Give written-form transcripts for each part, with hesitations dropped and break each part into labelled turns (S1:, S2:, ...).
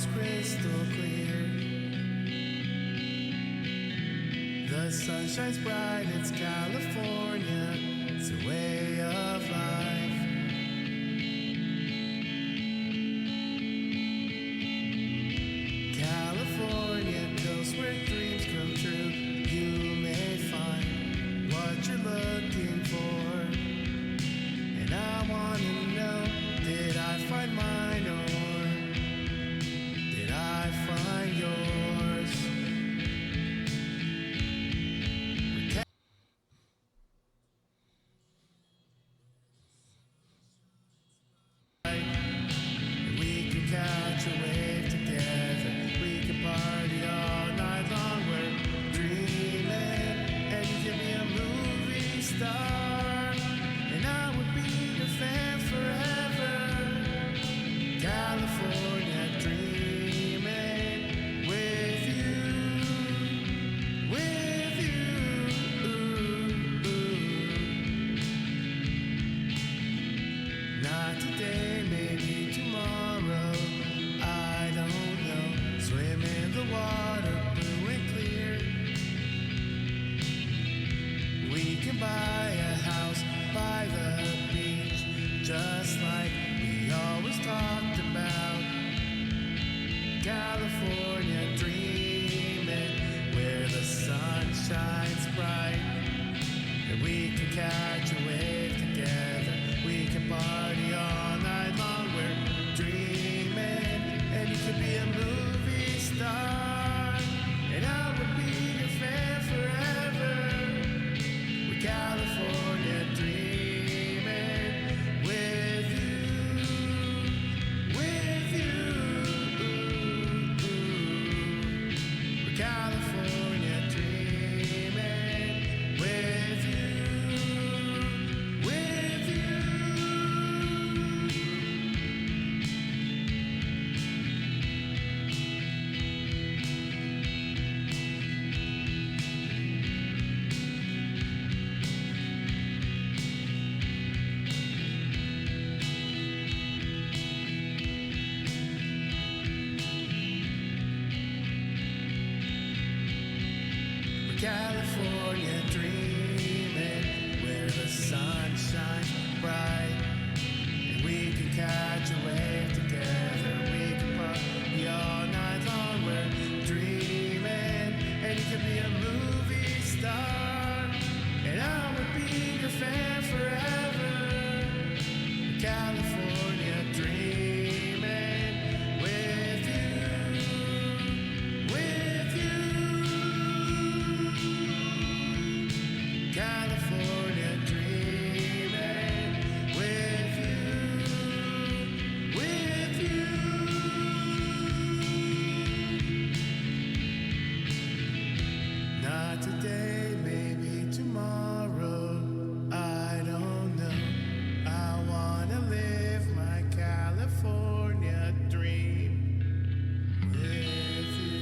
S1: water's crystal clear. The sun shines bright, it's California, it's a way of life. California, coast where dreams come true. You may find what you're looking for. And I wanna know, did I find mine or did I find yours? We can catch a wave together. We can party all night long. We're dreaming, and you give me a movie star, and I would be your fan forever. California dreaming with you, with you. Not today, maybe tomorrow. I don't know. Swim in the water, blue and clear. We can buy a house by the beach, just like we always talked about. California dreaming, where the sun shines bright, and we can catch a wave together. We can party all night long. We're dreaming, and you could be a movie star, and I would be your fan forever. We're California dreaming with you, with you. We're California dreaming with you, with you. California dreaming, where the sun shines bright, and we can catch a wave together. We can party all night long. We're dreaming, and you can be a movie star, and I would be your fan forever. California dreaming with you, with you. California dreaming with you, with you. Not today, maybe tomorrow. I don't know. I wanna live my California dream with you.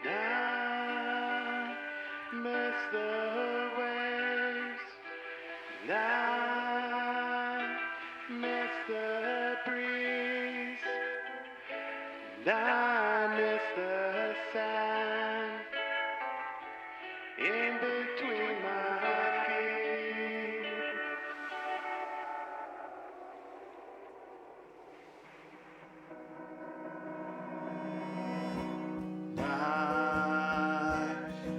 S1: Now, miss the waves. Now, miss the breeze. Now, miss the sand in between my feet. I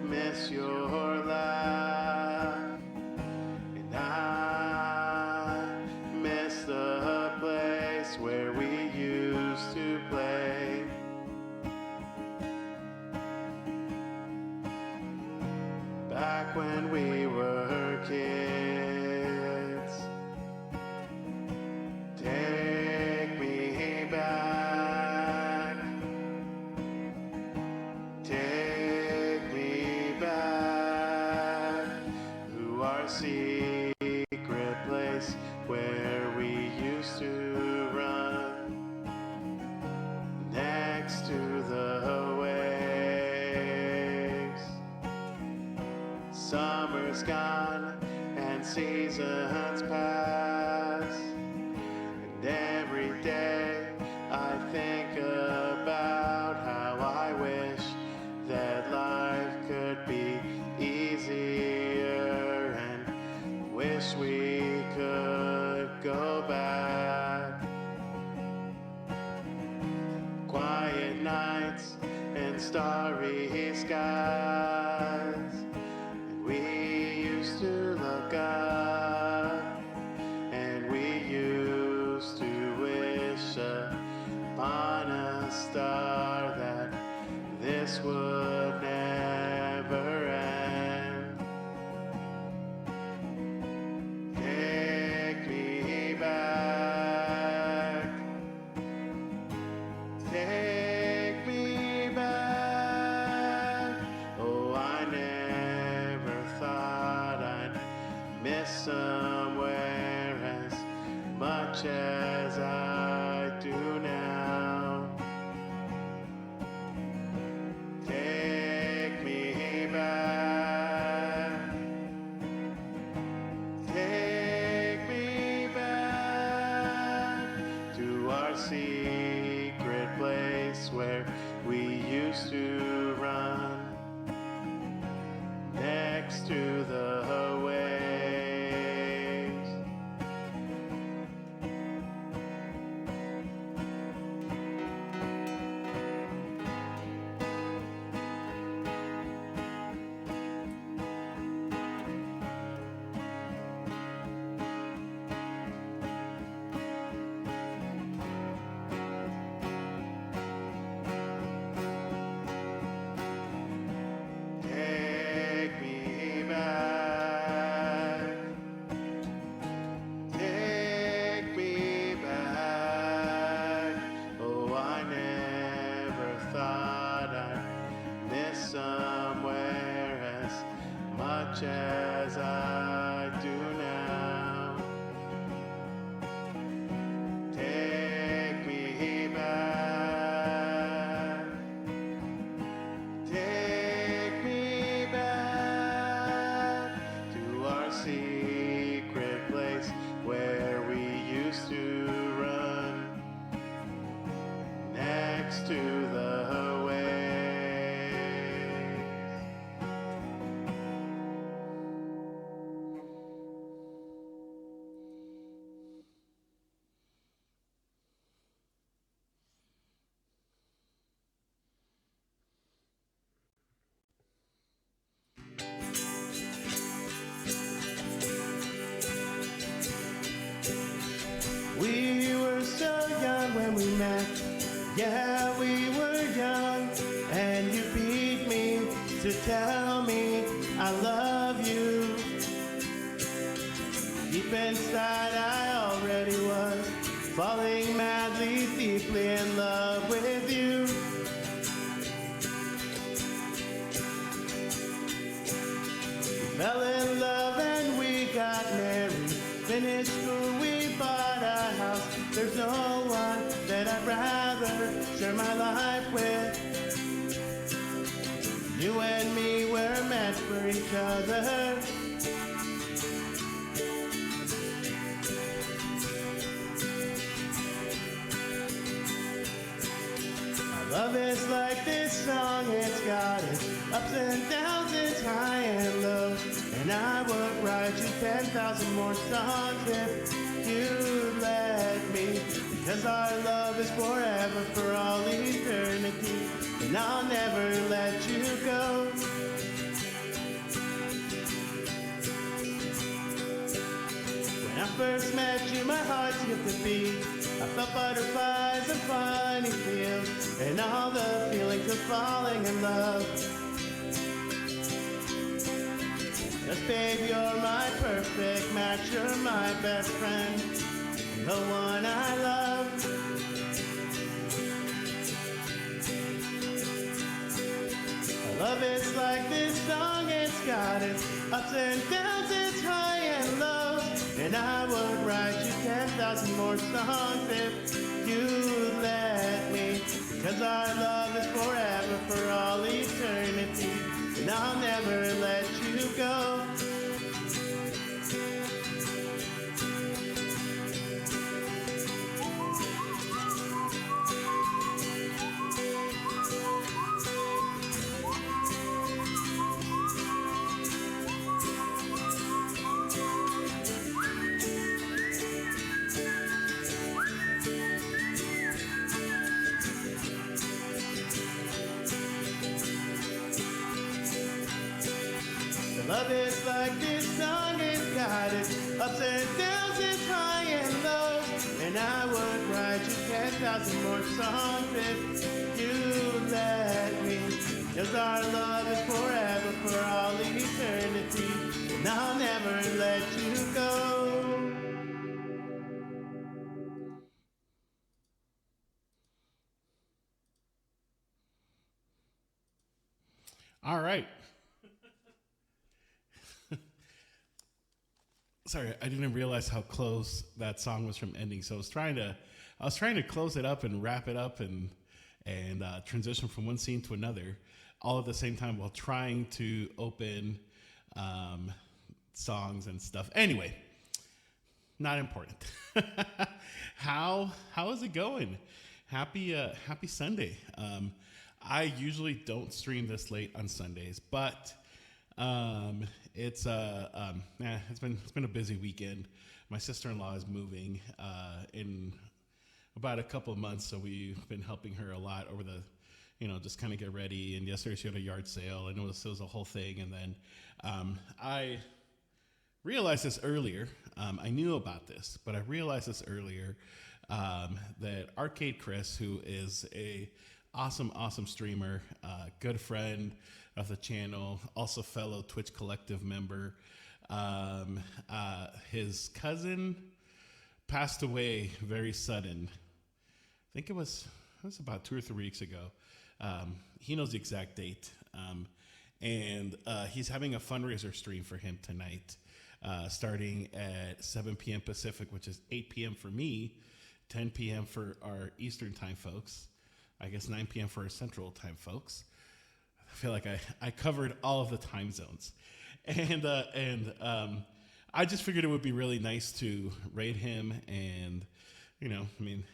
S1: miss your laugh, and I miss the place where we used to play. where we used to run next to the waves. Summer's gone and seasons pass, and every day I think about how I wish that life could be easier, and wish we could go back. Quiet nights and starry skies, and we used to look up, and we used to wish upon a star that this would never end. Take me back, take me back. Oh, I never thought I'd miss somewhere as much as I do now. Take me back, take me back to our secret place where we used to run next to the waves. Take me back, take me back. Oh, I never thought I'd miss somewhere as much as I do now. Take me back, take me back to our secret place where we used to run next to the waves. We were so young when we met, yeah, we were young, and you beat me to tell me I love you. Deep inside I already was falling madly, deeply in love with you. We fell in love and we got married, finished school, we bought a house. There's no one that I'd rather share my life with. You and me were meant for each other. Our love is like this song, it's got its ups and downs, it's high and low. And I would write you 10,000 more songs if you'd let me, because our love is forever, for all eternity, and I'll never let you go. When I first met you, my heart skipped a beat. I felt butterflies and funny feels, and all the feelings of falling in love. Yes, babe, you're my perfect match, you're my best friend, the one I love. Our love is like this song, it's got its ups and downs, it's high and low. And I would write you 10,000 more songs if you let me. Because our love is forever, for all eternity. And I'll never let you go. Love is like this song, it's got its ups and downs, its high and lows. And I would write you 10,000 more songs if you let me. Cause our love is forever, for all eternity. And I'll never let you go.
S2: All right. Sorry, I didn't realize how close that song was from ending. So I was trying to close it up and wrap it up and transition from one scene to another, all at the same time while trying to open songs and stuff. Anyway, not important. How is it going? Happy Sunday. I usually don't stream this late on Sundays, but it's been a busy weekend. My sister-in-law is moving in about a couple of months, so we've been helping her a lot over the, just kind of get ready. And yesterday she had a yard sale. I noticed it was a whole thing, and then I realized this earlier. I knew about this, but I realized this earlier that Arcade Chris, who is a awesome streamer, good friend of the channel, also fellow Twitch Collective member. His cousin passed away very sudden. I think it was about 2 or 3 weeks ago. He knows the exact date. And he's having a fundraiser stream for him tonight, starting at 7 p.m. Pacific, which is 8 p.m. for me, 10 p.m. for our Eastern time folks. I guess 9 p.m. for our Central time folks. I feel like I covered all of the time zones. And I just figured it would be really nice to raid him and,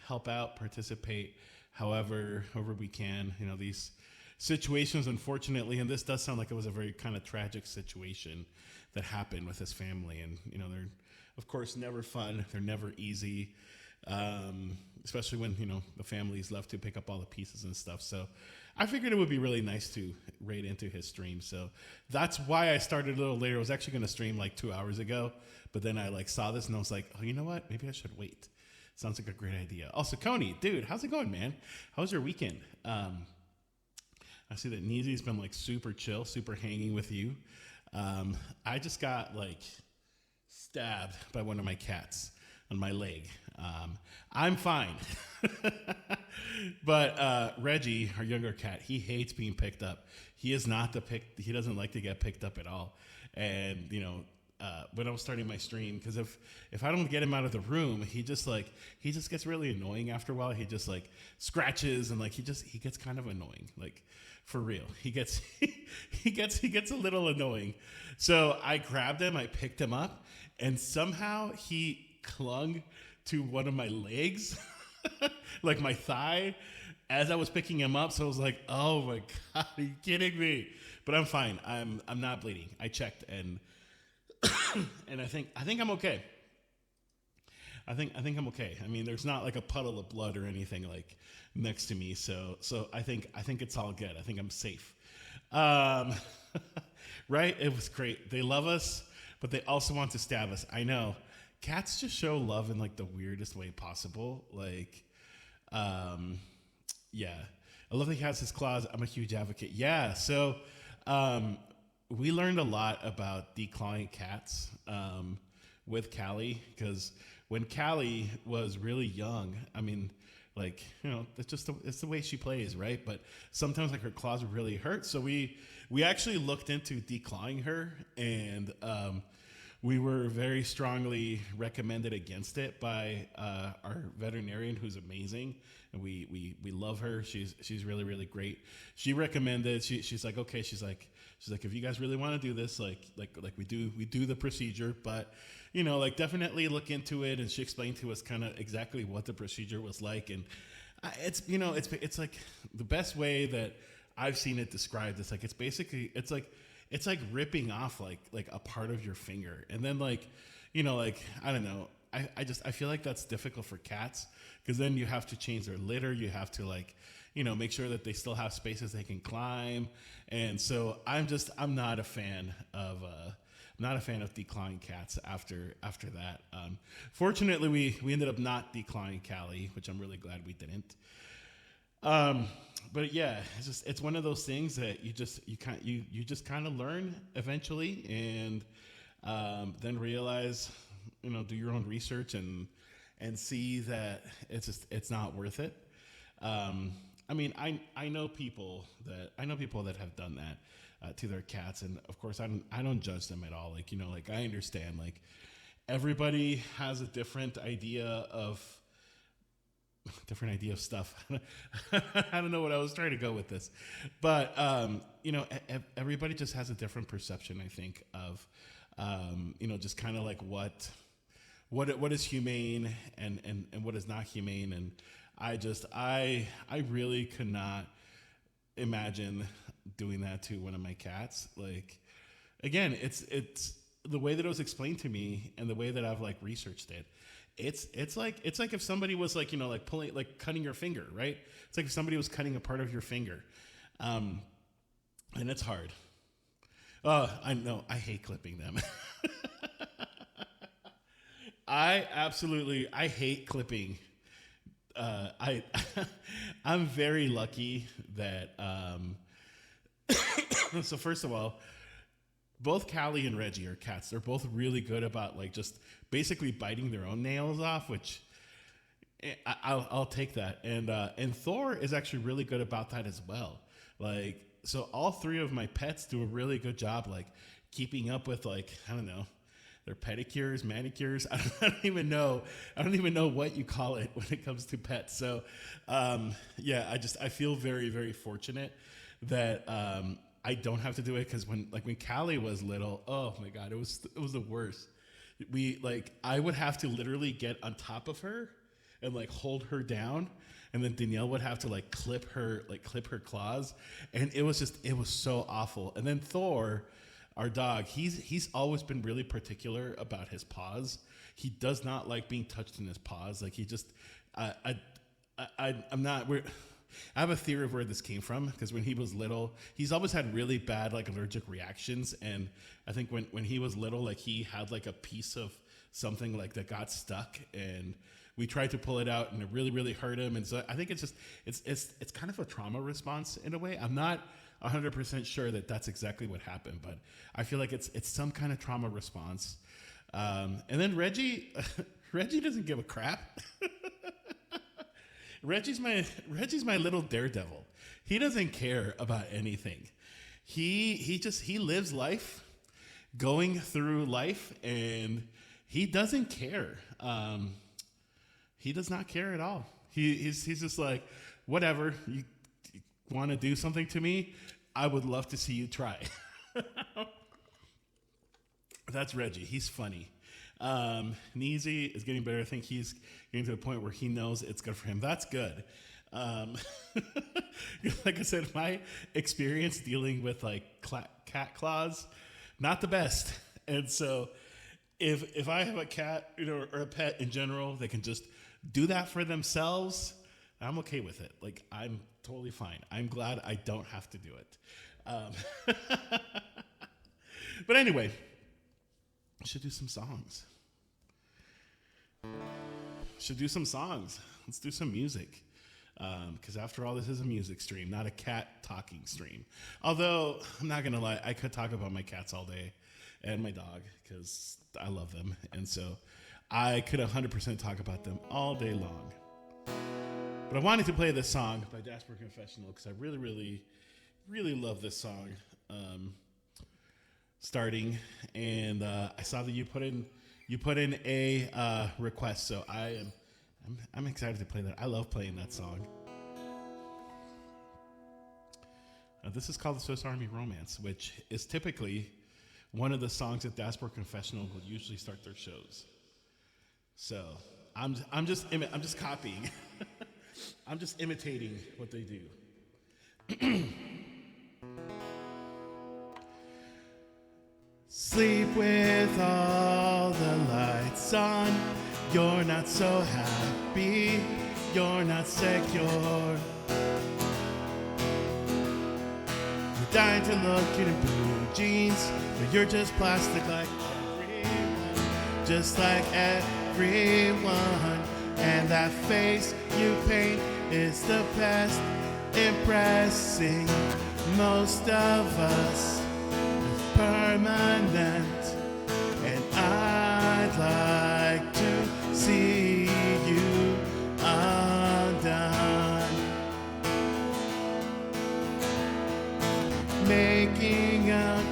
S2: help out, participate however we can. These situations, unfortunately, and this does sound like it was a very kind of tragic situation that happened with his family. And, they're, of course, never fun. They're never easy. Especially when, the family's left to pick up all the pieces and stuff. So I figured it would be really nice to raid into his stream. So that's why I started a little later. I was actually going to stream like 2 hours ago, but then I saw this and I was like, oh, you know what? Maybe I should wait. Sounds like a great idea. Also, Coney, dude, how's it going, man? How was your weekend? I see that Neezy's been super chill, super hanging with you. I just got stabbed by one of my cats on my leg. I'm fine. But Reggie, our younger cat, he hates being picked up. He doesn't like to get picked up at all. And, when I was starting my stream, because if I don't get him out of the room, he just gets really annoying after a while. He just scratches and he gets kind of annoying. For real. He gets a little annoying. So I grabbed him, I picked him up, and somehow he clung to one of my legs, my thigh, as I was picking him up. So I was like, oh my God, are you kidding me? But I'm fine. I'm not bleeding. I checked and and I think I'm okay. I think I'm okay. I mean, there's not a puddle of blood or anything next to me. So I think it's all good. I think I'm safe. Right? It was great. They love us, but they also want to stab us. I know. Cats just show love in the weirdest way possible. Yeah. I love that he has his claws. I'm a huge advocate. Yeah. So, we learned a lot about declawing cats, with Callie, because when Callie was really young, I mean, it's the way she plays, right? But sometimes her claws would really hurt. So we actually looked into declawing her, and, we were very strongly recommended against it by our veterinarian, who's amazing, and we love her. She's really really great. She recommended. She's like, okay. She's like, if you guys really want to do this, like we do the procedure, but like definitely look into it. And she explained to us kind of exactly what the procedure was like, and it's like the best way that I've seen it described. It's like it's like ripping off like a part of your finger, and then like I don't know. I feel like that's difficult for cats because then you have to change their litter. You have to make sure that they still have spaces they can climb. And so I'm not a fan of declawing cats after that. Fortunately, we ended up not declawing Callie, which I'm really glad we didn't. But yeah, it's one of those things that you just kind of learn eventually, and then realize, do your own research and see that it's not worth it. I mean, I know people that have done that to their cats, and of course I don't judge them at all. I understand, everybody has a different idea of stuff. I don't know what I was trying to go with this, but everybody just has a different perception, I think, of just kind of like what is humane and what is not humane. And I really could not imagine doing that to one of my cats. Again, it's the way that it was explained to me and the way that I've researched it. It's like if somebody was pulling, cutting your finger, right? It's like if somebody was cutting a part of your finger, and it's hard. I know, I hate clipping them. I hate clipping. I'm very lucky that. So first of all, both Callie and Reggie are cats. They're both really good about just basically biting their own nails off, which I'll take that. And Thor is actually really good about that as well. So all three of my pets do a really good job, keeping up with I don't know, their pedicures, manicures. I don't even know what you call it when it comes to pets. So yeah, I feel very, very fortunate that I don't have to do it, because when Callie was little, oh my God, it was the worst. I would have to literally get on top of her and hold her down, and then Danielle would have to clip her claws, and it was so awful. And then Thor, our dog, he's always been really particular about his paws. He does not like being touched in his paws. I have a theory of where this came from, because when he was little, he's always had really bad allergic reactions, and I think when he was little, he had a piece of something that got stuck, and we tried to pull it out, and it really really hurt him. And so I think it's kind of a trauma response in a way. I'm not 100% sure that that's exactly what happened, but I feel like it's some kind of trauma response. And then Reggie doesn't give a crap. Reggie's my little daredevil. He doesn't care about anything. He lives life, going through life, and he doesn't care. He does not care at all. He's just whatever, you want to do something to me, I would love to see you try. That's Reggie. He's funny. Neezy is getting better. I think he's getting to the point where he knows it's good for him. That's good. Like I said, my experience dealing with cat claws, not the best. And so if I have a cat, or a pet in general, they can just do that for themselves, I'm okay with it. I'm totally fine. I'm glad I don't have to do it. But anyway, I should do some songs. Let's do some music. Because after all, this is a music stream, not a cat talking stream. Although, I'm not going to lie, I could talk about my cats all day and my dog, because I love them. And so I could 100% talk about them all day long. But I wanted to play this song by Jasper Confessional, because I really, really, really love this song. starting, and I saw that you put in a request, so I'm excited to play that. I love playing that song. This is called the Swiss Army Romance, which is typically one of the songs that Dashboard Confessional will usually start their shows. So I'm just copying. I'm just imitating what they do. Sleep with all the lights on. You're not so happy. You're not secure. You're dying to look cute in blue jeans, but you're just plastic like everyone. Just like everyone. And that face you paint is the best, impressing most of us. Permanent, and I'd like to see you undone. Making up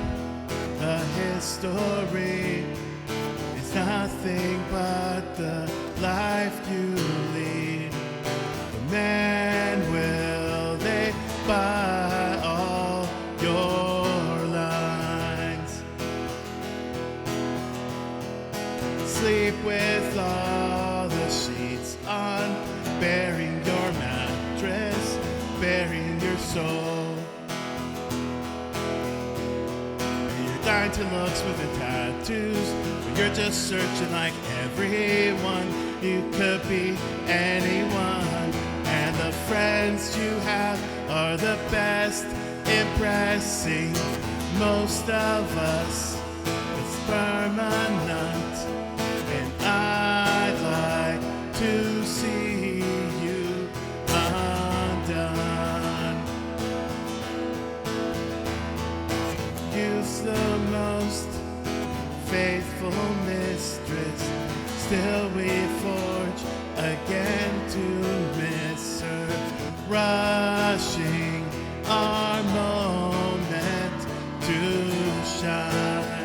S2: a history is nothing but the life you lead. But man, will they buy all your sleep with all the sheets on, bearing your mattress, bearing your soul. You're dying to look smooth and tattoos, but you're just searching like everyone. You could be anyone, and the friends you have are the best, impressing most of us. It's permanent. I'd like to see you undone. You's the most faithful mistress. Still we forge again to miss her. Rushing our moment to shine.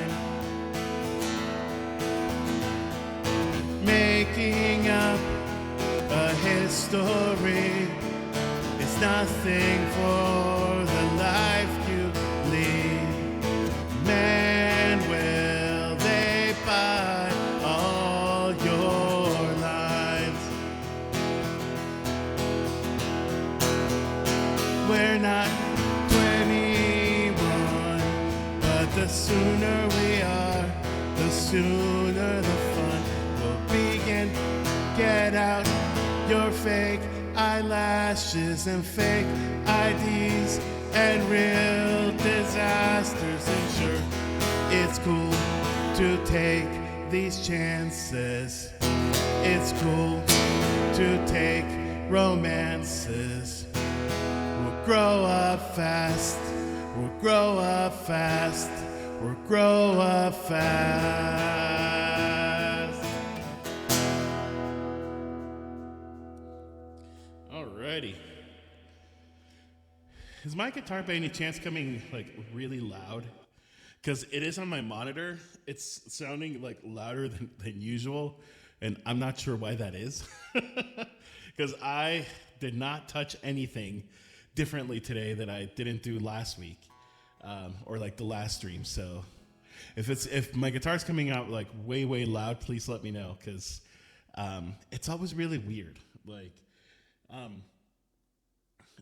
S2: Making up a history is nothing for the life you lead. Man, will they buy all your lives? We're not 21, but the sooner we are, the sooner the fun begin. Get out your fake eyelashes and fake IDs and real disasters. And sure, it's cool to take these chances. It's cool to take romances. We'll grow up fast. We'll grow up fast. We'll grow up fast. Alrighty. Is my guitar by any chance coming like really loud? Because it is on my monitor. It's sounding like louder than usual, and I'm not sure why that is. Because I did not touch anything differently today that I didn't do last week, or like the last stream. So if my guitar's coming out like way loud, please let me know, because it's always really weird.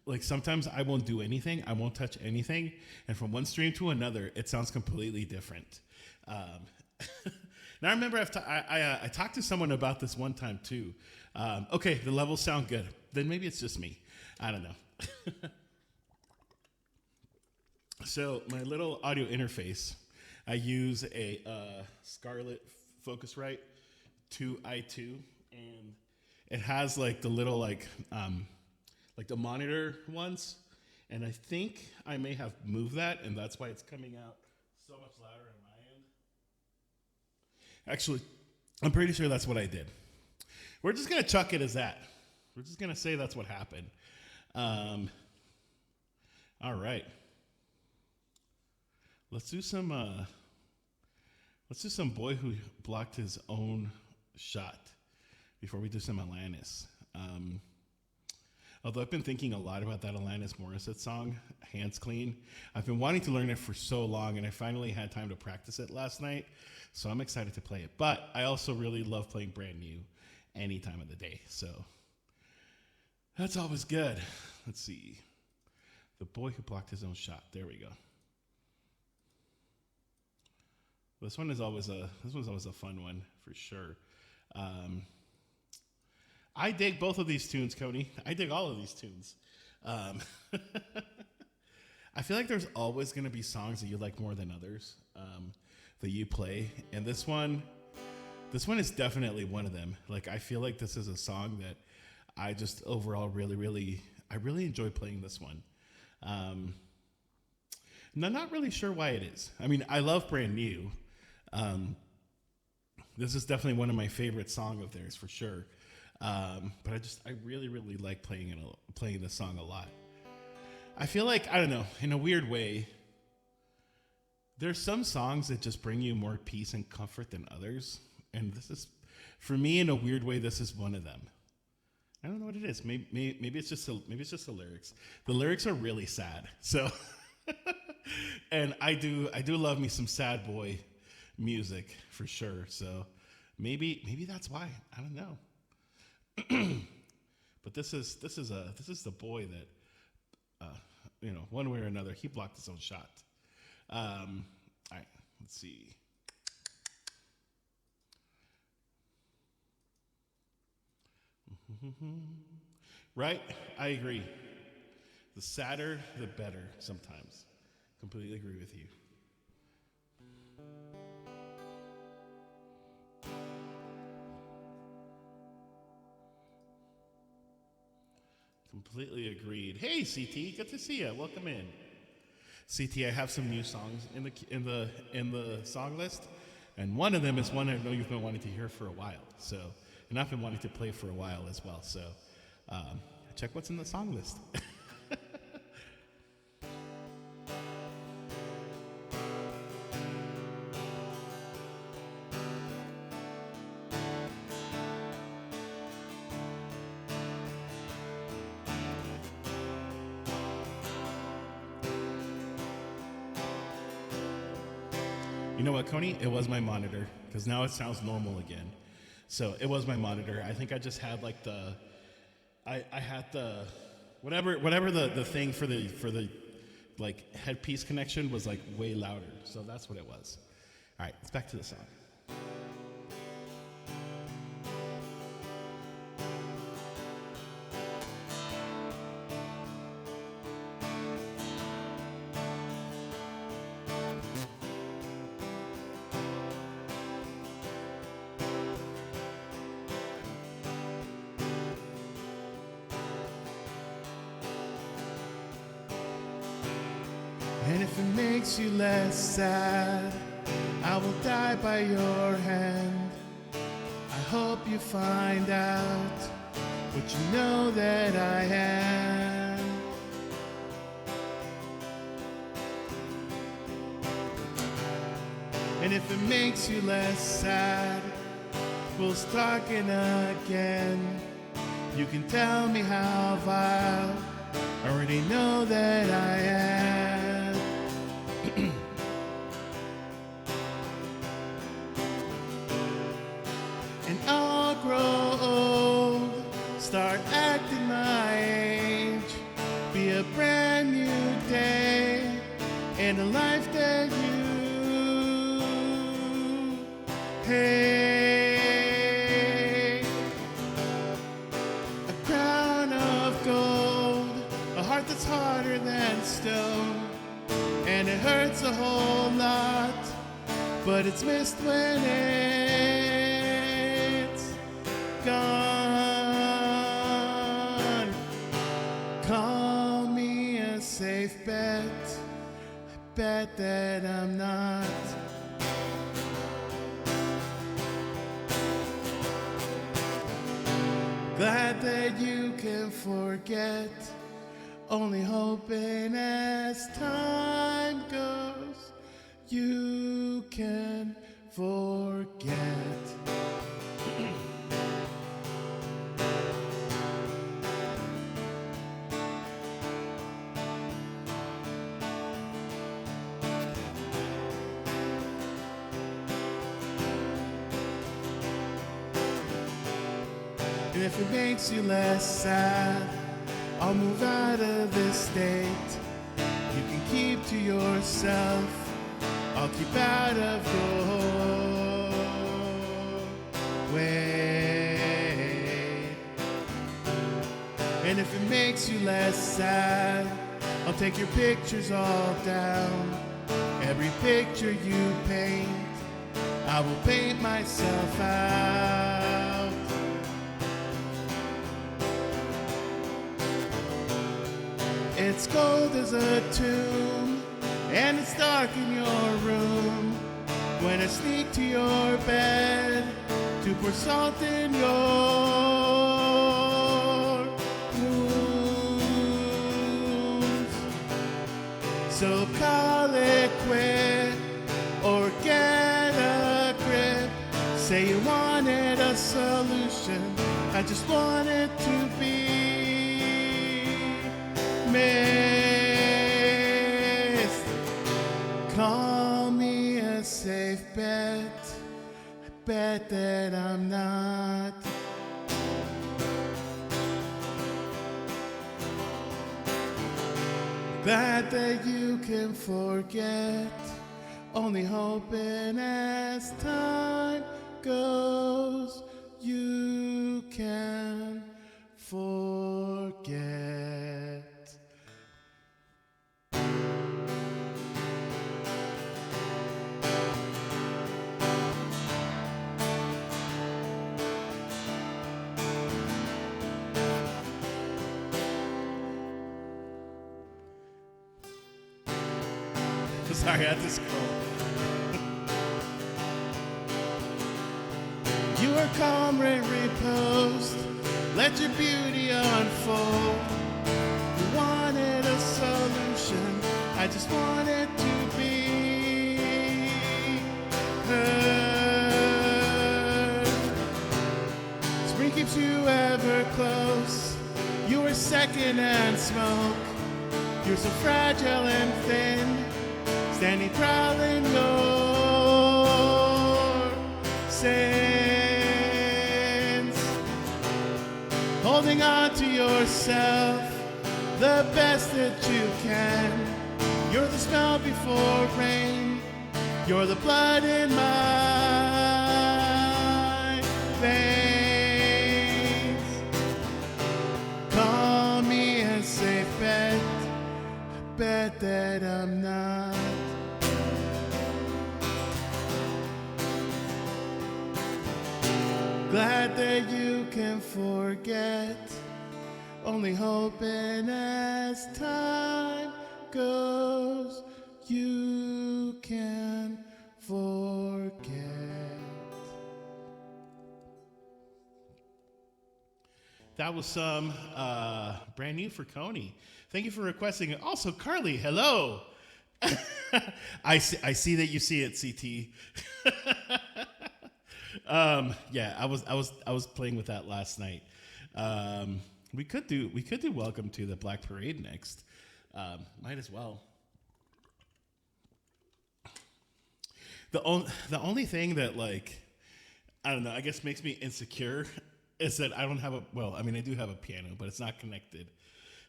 S2: Like sometimes I won't do anything, I won't touch anything, and from one stream to another, it sounds completely different. Now I remember I talked to someone about this one time too. Okay, the levels sound good. Then maybe it's just me. I don't know. So my little audio interface, I use a Scarlett Focusrite 2i2, and it has like the little like the monitor ones, and I think I may have moved that, and that's why it's coming out so much louder on my end. Actually, I'm pretty sure that's what I did. We're just gonna chuck it as that. We're just gonna say that's what happened. All right. Let's do some Let's do some Boy Who Blocked His Own Shot before we do some Alanis. Although I've been thinking a lot about that Alanis Morissette song, Hands Clean. I've been wanting to learn it for so long, and I finally had time to practice it last night, so I'm excited to play it. But I also really love playing Brand New any time of the day, so that's always good. Let's see. The Boy Who Blocked His Own Shot. There we go. This one's always a fun one for sure. I dig both of these tunes, Cody. I dig all of these tunes. I feel like there's always going to be songs that you like more than others that you play, and this one is definitely one of them. Like, I feel like this is a song that I just overall really enjoy playing this one. I'm not really sure why it is. I mean, I love Brand New. This is definitely one of my favorite songs of theirs for sure. But I really like playing this song a lot. I feel like, I don't know, in a weird way, there's some songs that just bring you more peace and comfort than others. And this is, for me, in a weird way, this is one of them. I don't know what it is. Maybe it's just the lyrics. The lyrics are really sad. So, and I do love me some sad boy music for sure. So maybe that's why. I don't know. But this is the boy that one way or another he blocked his own shot. All right, let's see. Right, I agree. The sadder, the better. Sometimes, completely agree with you. Completely agreed. Hey, CT, good to see you. Welcome in. CT, I have some new songs in the song list, and one of them is one I know you've been wanting to hear for a while. So, and I've been wanting to play for a while as well. So, check what's in the song list. You know what, Coney? It was my monitor, because now it sounds normal again. So it was my monitor. I think I just had like I had the whatever the thing for the like headpiece connection was like way louder. So that's what it was. All right, let's back to the song. And if it makes you less sad, I will die by your hand. I hope you find out what you know that I am. And if it makes you less sad, we'll start again. You can tell me how vile, I already know that I am. And I'll grow old, start acting my age, be a brand new day in a life that you hate. A crown of gold, a heart that's harder than stone, and it hurts a whole lot, but it's missed when it's gone. Call me a safe bet, I bet that I'm not. Glad that you can forget, only hoping as time goes you can
S1: forget. And if it makes you less sad, I'll move out of this state. You can keep to yourself, I'll keep out of your way. And if it makes you less sad, I'll take your pictures all down. Every picture you paint, I will paint myself out. It's cold as a tomb, and it's dark in your room. When I sneak to your bed to pour salt in your wounds. So call it quit or get a grip. Say you wanted a solution, I just wanted to be missed. Call me a safe bet, I bet that I'm not. Glad that you can forget, only hoping as time goes you can forget. Sorry, I had to scroll. You are calm, reposed. Let your beauty unfold. You wanted a solution, I just wanted to be heard. Spring keeps you ever close. You are second and smoke. You're so fragile and thin, standing proud in your sins. Holding on to yourself, the best that you can. You're the smell before rain, you're the blood in my veins. Call me a safe bet, I bet that I'm not. Glad that you can forget, only hoping as time goes you can forget.
S2: That was some brand new for Coney. Thank you for requesting it. Also, Carly, hello. I see that you see it, CT. Yeah, I was playing with that last night. We could do Welcome to the Black Parade next. Might as well. The only thing that, like, I don't know, I guess makes me insecure is that I don't have I do have a piano, but it's not connected.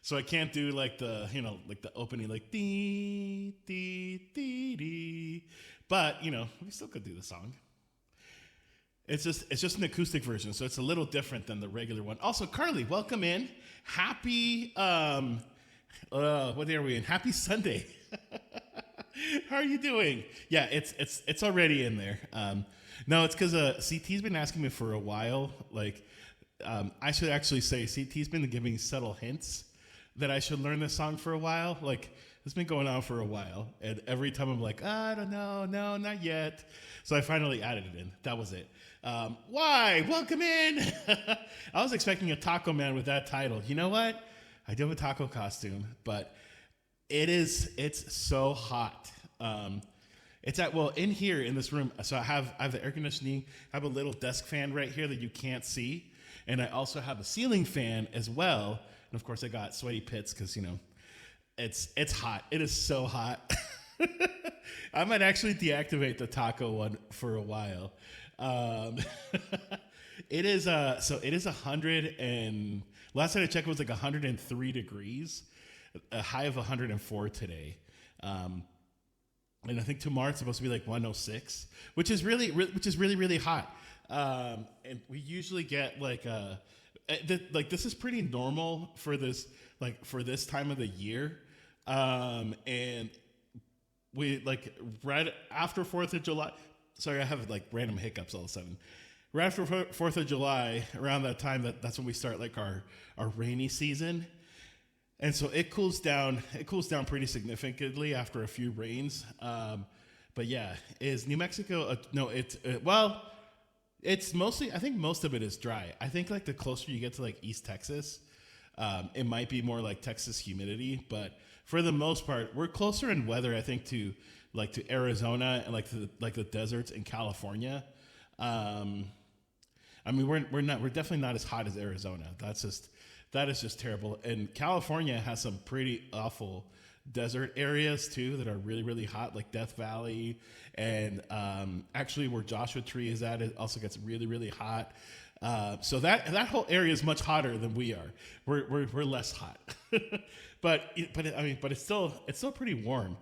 S2: So I can't do like the opening, like dee dee dee dee. But, we still could do the song. It's just an acoustic version, so it's a little different than the regular one. Also, Carly, welcome in. Happy what day are we in? Happy Sunday. How are you doing? Yeah, it's already in there. No, it's because CT's been asking me for a while. Like, I should actually say CT's been giving subtle hints that I should learn this song for a while. Like, it's been going on for a while, and every time I'm like, I don't know, no, not yet. So I finally added it in. That was it. Why? Welcome in. I was expecting a taco man with that title. You know what? I do have a taco costume, but it's so hot. It's at, well, in here in this room. So I have the air conditioning. I have a little desk fan right here that you can't see, and I also have a ceiling fan as well. And of course, I got sweaty pits because it's hot. It is so hot. I might actually deactivate the taco one for a while. It is so it is 100 and last time I checked it was like 103 degrees, a high of 104 today. And I think tomorrow it's supposed to be like 106, which is really hot. And we usually get like this is pretty normal for this time of the year. And we like right after 4th of July. Sorry, I have like random hiccups all of a sudden. Right after 4th of July, around that time, that's when we start like our rainy season. And so it cools down pretty significantly after a few rains. But yeah, is New Mexico, no, it's mostly, I think most of it is dry. I think like the closer you get to like East Texas, it might be more like Texas humidity, but for the most part, we're closer in weather, I think, to Arizona and like the deserts in California. I mean, we're definitely not as hot as Arizona. That is just terrible. And California has some pretty awful desert areas too that are really, really hot, like Death Valley, and actually where Joshua Tree is at, it also gets really, really hot. So that whole area is much hotter than we are. We're less hot, but it's still pretty warm.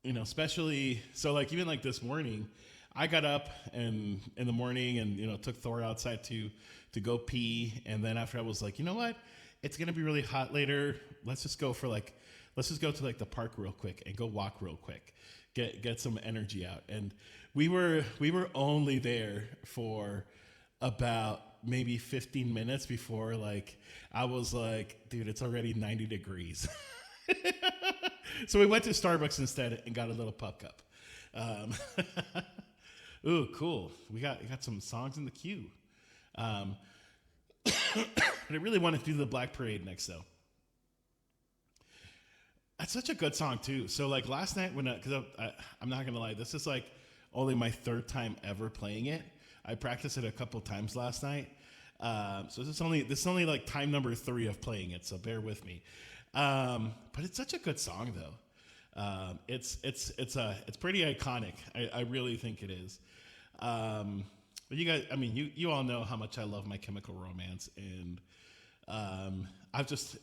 S2: Especially so like even like this morning, I got up and in the morning and took Thor outside to go pee, and then after I was like, you know what, it's gonna be really hot later. Let's just go to the park real quick and go walk real quick, get some energy out. And we were only there for about maybe 15 minutes before like I was like, dude, it's already 90 degrees. So we went to Starbucks instead and got a little puck cup. Ooh, cool. We got some songs in the queue. But I really want to do the Black Parade next, though. That's such a good song, too. So, like, last night, because I'm not going to lie, this is, like, only my third time ever playing it. I practiced it a couple times last night. So this is only, like, time number 3 of playing it, so bear with me. But it's such a good song, though. It's pretty iconic. I really think it is. But you guys, I mean, you all know how much I love My Chemical Romance, and I've just,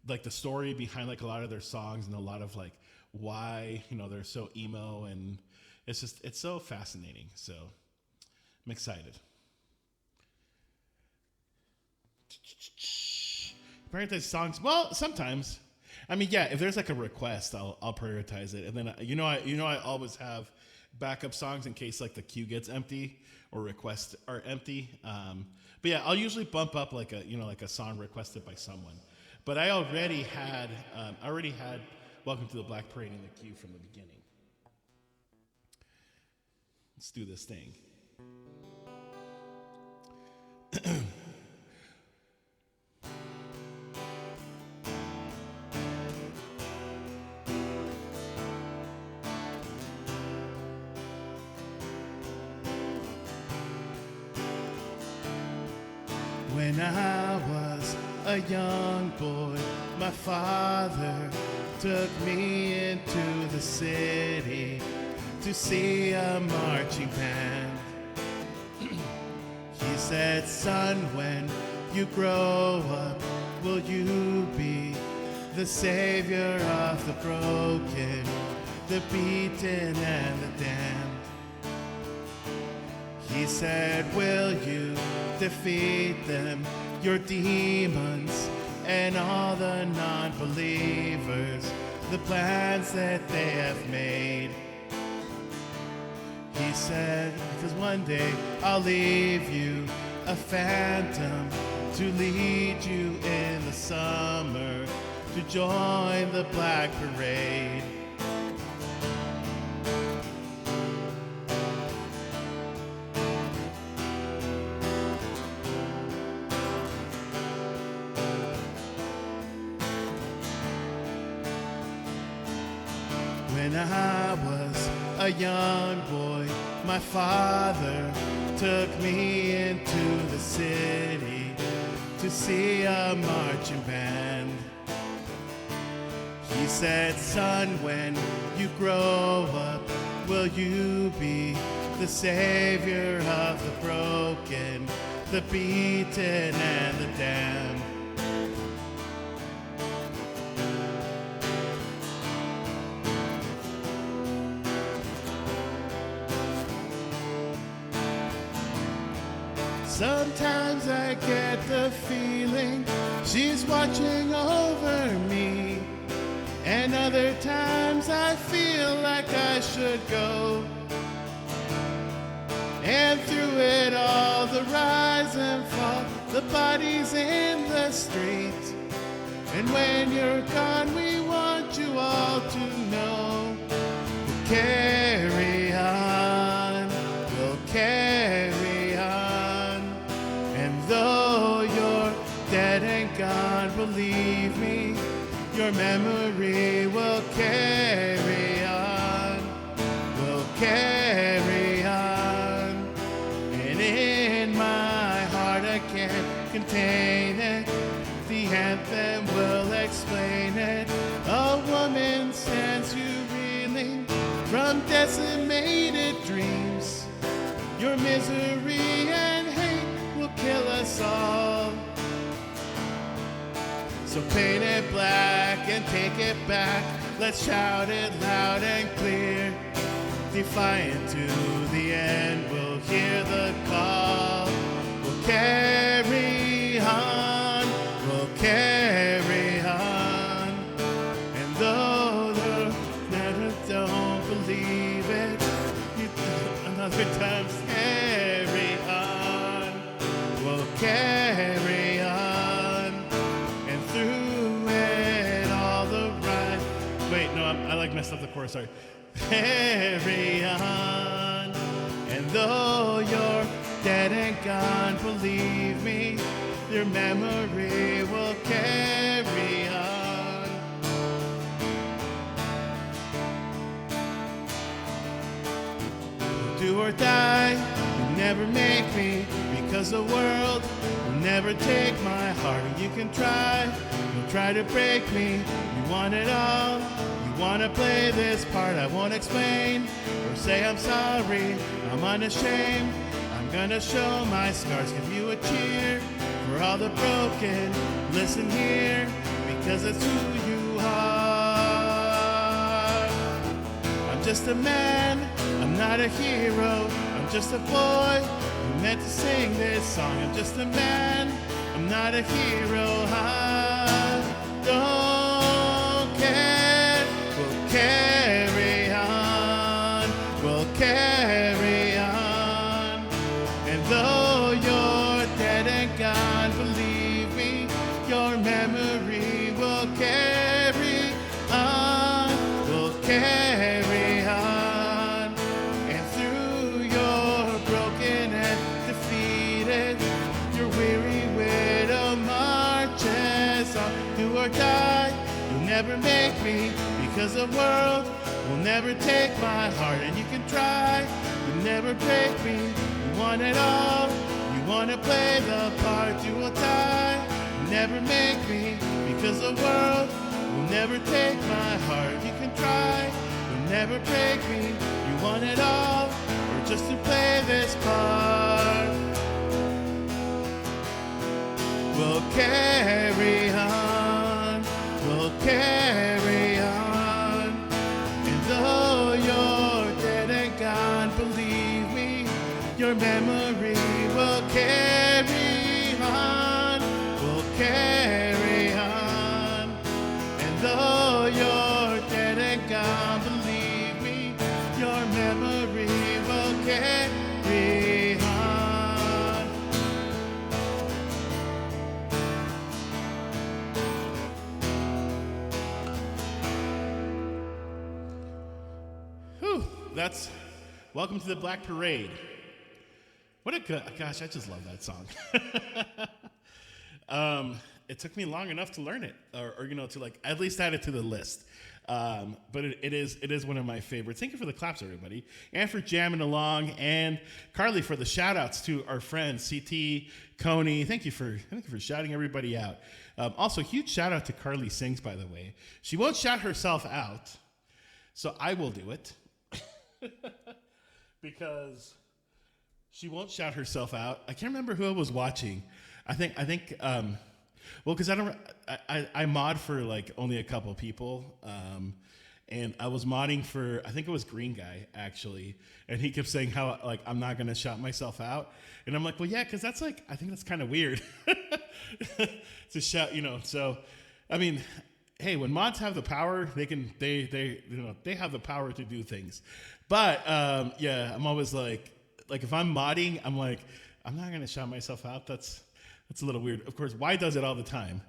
S2: like the story behind like a lot of their songs and a lot of like why, they're so emo, and it's so fascinating. So I'm excited. Prioritize songs. Well, sometimes. I mean, yeah, if there's like a request, I'll prioritize it. And then, I always have backup songs in case like the queue gets empty or requests are empty. But yeah, I'll usually bump up like a song requested by someone. But I already had Welcome to the Black Parade in the queue from the beginning. Let's do this thing.
S1: When I was a young boy, my father took me into the city to see a marching band. He said, son, when you grow up, will you be the savior of the broken, the beaten, and the damned? He said, will you defeat them, your demons, and all the non-believers, the plans that they have made? He said, because one day I'll leave you a phantom to lead you in the summer to join the Black Parade. When I was a young boy, my father took me into the city to see a marching band. He said, son, when you grow up, will you be the savior of the broken, the beaten, and the damned? Sometimes I get the feeling she's watching over me, and other times I feel like I should go. And through it all, the rise and fall, the bodies in the street. And when you're gone, we want you all to know we'll carry on, we'll carry on. And though you're dead and gone, believe me, your memory will carry on, will carry on. And in my heart I can't contain it, the anthem will explain it. A woman stands you reeling from decimated dreams. Your misery and hate will kill us all. So paint it black and take it back. Let's shout it loud and clear. Defiant to the end, we'll hear the call. We'll carry on, we'll carry on. And though the never don't believe it, you another times carry on, we'll carry on. And through it all the right. Wait, no, I like messed up the chorus, sorry. Carry on. And though you're dead and gone, believe me, your memory will carry on. Do or die, you never make me, because the world will never take my heart. And you can try, you'll try to break me, you want it all. Wanna play this part, I won't explain or say I'm sorry, I'm unashamed. I'm gonna show my scars, give you a cheer for all the broken. Listen here, because it's who you are. I'm just a man, I'm not a hero. I'm just a boy who meant to sing this song. I'm just a man, I'm not a hero. I don't care. Carry on, we'll carry on. And though you're dead and gone, believe me, your memory will carry on, will carry on. And through your broken and defeated, your weary widow marches on. Do or die, you'll never make me, because the world will never take my heart. And you can try, you'll never break me. You want it all, you want to play the part. You will die, you'll never make me, because the world will never take my heart. You can try, you'll never break me. You want it all, or just to play this part. We'll carry on, we'll carry on. Though you're dead and gone, believe me, your memory will carry on, will carry on. And though you're dead and gone, believe me, your memory will carry on. Whew, that's Welcome to the Black Parade. What a gosh, I just love that song.
S2: it took me long enough to learn it, or to like at least add it to the list. But it is one of my favorites. Thank you for the claps, everybody, and for jamming along, and Carly for the shout outs to our friends CT, Coney. Thank you for shouting everybody out. Also, huge shout out to Carly Sings, by the way. She won't shout herself out, so I will do it because she won't shout herself out. I can't remember who I was watching. I think well, because I mod for like only a couple people, and I was modding for, I think it was Green Guy actually, and he kept saying how like I'm not gonna shout myself out, and I'm like, well, yeah, because that's like, I think that's kind of weird to shout, So, I mean, hey, when mods have the power, they have the power to do things, but yeah, I'm always like if I'm modding, I'm like, I'm not gonna shout myself out. That's a little weird. Of course, Y does it all the time.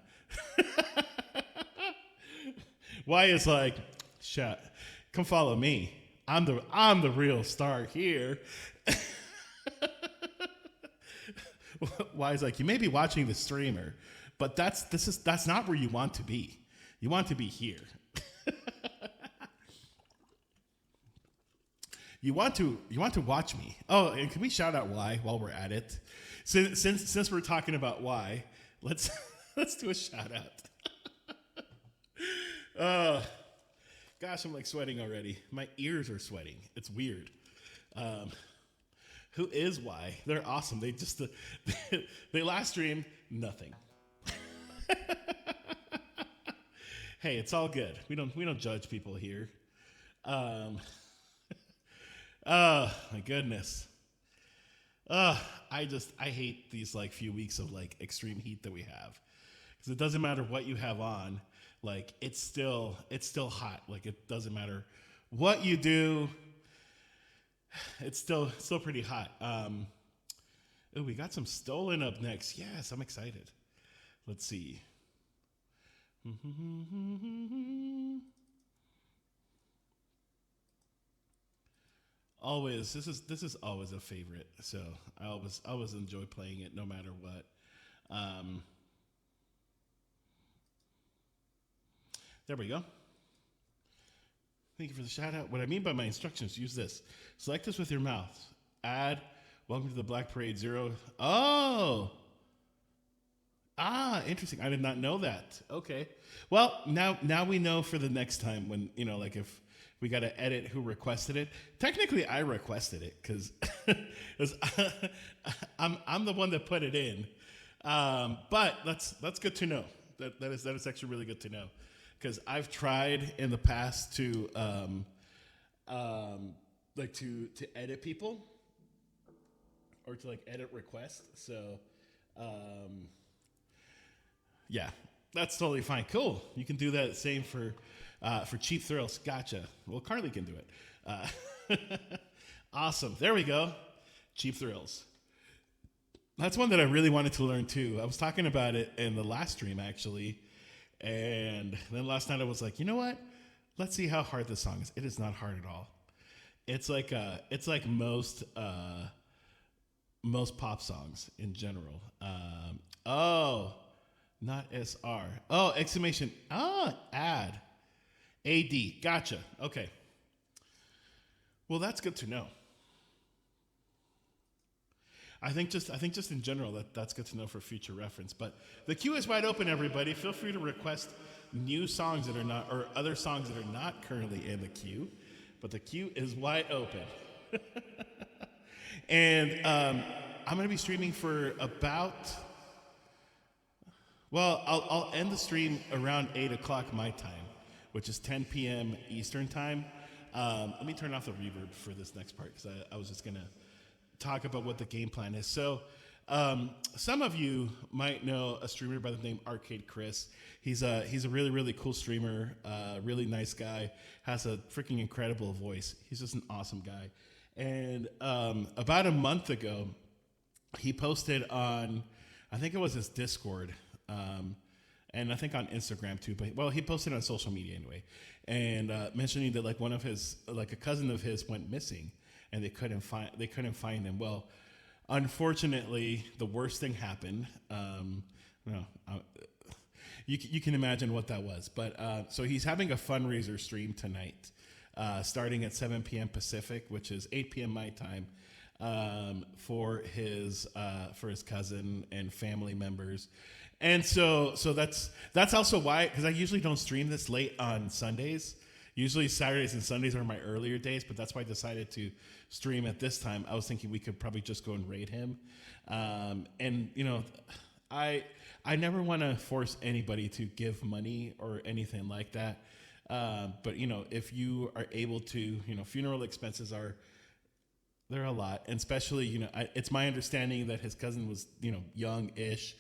S2: Y is like, shut, come follow me. I'm the real star here. Y is like, you may be watching the streamer, but that's not where you want to be. You want to be here. You want to watch me. Oh, and can we shout out Y while we're at it? Since we're talking about Y, let's do a shout out. Gosh, I'm like sweating already. My ears are sweating. It's weird. Who is Y? They're awesome. They just they last stream nothing. Hey, it's all good. We don't judge people here. Oh my goodness. I hate these like few weeks of like extreme heat that we have, because it doesn't matter what you have on, like it's still hot. Like it doesn't matter what you do, it's still pretty hot. Oh, we got some Stolen up next. Yes, I'm excited. Let's see. Always, this is always a favorite. So I always enjoy playing it no matter what. There we go. Thank you for the shout out. What I mean by my instructions, use this. Select this with your mouth. Add, welcome to the Black Parade 0. Oh! Ah, interesting. I did not know that. Okay. Well, now we know for the next time when, like if we got to edit who requested it. Technically, I requested it because I'm the one that put it in. But that's good to know. That is actually really good to know, because I've tried in the past to like to edit people or to like edit requests. So yeah, that's totally fine. Cool. You can do that same for Cheap Thrills. Gotcha. Well, Carly can do it. Awesome. There we go. Cheap Thrills. That's one that I really wanted to learn too. I was talking about it in the last stream actually. And then last night I was like, you know what? Let's see how hard this song is. It is not hard at all. It's like most pop songs in general. Oh, not SR. Oh, exclamation. Add. AD. Gotcha. Okay. Well, that's good to know. I think just in general that's good to know for future reference. But the queue is wide open, everybody. Feel free to request new songs that are not, or other songs that are not currently in the queue. But the queue is wide open. And I'm going to be streaming for about, well, I'll end the stream around 8 o'clock my time, which is 10 p.m. Eastern time. Let me turn off the reverb for this next part, because I was just going to talk about what the game plan is. So some of you might know a streamer by the name Arcade Chris. He's a really, really cool streamer, really nice guy, has a freaking incredible voice. He's just an awesome guy. And about a month ago, he posted on, I think it was his Discord, and I think on Instagram too, but well, he posted on social media anyway, and mentioning that like one of his, like a cousin of his went missing, and they couldn't find him. Well, unfortunately, the worst thing happened. you can imagine what that was. But so he's having a fundraiser stream tonight, starting at 7 p.m. Pacific, which is 8 p.m. my time, for his cousin and family members. And so that's also why, because I usually don't stream this late on Sundays. Usually Saturdays and Sundays are my earlier days, but that's why I decided to stream at this time. I was thinking we could probably just go and raid him. And you know, I never want to force anybody to give money or anything like that. But you know, if you are able to, you know, funeral expenses they're a lot, and especially, you know, it's my understanding that his cousin was, you know, young-ish,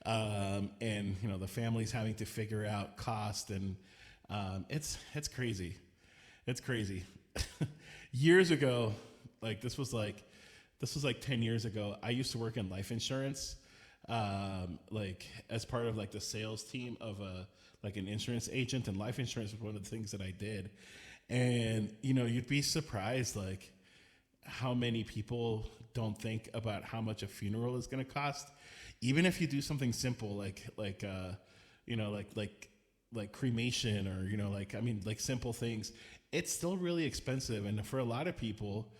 S2: and you know, the family's having to figure out cost, and it's crazy. It's crazy. Years ago, like this was like 10 years ago, I used to work in life insurance, like as part of like the sales team of like an insurance agent, and life insurance was one of the things that I did. And you know, you'd be surprised like how many people don't think about how much a funeral is going to cost, even if you do something simple like you know, like cremation, or you know, like, I mean, like simple things. It's still really expensive, and for a lot of people,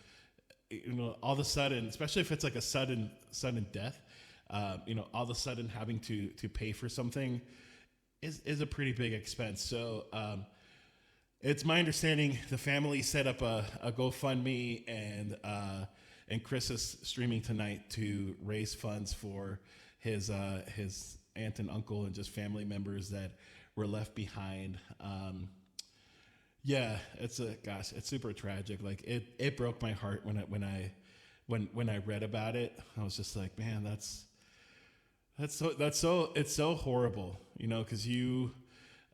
S2: you know, all of a sudden, especially if it's like a sudden death, you know, all of a sudden having to pay for something is a pretty big expense. So it's my understanding the family set up a GoFundMe, and Chris is streaming tonight to raise funds for his aunt and uncle and just family members that were left behind. Yeah, it's super tragic. Like it broke my heart when I read about it. I was just like, man, it's so horrible, you know, because you,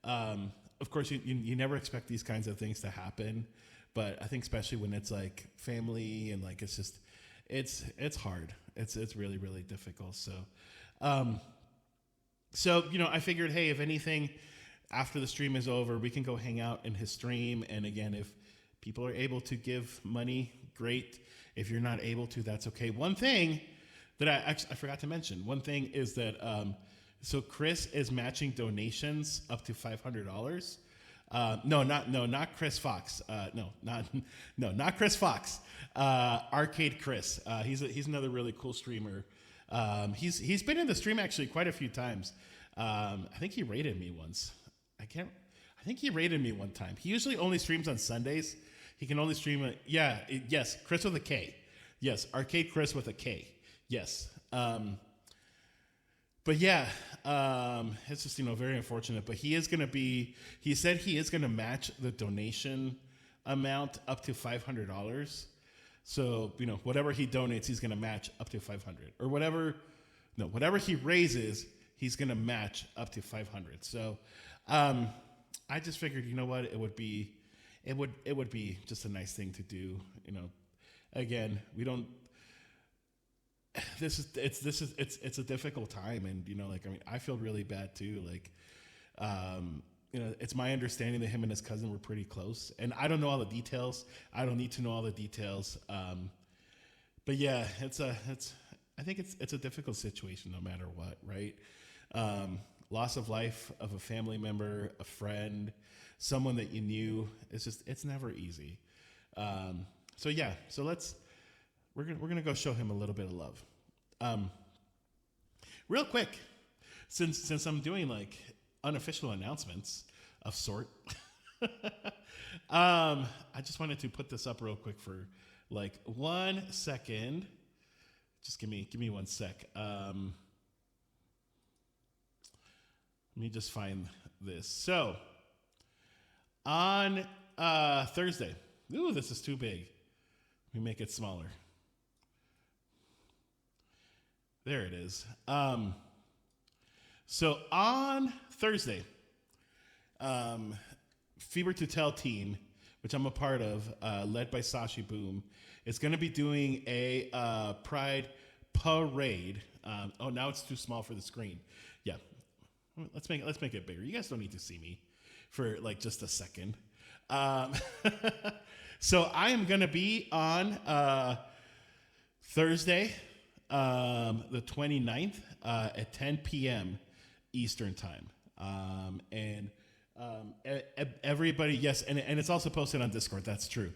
S2: of course you never expect these kinds of things to happen, but I think especially when it's like family and like, it's hard. It's really, really difficult. So, you know, I figured, hey, if anything, after the stream is over, we can go hang out in his stream. And again, if people are able to give money, great. If you're not able to, that's okay. One thing that I forgot to mention, one thing is that, so Chris is matching donations up to $500. Not Chris Fox. Not Chris Fox. Arcade Chris. He's another really cool streamer. He's been in the stream actually quite a few times. I think he rated me once. I think he rated me one time. He usually only streams on Sundays. He can only stream yes, Chris with a K. Yes, Arcade Chris with a K. Yes. But yeah, it's just, you know, very unfortunate. But he said he is going to match the donation amount up to $500. So, you know, whatever he donates, he's going to match up to 500, or whatever he raises, he's going to match up to 500. So, I just figured, you know what, it would be just a nice thing to do. You know, again, it's a difficult time, and you know, like, I mean, I feel really bad too. Like, you know, it's my understanding that him and his cousin were pretty close, and I don't know all the details. I don't need to know all the details. But yeah, I think it's a difficult situation no matter what, right? Loss of life of a family member, a friend, someone that you knew. It's never easy. So yeah, we're gonna go show him a little bit of love. Real quick, since I'm doing like unofficial announcements of sort, I just wanted to put this up real quick for like 1 second. Just give me 1 sec. Let me just find this. So on Thursday, ooh, this is too big. Let me make it smaller. There it is. So on Thursday, Fever to Tell team, which I'm a part of, led by Sashi Boom, is going to be doing a Pride parade. Now it's too small for the screen. Yeah, let's make it bigger. You guys don't need to see me for like just a second. So I am going to be on Thursday, the 29th, at 10 p.m. Eastern time. Everybody, yes, and it's also posted on Discord. That's true.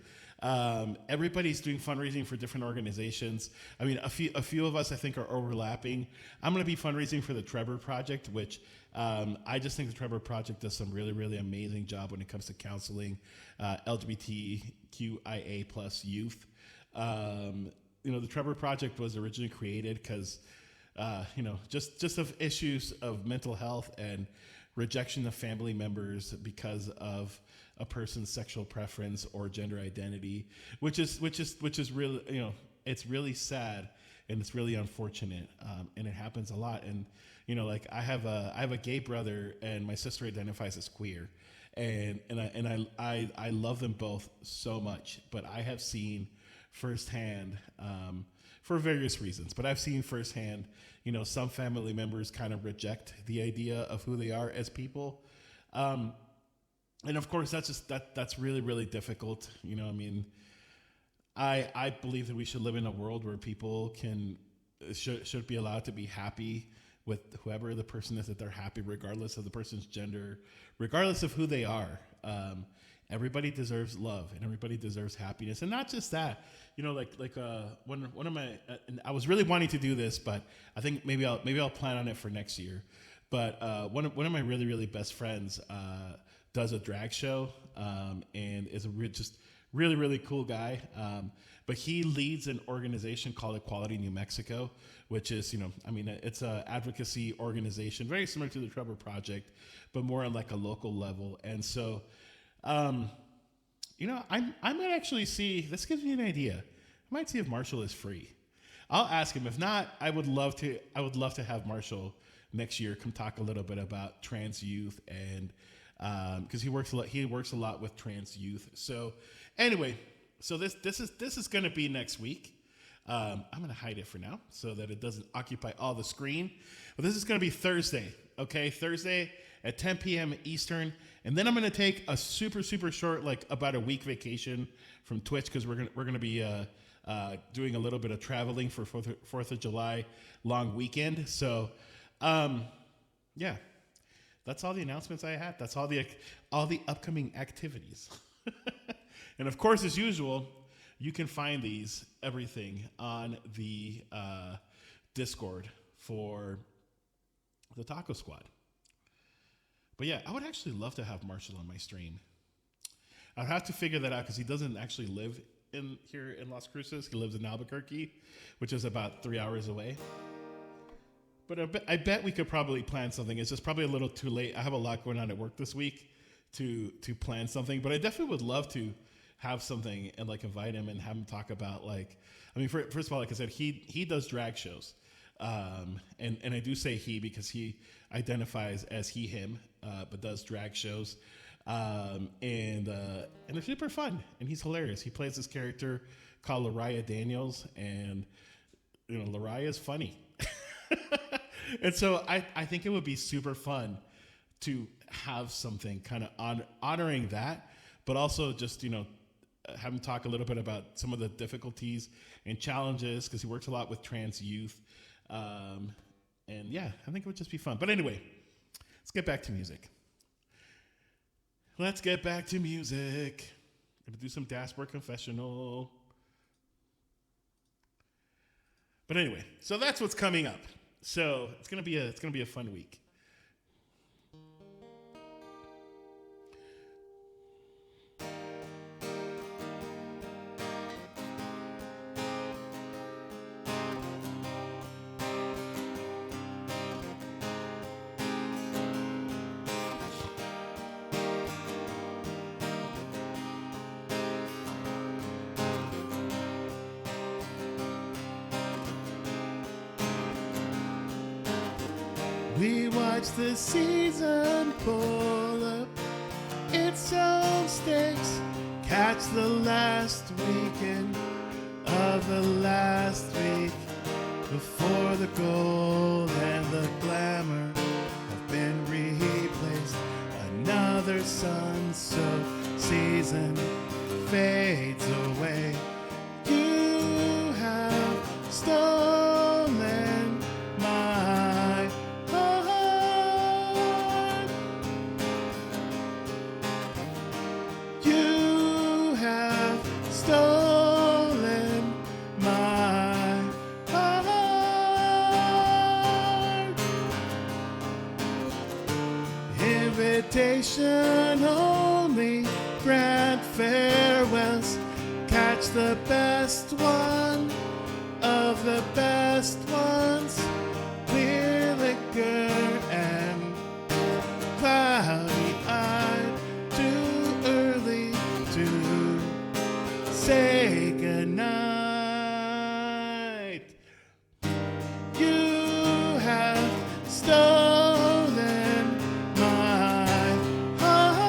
S2: Everybody's doing fundraising for different organizations. I mean, a few of us I think are overlapping. I'm going to be fundraising for the Trevor Project, which I just think the Trevor Project does some really, really amazing job when it comes to counseling LGBTQIA plus youth. The Trevor Project was originally created because, just of issues of mental health and rejection of family members because of a person's sexual preference or gender identity, which is really, it's really sad and it's really unfortunate, and it happens a lot. And like I have a gay brother, and my sister identifies as queer, and I love them both so much, but I have seen firsthand, for various reasons, but I've seen firsthand, some family members kind of reject the idea of who they are as people. And of course that's really, really difficult. I believe that we should live in a world where people should be allowed to be happy with whoever the person is that they're happy, regardless of the person's gender, regardless of who they are. Everybody deserves love and everybody deserves happiness. And not just that, one of my, and I was really wanting to do this, but I think maybe I'll plan on it for next year. But one of my really, really best friends does a drag show, and is just really, really cool guy. But he leads an organization called Equality New Mexico, which is, it's an advocacy organization, very similar to the Trevor Project, but more on like a local level. And so, I might actually see, this gives me an idea. I might see if Marshall is free. I'll ask him. If not, I would love to have Marshall next year come talk a little bit about trans youth, and because he works a lot with trans youth. So anyway, so this is going to be next week. I'm going to hide it for now so that it doesn't occupy all the screen. But this is going to be Thursday, okay? Thursday at 10 p.m. Eastern. And then I'm going to take a super, super short, like about a week vacation from Twitch, because we're going to be doing a little bit of traveling for 4th of July long weekend. So, yeah, that's all the announcements I had. That's all the upcoming activities. And of course, as usual, you can find everything on the Discord for the Taco Squad. But yeah, I would actually love to have Marshall on my stream. I'd have to figure that out because he doesn't actually live here in Las Cruces. He lives in Albuquerque, which is about 3 hours away. But I bet we could probably plan something. It's just probably a little too late. I have a lot going on at work this week to plan something. But I definitely would love to have something and like invite him and have him talk about first of all, like I said, he does drag shows. And I do say he because he identifies as he, him, but does drag shows. And they're super fun, and he's hilarious. He plays this character called Lariah Daniels, and Lariah is funny. And so I think it would be super fun to have something kind of honoring that, but also just have him talk a little bit about some of the difficulties and challenges, because he works a lot with trans youth. And yeah, I think it would just be fun. But anyway, let's get back to music. I'm gonna do some Dashboard Confessional. But anyway, so that's what's coming up. So it's gonna be a fun week. We watch the season pull up its own stakes, catch the last weekend of the last week before the gold and the glamour have been replaced. Another sun-soaked season fades away. You have stolen my heart. invitation only, grant farewells, catch the best one of the best ones, clear liquor and cloudy-eyed, too early to say goodnight. You have stolen my heart.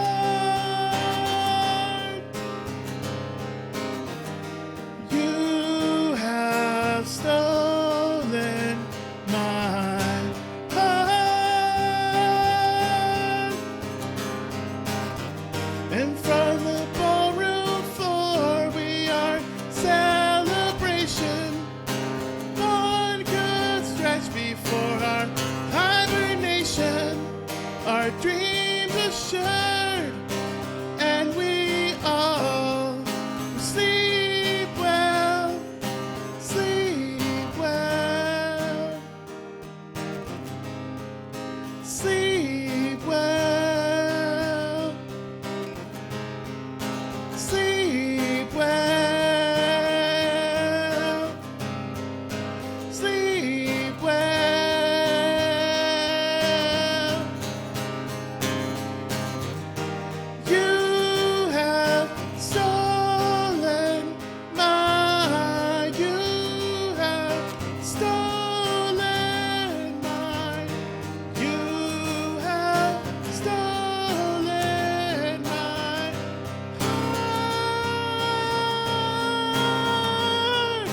S2: You have stolen my heart. And from the ballroom floor we are celebration. One could stretch before our hibernation, our dreams assured, and we all sleep well, sleep well, sleep well, sleep well, sleep well. You have stolen my, you have stolen my, you have stolen my heart.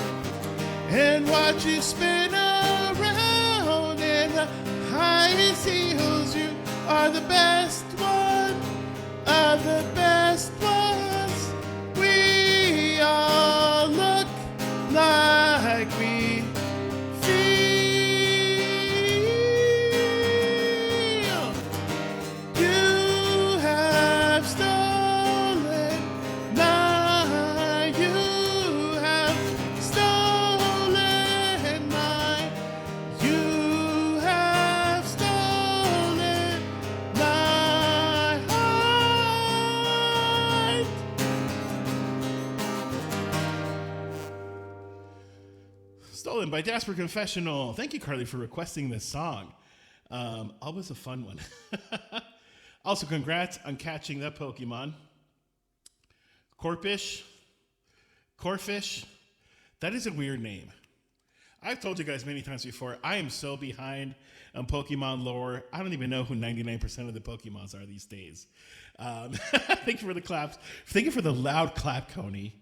S2: And watch you spin around in the highest heels. You are the best one of the best ones. We all look like we feel. You have stolen my, you have stolen my, you have stolen my heart. Stolen by Jasper Confessional. Thank you, Carly, for requesting this song. Always a fun one. Also, congrats on catching that Pokemon. Corfish. That is a weird name. I've told you guys many times before, I am so behind on Pokemon lore. I don't even know who 99% of the Pokemons are these days. Thank you for the claps. Thank you for the loud clap, Coney.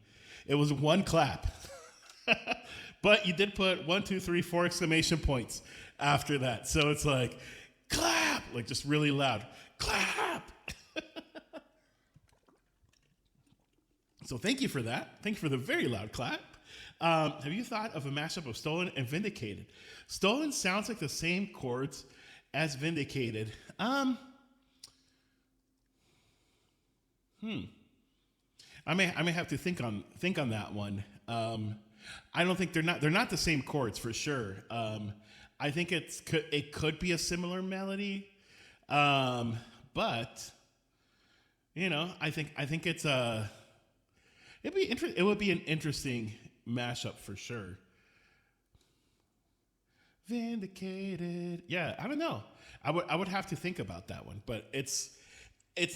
S2: It was one clap. But you did put 1, 2, 3, 4 exclamation points after that. So it's like, clap, like just really loud. Clap. So thank you for that. Thank you for the very loud clap. Have you thought of a mashup of Stolen and Vindicated? Stolen sounds like the same chords as Vindicated. I may have to think on that one. I don't think they're not the same chords for sure. I think it could be a similar melody, but you know, I think it's it would be an interesting mashup for sure. Vindicated, yeah. I don't know. I would have to think about that one, but it's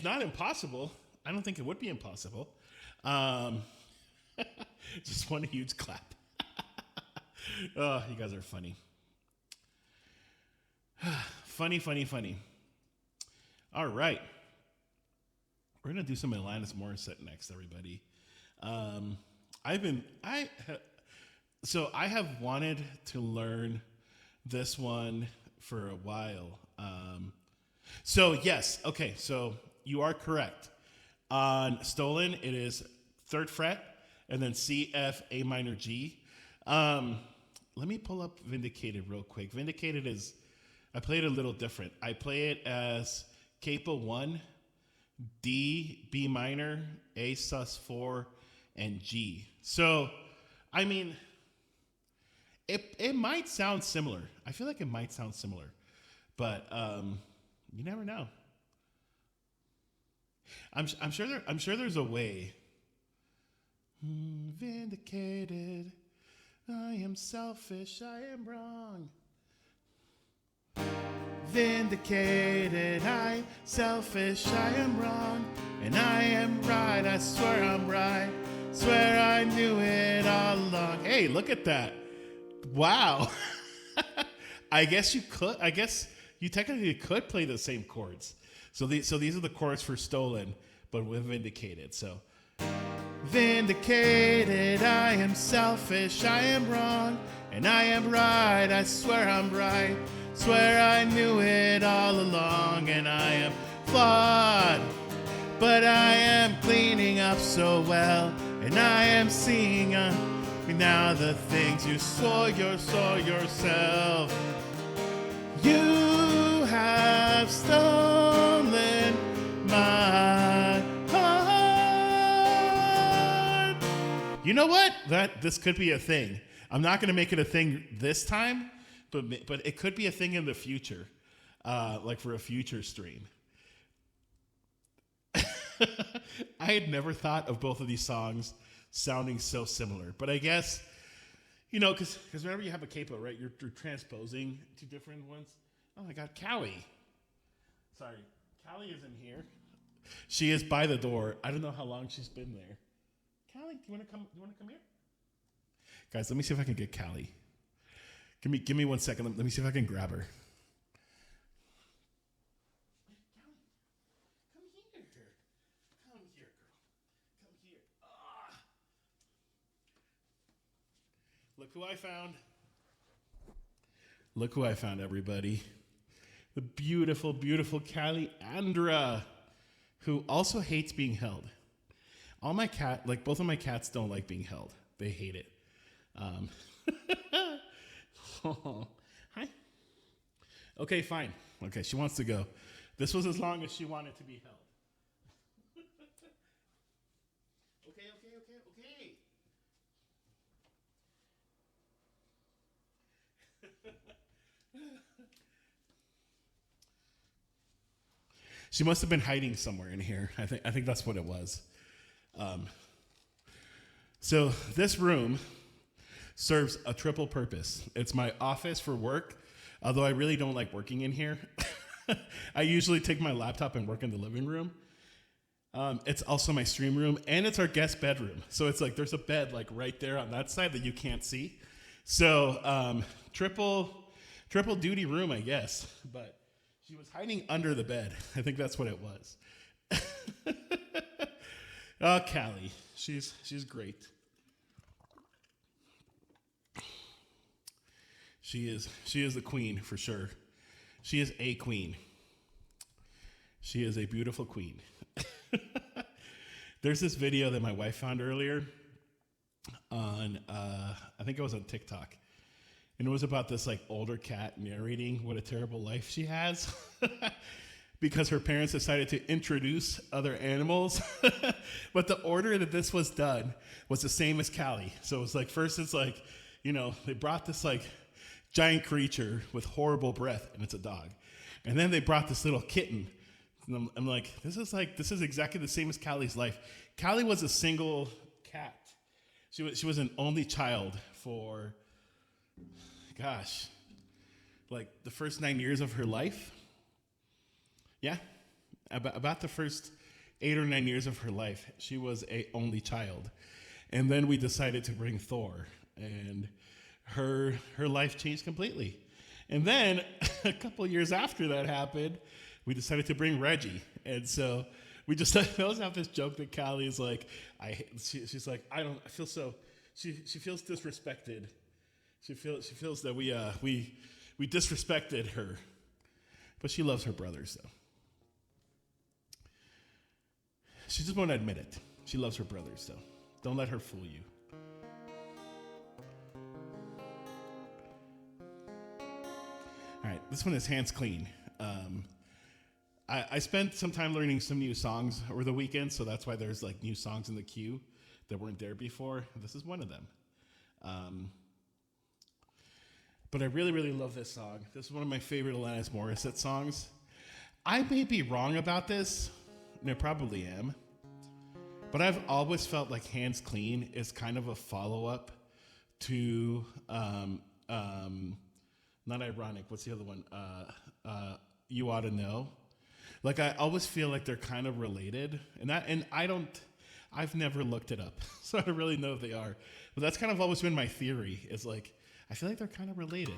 S2: not impossible. I don't think it would be impossible. Just one huge clap. Oh, you guys are funny. funny. All right. We're going to do some Alanis Morissette next, everybody. I have wanted to learn this one for a while. So you are correct. On Stolen, it is 3rd fret, and then C, F, A minor, G. Let me pull up Vindicated real quick. Vindicated I play it a little different. I play it as capo 1, D, B minor, A sus4, and G. So, I mean, it might sound similar. I feel like it might sound similar, but you never know. I'm sure there's a way. Vindicated. I am selfish. I am wrong. Vindicated. I selfish. I am wrong. And I am right. I swear I'm right. Swear I knew it all along. Hey, look at that. Wow. I guess you could. I guess you technically could play the same chords. So these are the chords for Stolen, but with Vindicated. So vindicated, I am selfish, I am wrong, and I am right, I swear I'm right, swear I knew it all along, and I am flawed, but I am cleaning up so well, and I am seeing now the things you saw yourself. You have stolen my heart. You know what? This could be a thing. I'm not going to make it a thing this time, but it could be a thing in the future, like for a future stream. I had never thought of both of these songs sounding so similar, but I guess, because whenever you have a capo, right, you're transposing to different ones. Oh my God, Callie. Sorry, Callie is in here. She is by the door. I don't know how long she's been there. Callie, do you want to come? You want to come here, guys? Let me see if I can get Callie. Give me 1 second. Let me see if I can grab her. Come here, girl. Come here. Ah. Look who I found. Look who I found, everybody. The beautiful, beautiful Callie Andra, who also hates being held. Both of my cats don't like being held. They hate it. Oh, hi. Okay, fine. Okay, she wants to go. This was as long as she wanted to be held. Okay. She must have been hiding somewhere in here. I think that's what it was. So this room serves a triple purpose. It's my office for work, although I really don't like working in here. I usually take my laptop and work in the living room. It's also my stream room, and it's our guest bedroom. So it's like there's a bed like right there on that side that you can't see. So triple duty room, I guess. But she was hiding under the bed. I think that's what it was. Oh, Callie, she's great. She is the queen for sure. She is a queen. She is a beautiful queen. There's this video that my wife found earlier on, I think it was on TikTok. And it was about this like older cat narrating what a terrible life she has because her parents decided to introduce other animals. But the order that this was done was the same as Callie. So it was like, first it's like, they brought this like giant creature with horrible breath, and it's a dog. And then they brought this little kitten. And I'm like, this is exactly the same as Callie's life. Callie was a single cat. She was an only child for, gosh, like the first 9 years of her life. Yeah, about the first 8 or 9 years of her life, she was a only child. And then we decided to bring Thor, and her life changed completely. And then a couple years after that happened, we decided to bring Reggie. And so we just always have this joke that Callie is like, she's like, I feel so, she feels disrespected. She feels that we disrespected her. But she loves her brothers though. She just won't admit it. She loves her brothers though. Don't let her fool you. All right, this one is Hands Clean. I spent some time learning some new songs over the weekend, so that's why there's like new songs in the queue that weren't there before. This is one of them. But I really, really love this song. This is one of my favorite Alanis Morissette songs. I may be wrong about this, and I probably am. But I've always felt like Hands Clean is kind of a follow-up to, not Ironic, what's the other one? You Ought to Know. Like, I always feel like they're kind of related. I've never looked it up, so I don't really know if they are. But that's kind of always been my theory, is like, I feel like they're kind of related.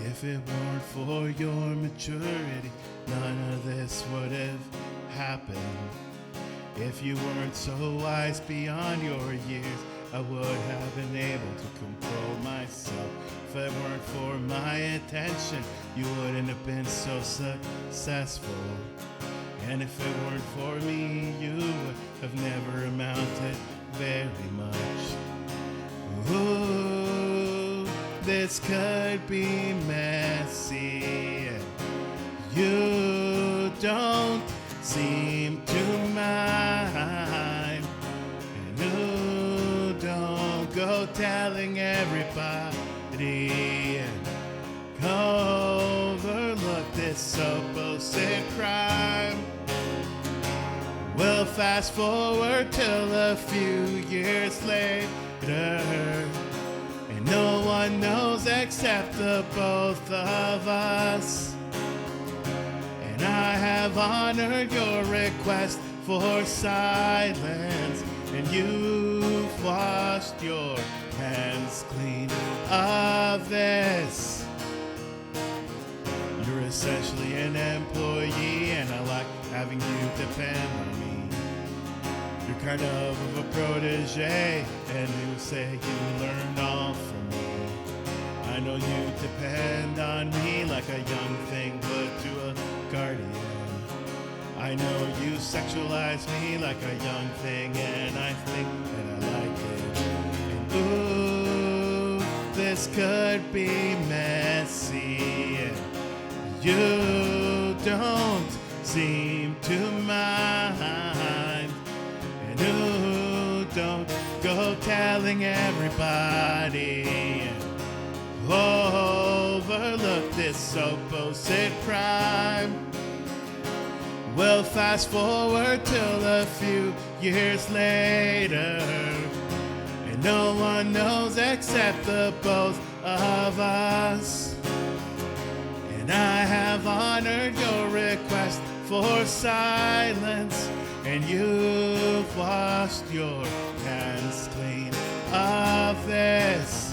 S2: If it weren't for your maturity, none of this would have happened. If you weren't so wise beyond your years, I would have been able to control myself. If it weren't for my attention, you wouldn't have been so successful. And if it weren't for me, you would have never amounted very much. Ooh, this could be messy. You don't seem to mind. And you don't go telling everybody and overlook this supposed crime. We'll fast forward till a few years later, and no one knows except the both of us. And I have honored your request for silence, and you've washed your hands clean of this. You're essentially an employee, and I like having you depend on me. You're kind of a protege, and you say you learned all from me. I know you depend on me like a young thing would to a guardian. I know you sexualize me like a young thing, and I think that I like it. And ooh, this could be messy. You don't seem to mind. And ooh, don't go telling everybody. Overlook this supposed crime. We'll fast forward till a few years later, and no one knows except the both of us. And I have honored your request for silence, and you've washed your hands clean of this.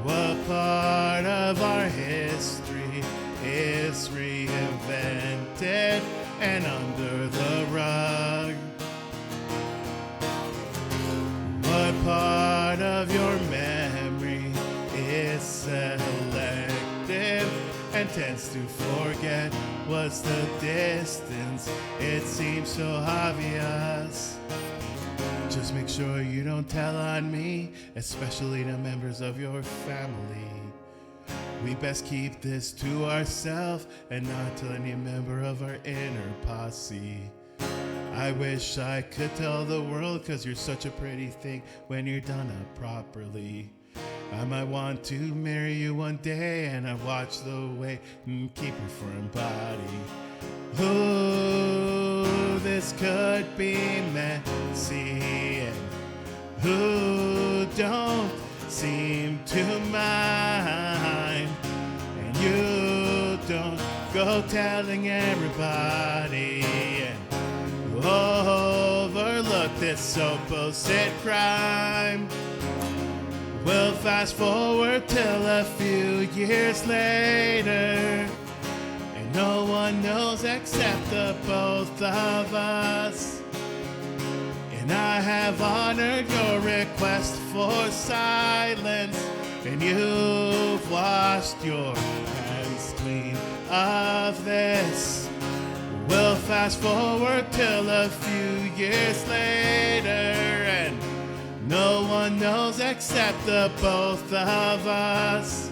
S2: What part of our history is reinvented and under the rug? What part of your memory is selective and tends to forget? What's the distance? It seems so obvious. Just make sure you don't tell on me, especially to members of your family. We best keep this to ourselves and not to any member of our inner posse. I wish I could tell the world, 'cause you're such a pretty thing when you're done up properly. I might want to marry you one day, and I watch the way and keep your firm body. Ooh, this could be messy, and who don't seem to mind. And you don't go telling everybody, and overlook this supposed crime. We'll fast forward till a few years later, and no one knows except the both of us. And I have honored your request for silence, and you've washed your hands clean of this. We'll fast forward till a few years later, and no one knows except the both of us.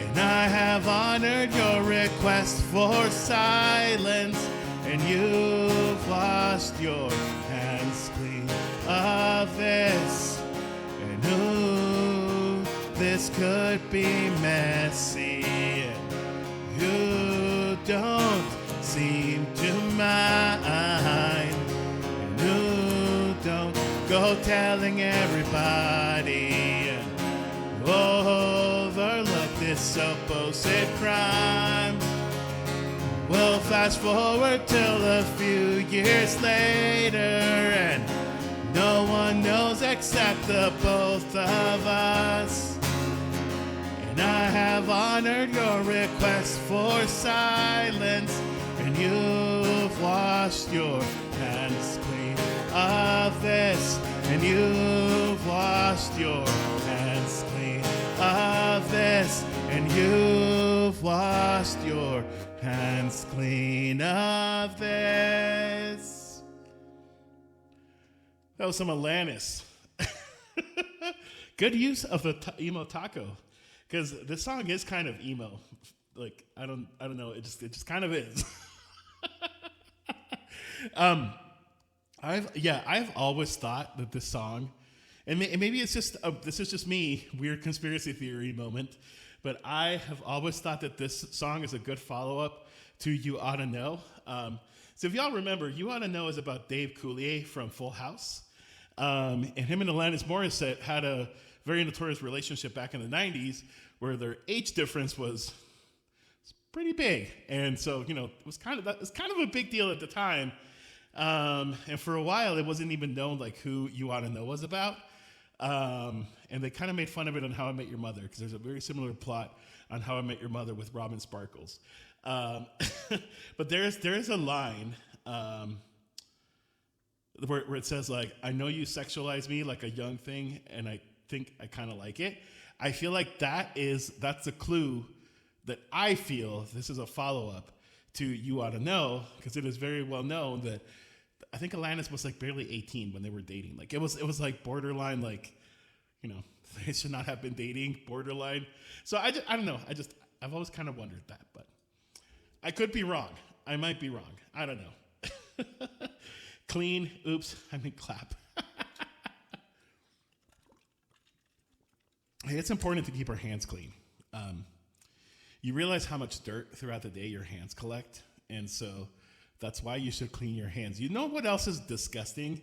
S2: And I have honored your request for silence, and you've washed your hands clean of this. And who this could be messy. You don't seem to mind. And you don't go telling everybody. Overlook this supposed crime. We'll fast forward till a few years later, and no one knows except the both of us. And I have honored your request for silence, and you've washed your hands clean of this, and you've washed your hands clean of this, and you've washed your hands clean of this. That was some Alanis. Good use of the emo taco, because this song is kind of emo. Like I don't know. It just kind of is. I've always thought that this song, and maybe it's just this is just me, weird conspiracy theory moment, but I have always thought that this song is a good follow-up to You Oughta Know. So if y'all remember, You Oughta Know is about Dave Coulier from Full House. And him and Alanis Morissette had a very notorious relationship back in the 90s where their age difference was pretty big. And so, it was kind of a big deal at the time. And for a while, it wasn't even known like who You Oughta Know was about. And they kind of made fun of it on How I Met Your Mother, because there's a very similar plot on How I Met Your Mother with Robin Sparkles. But there's a line where it says, like, I know you sexualize me like a young thing, and I think I kind of like it. I feel like that's a clue that I feel this is a follow-up to You Oughta Know, because it is very well known that I think Alanis was like barely 18 when they were dating. Like it was like borderline, like, they should not have been dating, borderline. So I don't know. I've always kind of wondered that, but I could be wrong. I might be wrong. I don't know. Clean. Oops. I mean clap. Hey, it's important to keep our hands clean. You realize how much dirt throughout the day your hands collect, and so that's why you should clean your hands. You know what else is disgusting?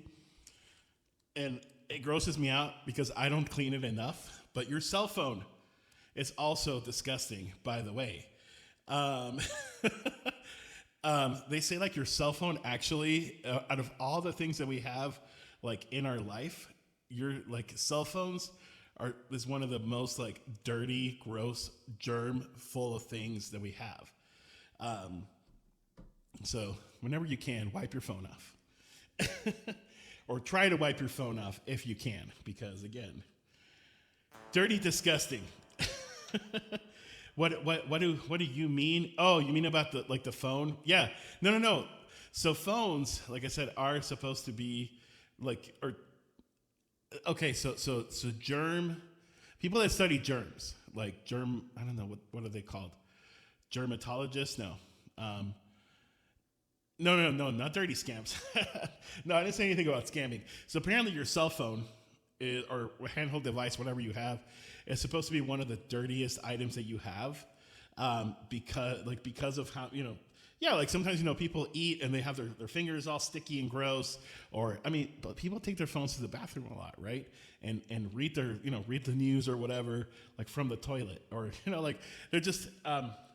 S2: And it grosses me out because I don't clean it enough, but your cell phone is also disgusting, by the way. They say like your cell phone actually, out of all the things that we have like in our life, your like cell phones is one of the most like dirty, gross, germ full of things that we have. So whenever you can, wipe your phone off. Or try to wipe your phone off if you can, because again, dirty, disgusting. What do you mean? Oh, you mean about the phone? Yeah. No. So phones, like I said, are supposed to be like, or okay, so germ, people that study germs, like I don't know, what are they called? Germatologists? No. No, not dirty scams. No, I didn't say anything about scamming. So apparently your cell phone or handheld device, whatever you have, is supposed to be one of the dirtiest items that you have, because of how, like sometimes, people eat and they have their fingers all sticky and gross, but people take their phones to the bathroom a lot, right? And read read the news or whatever, like from the toilet, or, like they're just,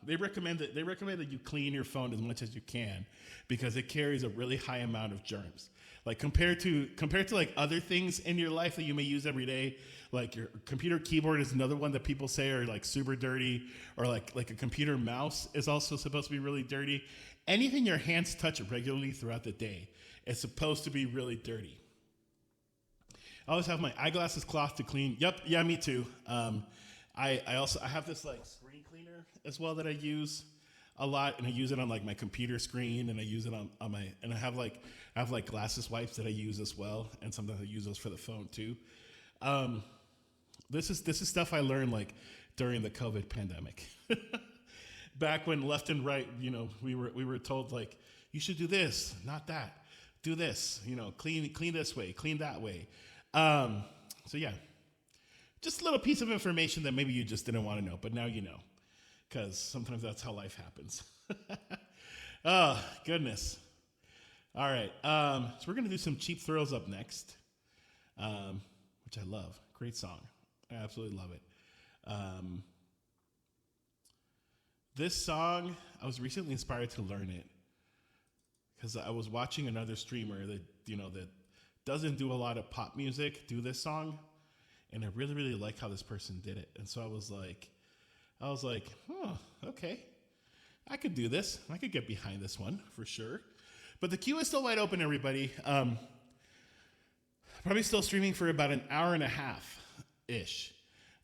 S2: they recommend that you clean your phone as much as you can, because it carries a really high amount of germs. Like compared to like other things in your life that you may use every day, like your computer keyboard is another one that people say are like super dirty, or like a computer mouse is also supposed to be really dirty. Anything your hands touch regularly throughout the day is supposed to be really dirty. I always have my eyeglasses cloth to clean. Yep, yeah, me too. I have this like screen cleaner as well that I use a lot, and I use it on like my computer screen, and I use it on my, and I have like glasses wipes that I use as well, and sometimes I use those for the phone too. This is stuff I learned like during the COVID pandemic. Back when left and right, we were told like, you should do this, not that. Do this, clean this way, clean that way. So yeah, Just a little piece of information that maybe you just didn't want to know, but now you know, because sometimes that's how life happens. Oh, goodness. All right. So we're going to do some Cheap Thrills up next, which I love. Great song. I absolutely love it. This song, I was recently inspired to learn it because I was watching another streamer that doesn't do a lot of pop music do this song, and I really, really like how this person did it. And so I was like, oh, okay. I could do this. I could get behind this one for sure. But the queue is still wide open, everybody. Probably still streaming for about an hour and a half ish.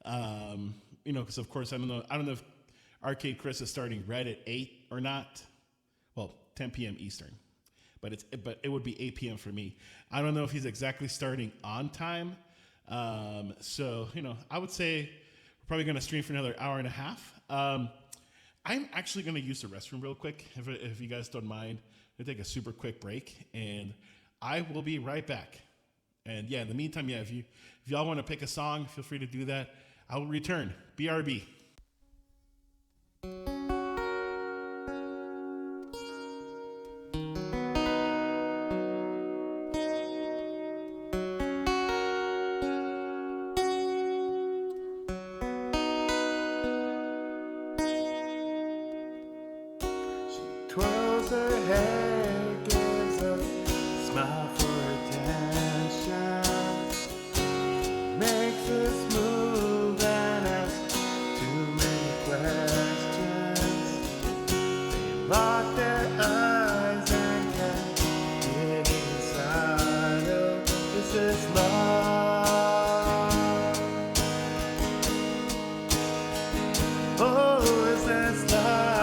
S2: Because of course I don't know if Arcade Chris is starting Red at 8 or not. Well, 10 p.m. Eastern, but it would be 8 p.m. for me. I don't know if he's exactly starting on time. So I would say we're probably going to stream for another hour and a half. I'm actually going to use the restroom real quick, if you guys don't mind. I'm going to take a super quick break, and I will be right back. And yeah, in the meantime, if y'all want to pick a song, feel free to do that. I will return. BRB.
S1: Twirls her hair, gives a smile for attention, makes us move and asks too many questions. They lock their eyes and can't get inside. Oh, is this love? Oh, is this love?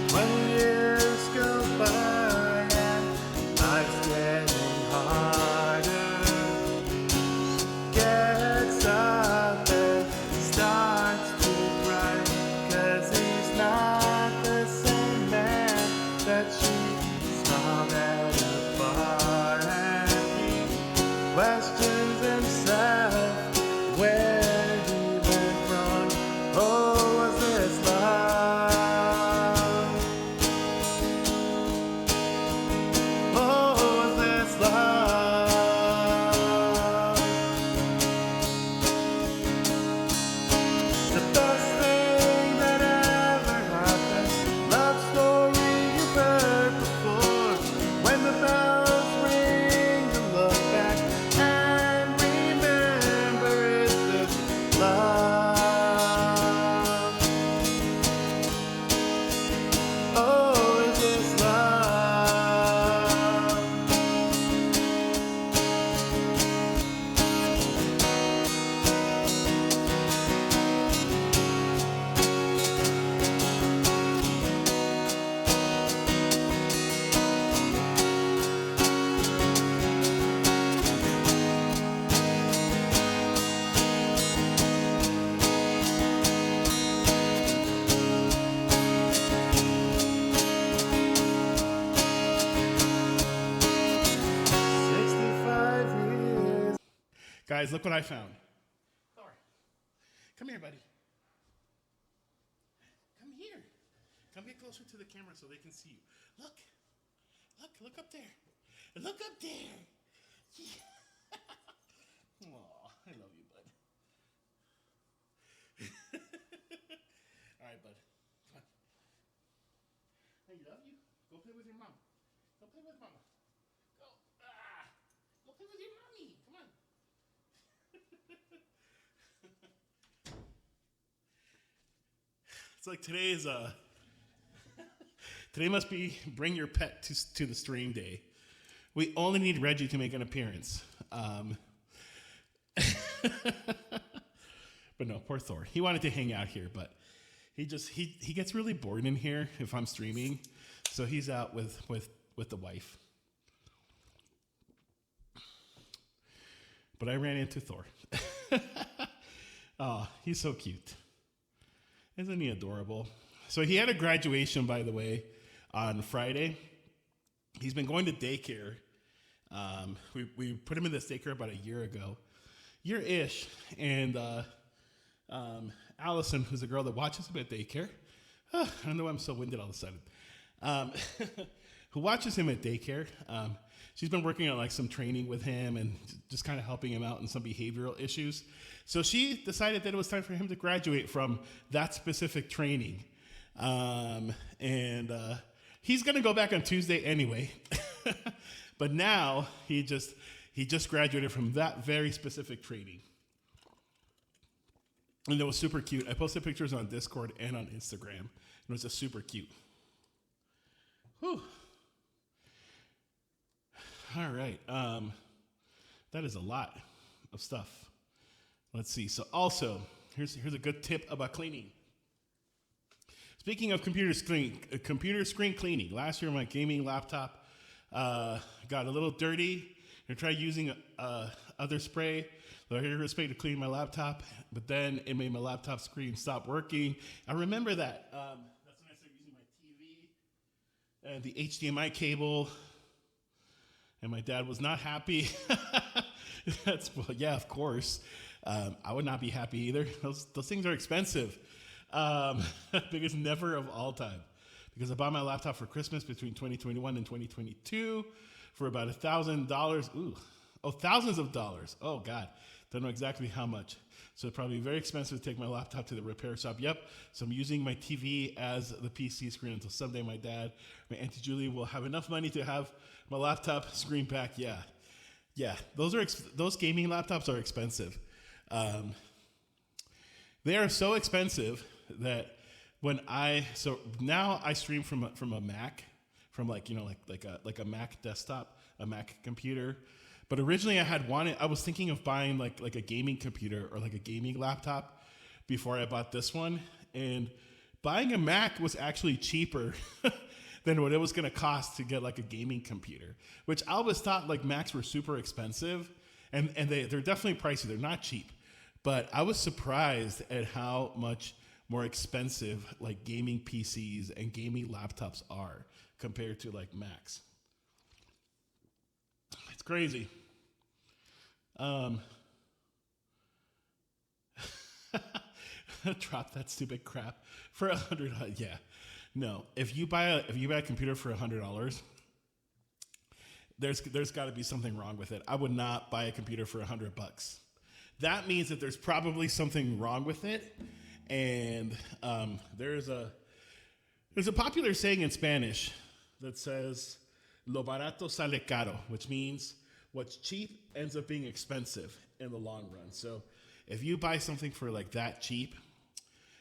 S1: 20 years go by and life's getting harder. Gets up and starts to cry, 'cause he's not the same man that she smiled at a bar. And he questions himself where he went wrong. Oh, was this love? Oh, was this love? The best thing that ever happened. Love story you've heard before. When the bells ring, you look back and remember, is this love? Oh, is this love?
S2: Guys, look what I found. Thor, come here, buddy. Come here. Come get closer to the camera so they can see you. Look up there. Look up there. Yeah. Aw, I love you, bud. All right, bud. Come on. I love you. Go play with your mom. Go play with mama. Go. Go play with your mommy. Come on. It's like today must be bring your pet to the stream day. We only need Reggie to make an appearance. But no, poor Thor. He wanted to hang out here, but he gets really bored in here if I'm streaming, so he's out with the wife. But I ran into Thor. Oh, he's so cute. Isn't he adorable? So he had a graduation, by the way, on Friday. He's been going to daycare We put him in this daycare about a year-ish, and Allison, who's the girl that watches him at daycare, I don't know why I'm so winded all of a sudden, who watches him at daycare. She's been working on like some training with him and just kind of helping him out in some behavioral issues. So she decided that it was time for him to graduate from that specific training. And he's going to go back on Tuesday anyway. But now he just graduated from that very specific training. And it was super cute. I posted pictures on Discord and on Instagram. It was just super cute. Whew. All right. That is a lot of stuff. Let's see. So also, here's a good tip about cleaning. Speaking of computer screen cleaning, last year my gaming laptop got a little dirty. I tried using other spray, spray to clean my laptop, but then it made my laptop screen stop working. I remember that. That's when I started using my TV and the HDMI cable. And my dad was not happy. Yeah, of course. I would not be happy either. Those things are expensive. Biggest never of all time. Because I bought my laptop for Christmas between 2021 and 2022 for about $1,000. Ooh. Oh, thousands of dollars. Oh, God. Don't know exactly how much. So it's probably very expensive to take my laptop to the repair shop. Yep. So I'm using my TV as the PC screen until someday my dad, my Auntie Julie will have enough money to have my laptop screen back. Yeah. Those gaming laptops are expensive. They are so expensive that now I stream from a Mac, from like a Mac desktop, a Mac computer. But originally I was thinking of buying like a gaming computer or like a gaming laptop before I bought this one. And buying a Mac was actually cheaper than what it was going to cost to get like a gaming computer, which I always thought like Macs were super expensive, and they're definitely pricey. They're not cheap, but I was surprised at how much more expensive like gaming PCs and gaming laptops are compared to like Macs. It's crazy. Drop that stupid crap for $100. Yeah, no. If you buy a computer for $100, there's got to be something wrong with it. I would not buy a computer for $100. That means that there's probably something wrong with it. And there's a popular saying in Spanish that says "Lo barato sale caro," which means what's cheap ends up being expensive in the long run. So if you buy something for like that cheap,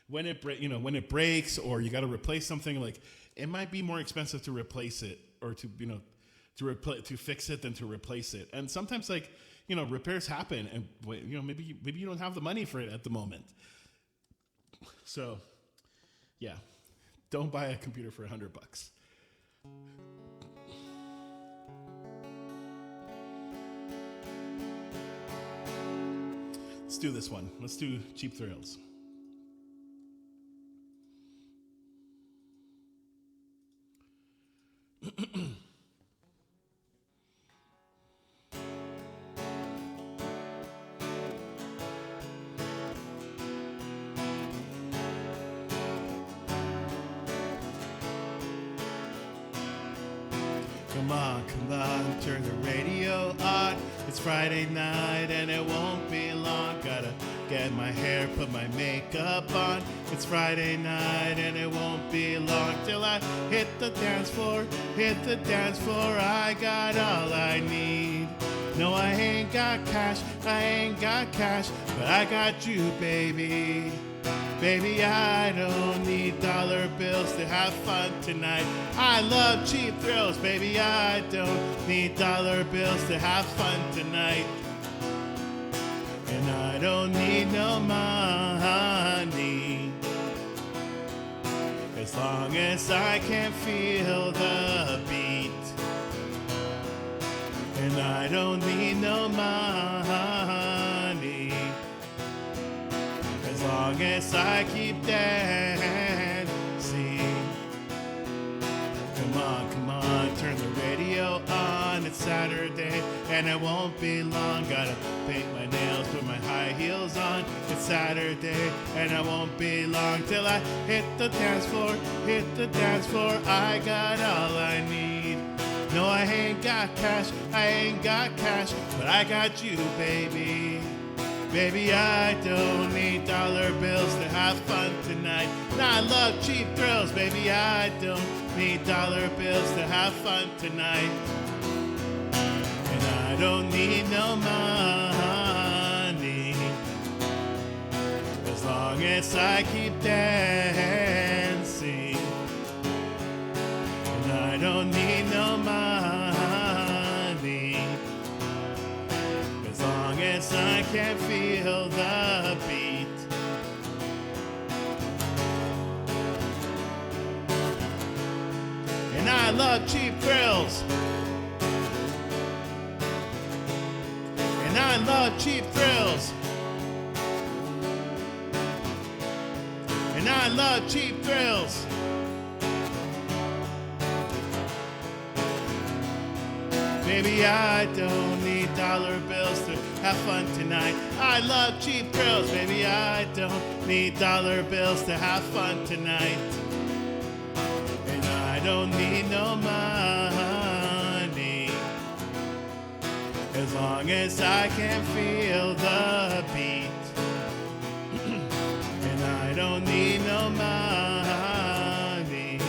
S2: when it breaks or you got to replace something, like it might be more expensive to replace it or to fix it than to replace it. And sometimes like repairs happen, and maybe you don't have the money for it at the moment. So, yeah, don't buy a computer for $100. Let's do this one. Let's do Cheap Thrills. Come on, turn the radio on. It's Friday night and it won't be long. Gotta get my hair, put my makeup on. It's Friday night and it won't be long till I hit the dance floor. I got all I need. No, I ain't got cash, but I got you, baby. Baby, I don't need dollar bills to have fun tonight. I love cheap thrills, baby. I don't need dollar bills to have fun tonight. And I don't need no money, as long as I can feel the beat. And I don't need no money, as long as I keep dancing. Come on, turn the radio on. It's It's Saturday and it won't be long. Gotta paint my nails, put my high heels on. It's Saturday and it won't be long till I hit the dance floor, hit the dance floor. I got all I need. No, I ain't got cash, but I got you, baby. Baby, I don't need dollar bills to have fun tonight. Nah, I love cheap thrills, baby. I don't need dollar bills to have fun tonight. And I don't need no money as long as I keep dancing. And I don't need no money as long as I can feel the beat. And I love cheap thrills. And I love cheap thrills. And I love cheap thrills. Baby, I don't need dollar bills to have fun tonight. I love cheap thrills. Baby, I don't need dollar bills to have fun tonight. And I don't need no money as long as I can feel the beat. And I don't need no money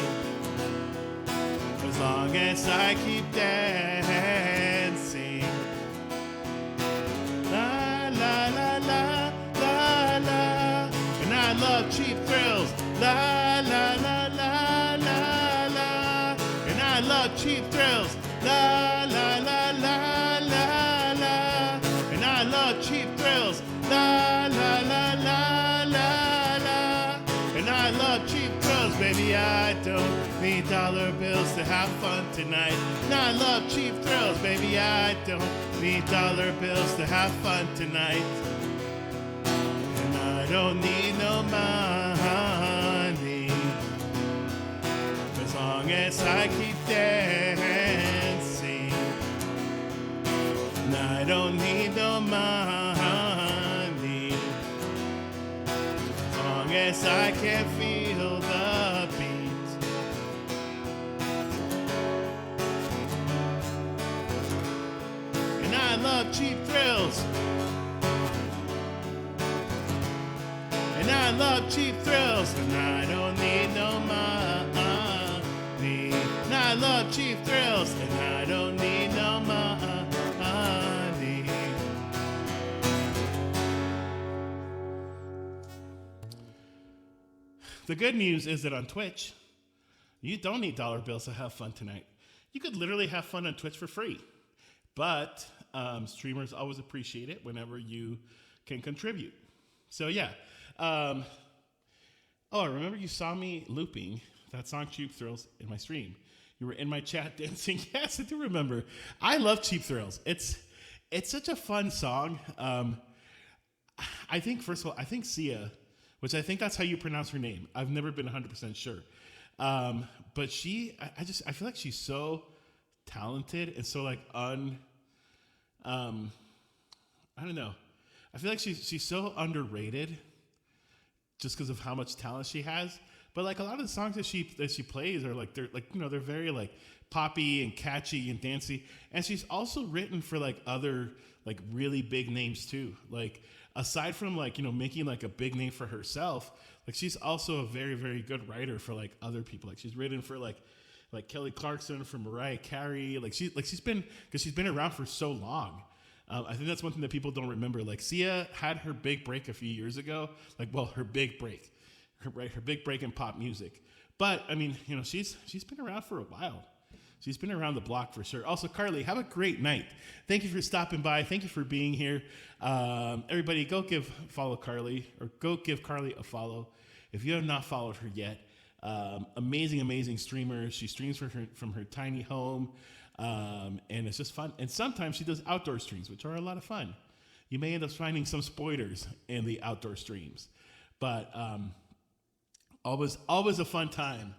S2: as long as I keep dancing. La la la la la la. And I love cheap thrills. La la la la la la. And I love cheap thrills. La la la la la la. And I love cheap thrills. La la la la la la. And I love cheap thrills, baby. I don't need dollar bills to have fun tonight. Now I love cheap thrills, baby. I don't need dollar bills to have fun tonight. And I don't need no money as long as I keep dancing. And I don't need no money as long as I can feel the beat. And I love cheap thrills. And I love cheap thrills. And I don't need no money. And I love cheap thrills. And I don't need no money. The good news is that on Twitch, you don't need dollar bills to have fun tonight. You could literally have fun on Twitch for free. But streamers always appreciate it whenever you can contribute. So yeah. I remember you saw me looping that song Cheap Thrills in my stream. You were in my chat dancing. Yes, I do remember. I love Cheap Thrills. It's such a fun song. I think, first of all, I think Sia, which I think that's how you pronounce her name. I've never been 100% sure. But I feel like she's so talented and so like I don't know. I feel like she's so underrated just because of how much talent she has. But like a lot of the songs that she plays are like they're very like poppy and catchy and dancey. And she's also written for like other like really big names too. Like aside from like, making like a big name for herself, like she's also a very, very good writer for like other people. Like she's written for like Kelly Clarkson, for Mariah Carey. She's been around for so long. I think that's one thing that people don't remember. Like Sia had her big break a few years ago. Her big break in pop music. But I mean, she's been around for a while. She's been around the block for sure. Also, Carly, have a great night. Thank you for stopping by. Thank you for being here. Everybody, go give Carly a follow if you have not followed her yet. Amazing streamer. She streams from her tiny home, and it's just fun. And sometimes she does outdoor streams, which are a lot of fun. You may end up finding some spoilers in the outdoor streams, but always a fun time.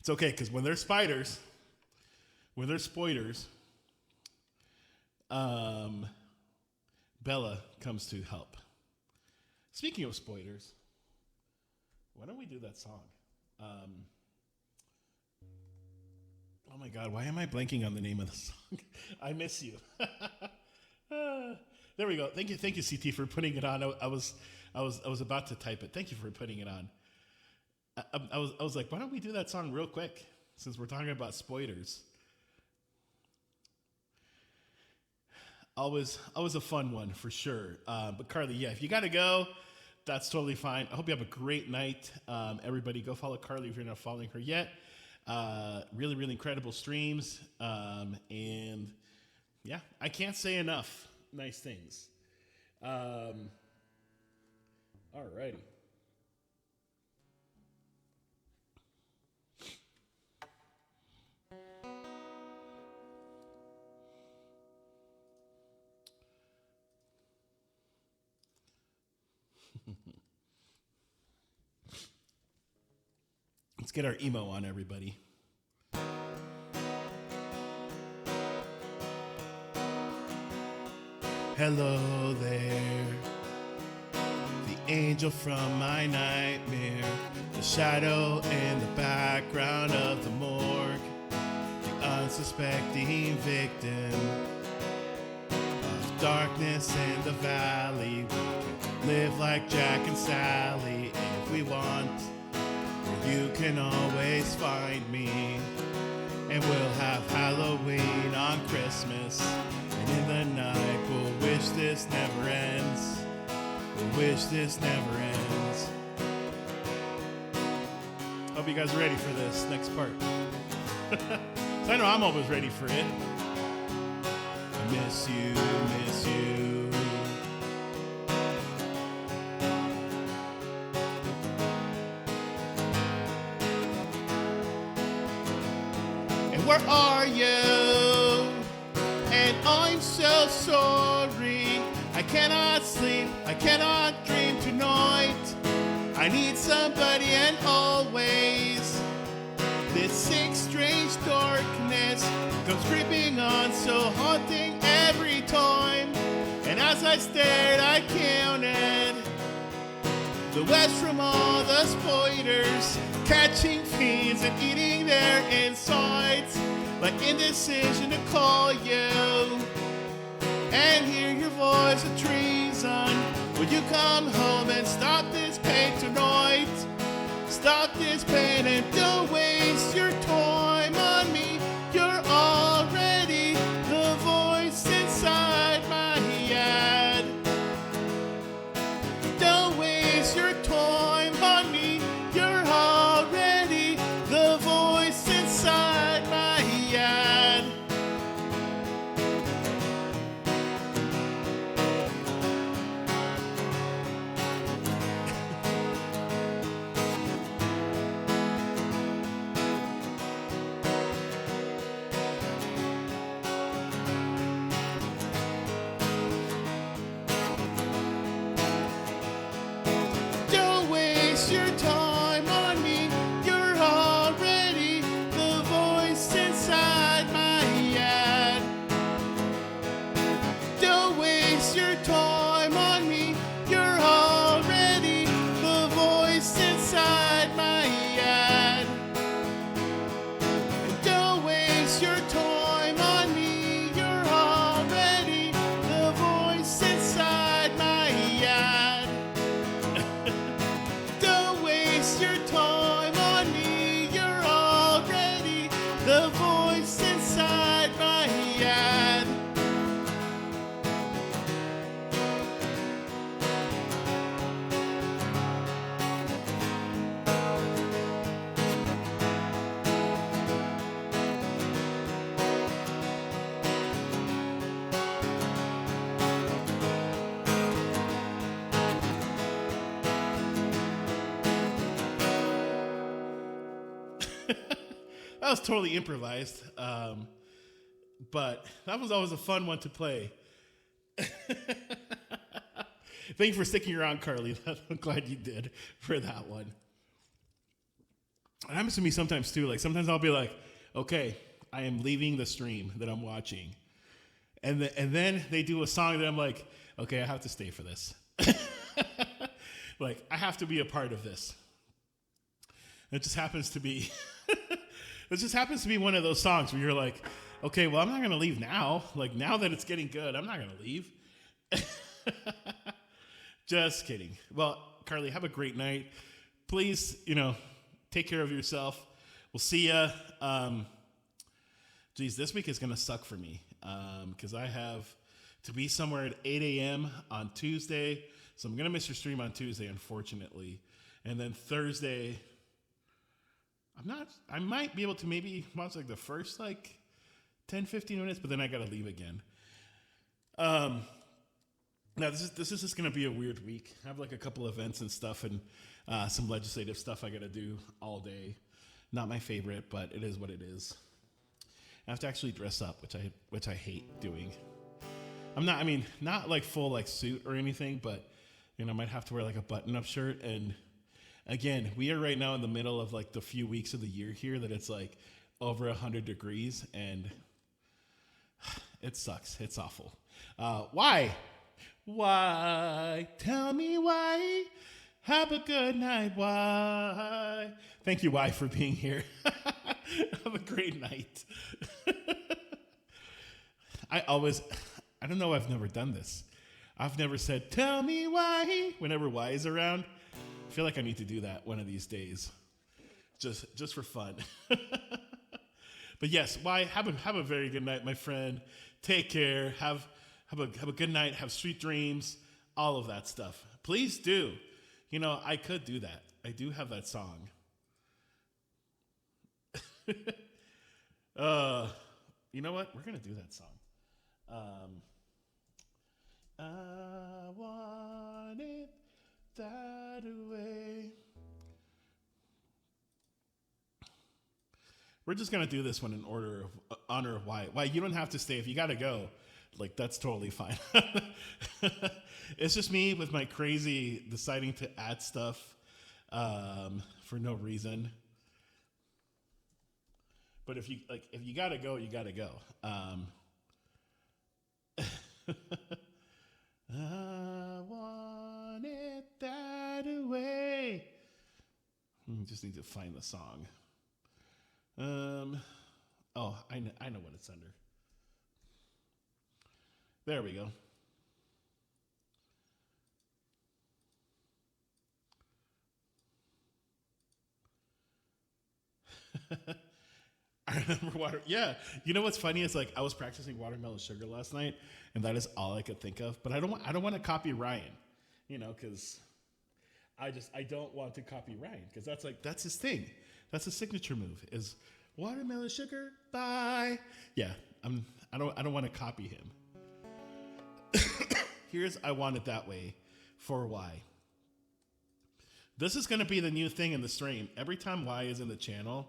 S2: It's okay, because when there's spiders, when there's spoilers, Bella comes to help. Speaking of spoilers, why don't we do that song? Oh my God, why am I blanking on the name of the song? I miss you. There we go. Thank you, CT, for putting it on. I was about to type it. Thank you for putting it on. I was like, why don't we do that song real quick since we're talking about spoilers? Always a fun one for sure. But Carly, yeah, if you gotta go, that's totally fine. I hope you have a great night. Everybody, go follow Carly if you're not following her yet. Really, really incredible streams. And yeah, I can't say enough nice things. Alrighty. Let's get our emo on, everybody. Hello there, the angel from my nightmare, the shadow in the background of the morgue, the unsuspecting victim of darkness in the valley. We can live like Jack and Sally if we want. You can always find me, and we'll have Halloween on Christmas, and in the night we'll wish this never ends. We'll wish this never ends. Hope you guys are ready for this next part. So I know I'm always ready for it. I miss you, miss you. Where are you? And I'm so sorry. I cannot sleep, I cannot dream tonight. I need somebody and always. This sick, strange darkness comes creeping on, so haunting every time. And as I stared, I counted the webs from all the spoilers, catching fiends and eating their insides, like indecision to call you and hear your voice of treason. Will you come home and stop this pain tonight? Stop this pain and don't waste your time on me. You're already the voice inside my head. Don't waste your time on me. You're already the voice inside my head. Don't waste your time on me. You're already the voice inside my head. Don't waste your time on me. You're already the voice inside my head. Don't waste your time on me. You're already the voice inside my head. Don't waste your time on me. You're already the voice inside my head. That was totally improvised, but that was always a fun one to play. Thank you for sticking around, Carly. I'm glad you did for that one. It happens to me sometimes too. Like sometimes I'll be like, okay, I am leaving the stream that I'm watching. And then they do a song that I'm like, okay, I have to stay for this. Like, I have to be a part of this. It just happens to be, it just happens to be one of those songs where you're like, okay, well, I'm not going to leave now. Like, now that it's getting good, I'm not going to leave. Just kidding. Well, Carly, have a great night. Please, take care of yourself. We'll see ya. This week is going to suck for me because I have to be somewhere at 8 a.m. on Tuesday. So I'm going to miss your stream on Tuesday, unfortunately. And then Thursday, I might be able to maybe watch like the first 10, 15 minutes, but then I got to leave again. Now, this is just going to be a weird week. I have like a couple events and stuff and some legislative stuff I got to do all day. Not my favorite, but it is what it is. I have to actually dress up, which I hate doing. Not like full like suit or anything, but I might have to wear like a button-up shirt. And again, we are right now in the middle of like the few weeks of the year here that it's like over 100 degrees, and it sucks. It's awful. Why? Why? Tell me why. Have a good night. Why? Thank you, why, for being here. Have a great night. I don't know, I've never done this. I've never said, tell me why, whenever why is around. I feel like I need to do that one of these days. Just for fun. But yes, why? Have a very good night, my friend. Take care. Have a good night. Have sweet dreams. All of that stuff. Please do. I could do that. I do have that song. You know what? We're going to do that song. I want it that way. We're just going to do this one in honor of why. Why, you don't have to stay. If you got to go, that's totally fine. It's just me with my crazy deciding to add stuff for no reason. But if you got to go, you got to go. I want it that way. Just need to find the song. I know what it's under. There we go. I remember Yeah, you know what's funny is I was practicing Watermelon Sugar last night, and that is all I could think of. But I don't want to copy Ryan, because I don't want to copy Ryan because that's his thing. That's his signature move is Watermelon Sugar. Bye. Yeah, I don't want to copy him. Here's I Want It That Way for Y. This is going to be the new thing in the stream. Every time Y is in the channel,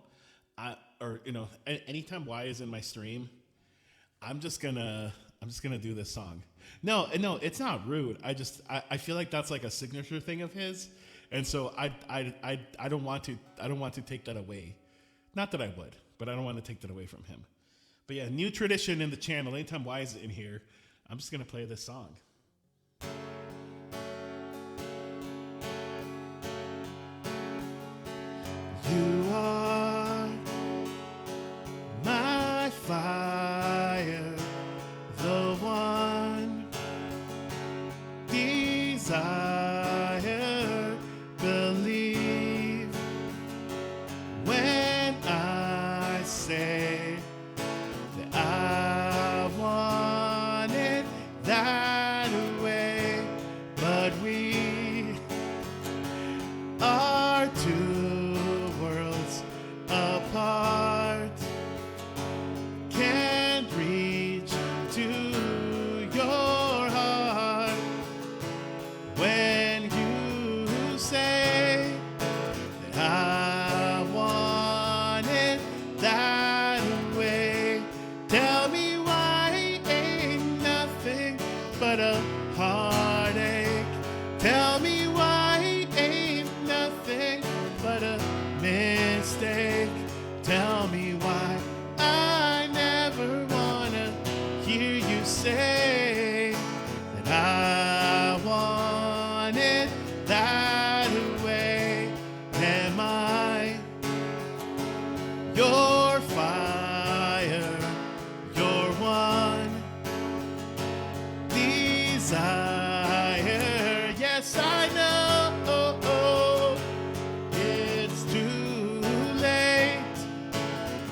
S2: anytime Y is in my stream, I'm just gonna do this song. No, it's not rude. I feel like that's like a signature thing of his, and so I don't want to take that away. Not that I would, but I don't want to take that away from him. But yeah, new tradition in the channel. Anytime Y is in here, I'm just gonna play this song. You are my fire, the one desire, believe when I say that I want it that way, but we are two worlds apart. Can't reach to your heart when you say that I want it that way. Tell me why ain't nothing but a heartache. Tell me why ain't nothing but a mistake. Tell me why I never wanna hear you say that I want it that way. Am I your fire, your one desire? Yes, I know it's too late,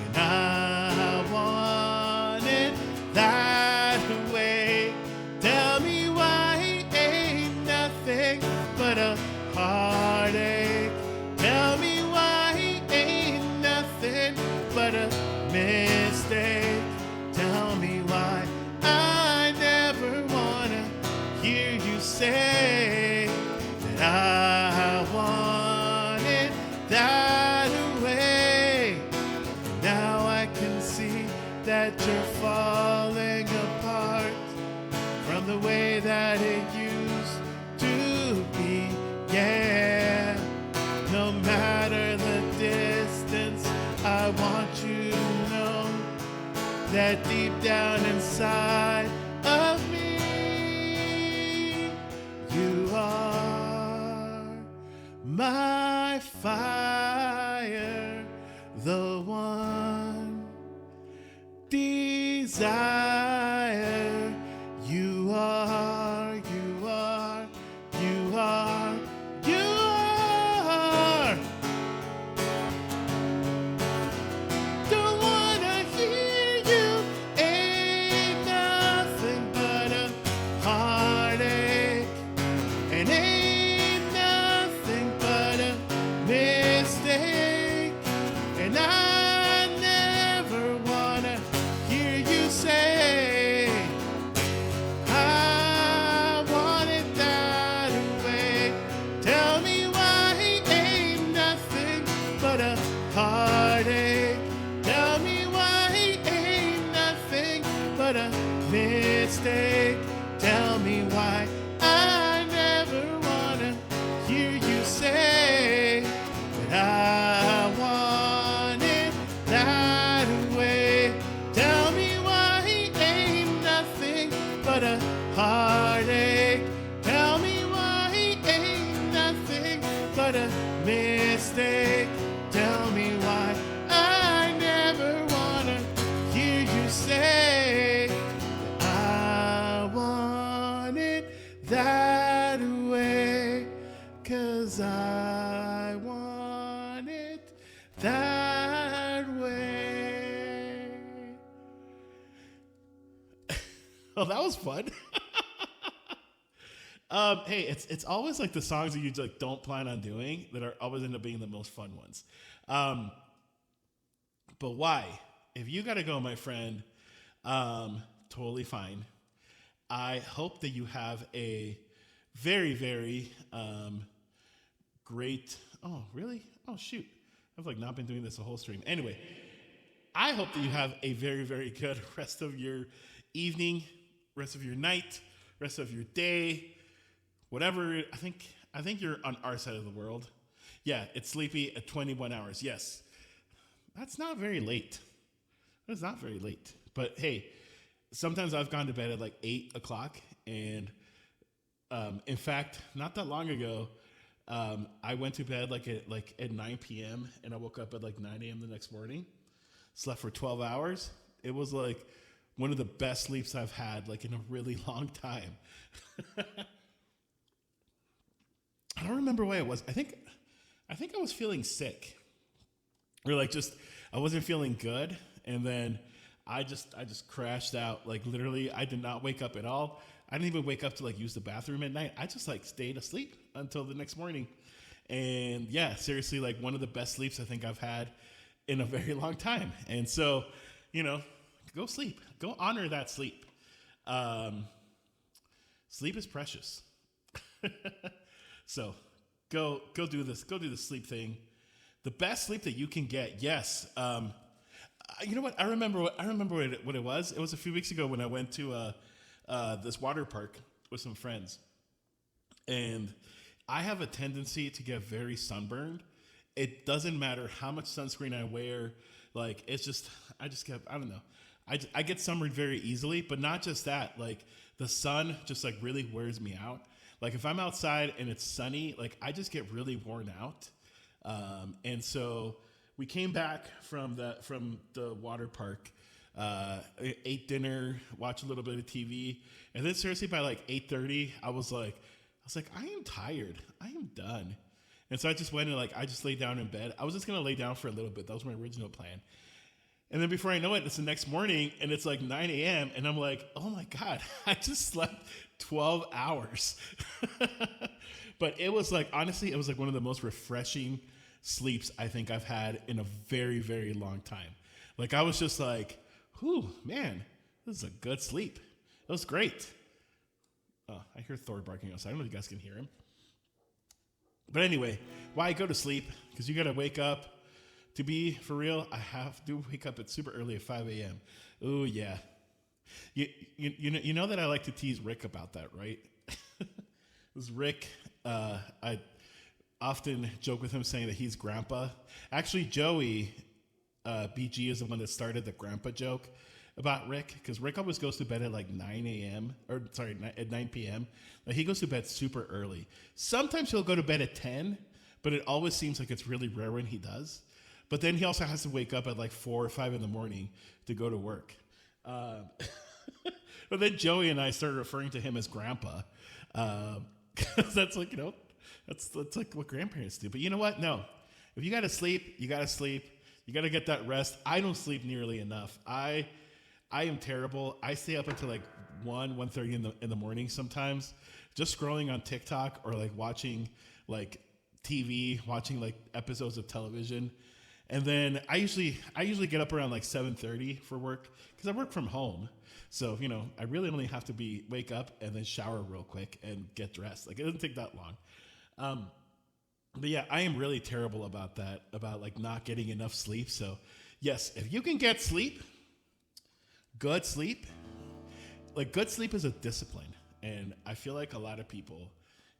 S2: and I want it that way. Tell me why ain't nothing but a heartache. Tell me why ain't nothing but a mistake. Tell me why I never wanna hear you say that I want it that way. Now I can see that you're falling apart from the way that it used to be. Yeah, no matter the distance, I want you to know that deep down inside of me, you are my fire, the one desire. You are, you are, you are, you are. Don't wanna hear you, ain't nothing but a heartache, and ain't nothing but a mistake. And I never wanna hear you say I want it that way. Tell me why ain't nothing but a heartache. Tell me why ain't nothing but a mistake. Tell me why I never wanna hear you say that I want it that way. Tell me why ain't nothing but a heartache. Tell me why ain't nothing but a mistake. Tell me why I never wanna hear you say that I want it that way. 'Cause I want it that way. Oh, that was fun. Hey, it's always like the songs that you like don't plan on doing that are always end up being the most fun ones. But why? If you gotta go, my friend, totally fine. I hope that you have a very, very great. Oh, really? Oh, shoot! I've like not been doing this the whole stream. Anyway, I hope that you have a very, very good rest of your evening, rest of your night, rest of your day, whatever. I think you're on our side of the world. Yeah, it's sleepy at 21 hours. Yes, that's not very late. That's not very late. But hey, sometimes I've gone to bed at like 8 o'clock, and in fact, not that long ago, I went to bed like at 9 p.m. and I woke up at like 9 a.m. the next morning. Slept for 12 hours. It was like one of the best sleeps I've had like in a really long time. I don't remember why it was. I think I was feeling sick, or like just I wasn't feeling good, and then I just crashed out. Like literally, I did not wake up at all. I didn't even wake up to like use the bathroom at night. I just like stayed asleep until the next morning. And yeah, seriously, like one of the best sleeps I think I've had in a very long time. And so, go sleep. Go honor that sleep. Sleep is precious. So go do this. Go do the sleep thing. The best sleep that you can get. Yes. You know what? I remember what it was. It was a few weeks ago when I went to this water park with some friends, and I have a tendency to get very sunburned, it doesn't matter how much sunscreen I wear. Like, it's just, I don't know. I get sunburned very easily, but not just that. Like, the sun just like really wears me out. Like, if I'm outside and it's sunny, like I just get really worn out. And so we came back from the water park, ate dinner, watched a little bit of TV, and then seriously by like 8:30, I was like, I am tired. I am done. And so I just went and like I just laid down in bed. I was just gonna lay down for a little bit. That was my original plan. And then before I know it, it's the next morning and it's like 9 a.m. And I'm like, oh my God, I just slept 12 hours. But it was like, honestly, it was like one of the most refreshing sleeps I think I've had in a very, very long time. Like, I was just like, whew, man, this is a good sleep. It was great. Oh, I hear Thor barking outside. I don't know if you guys can hear him. But anyway, why I go to sleep? Because you got to wake up. To be for real, I have to wake up at super early at 5 a.m. Oh, yeah. You know that I like to tease Rick about that, right? This Rick, I often joke with him saying that he's grandpa. Actually, Joey, BG, is the one that started the grandpa joke about Rick, because Rick always goes to bed at like 9 a.m. at 9 p.m. Like, he goes to bed super early. Sometimes he'll go to bed at 10, but it always seems like it's really rare when he does. But then he also has to wake up at like 4 or 5 in the morning to go to work. But then Joey and I started referring to him as grandpa. Because that's like, that's like what grandparents do. But you know what? No. If you got to sleep, you got to sleep. You got to get that rest. I don't sleep nearly enough. I am terrible. I stay up until like 1:30 in the morning sometimes, just scrolling on TikTok or like watching like TV, watching like episodes of television. And then I usually get up around like 7:30 for work because I work from home. So, I really only have to wake up and then shower real quick and get dressed. Like, it doesn't take that long. But yeah, I am really terrible about that, about like not getting enough sleep. So yes, if you can get sleep, good sleep, like good sleep is a discipline. And I feel like a lot of people,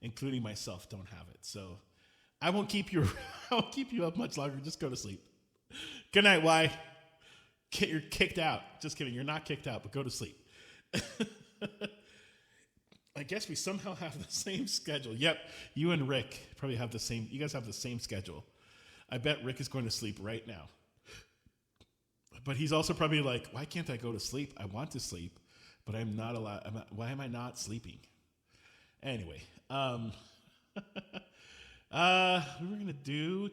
S2: including myself, don't have it. So I won't keep you up much longer. Just go to sleep. Good night, Y. You're kicked out. Just kidding. You're not kicked out, but go to sleep. I guess we somehow have the same schedule. Yep. You and Rick probably have you guys have the same schedule. I bet Rick is going to sleep right now. But he's also probably like, why can't I go to sleep? I want to sleep, but I'm not allowed. Why am I not sleeping? Anyway, we were going to do,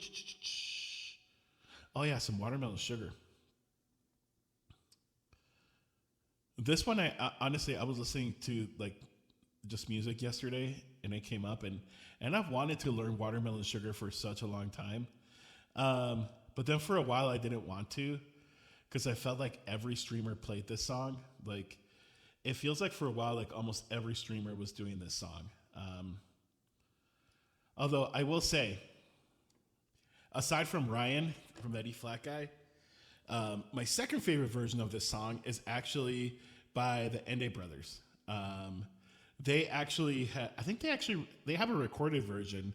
S2: some watermelon sugar. This one, honestly, I was listening to like just music yesterday and it came up and I've wanted to learn watermelon sugar for such a long time. But then for a while I didn't want to because I felt like every streamer played this song. Like, it feels like for a while, like almost every streamer was doing this song. Although I will say, aside from Ryan, from that E Flat guy, my second favorite version of this song is actually by the Ende Brothers. They actually they have a recorded version.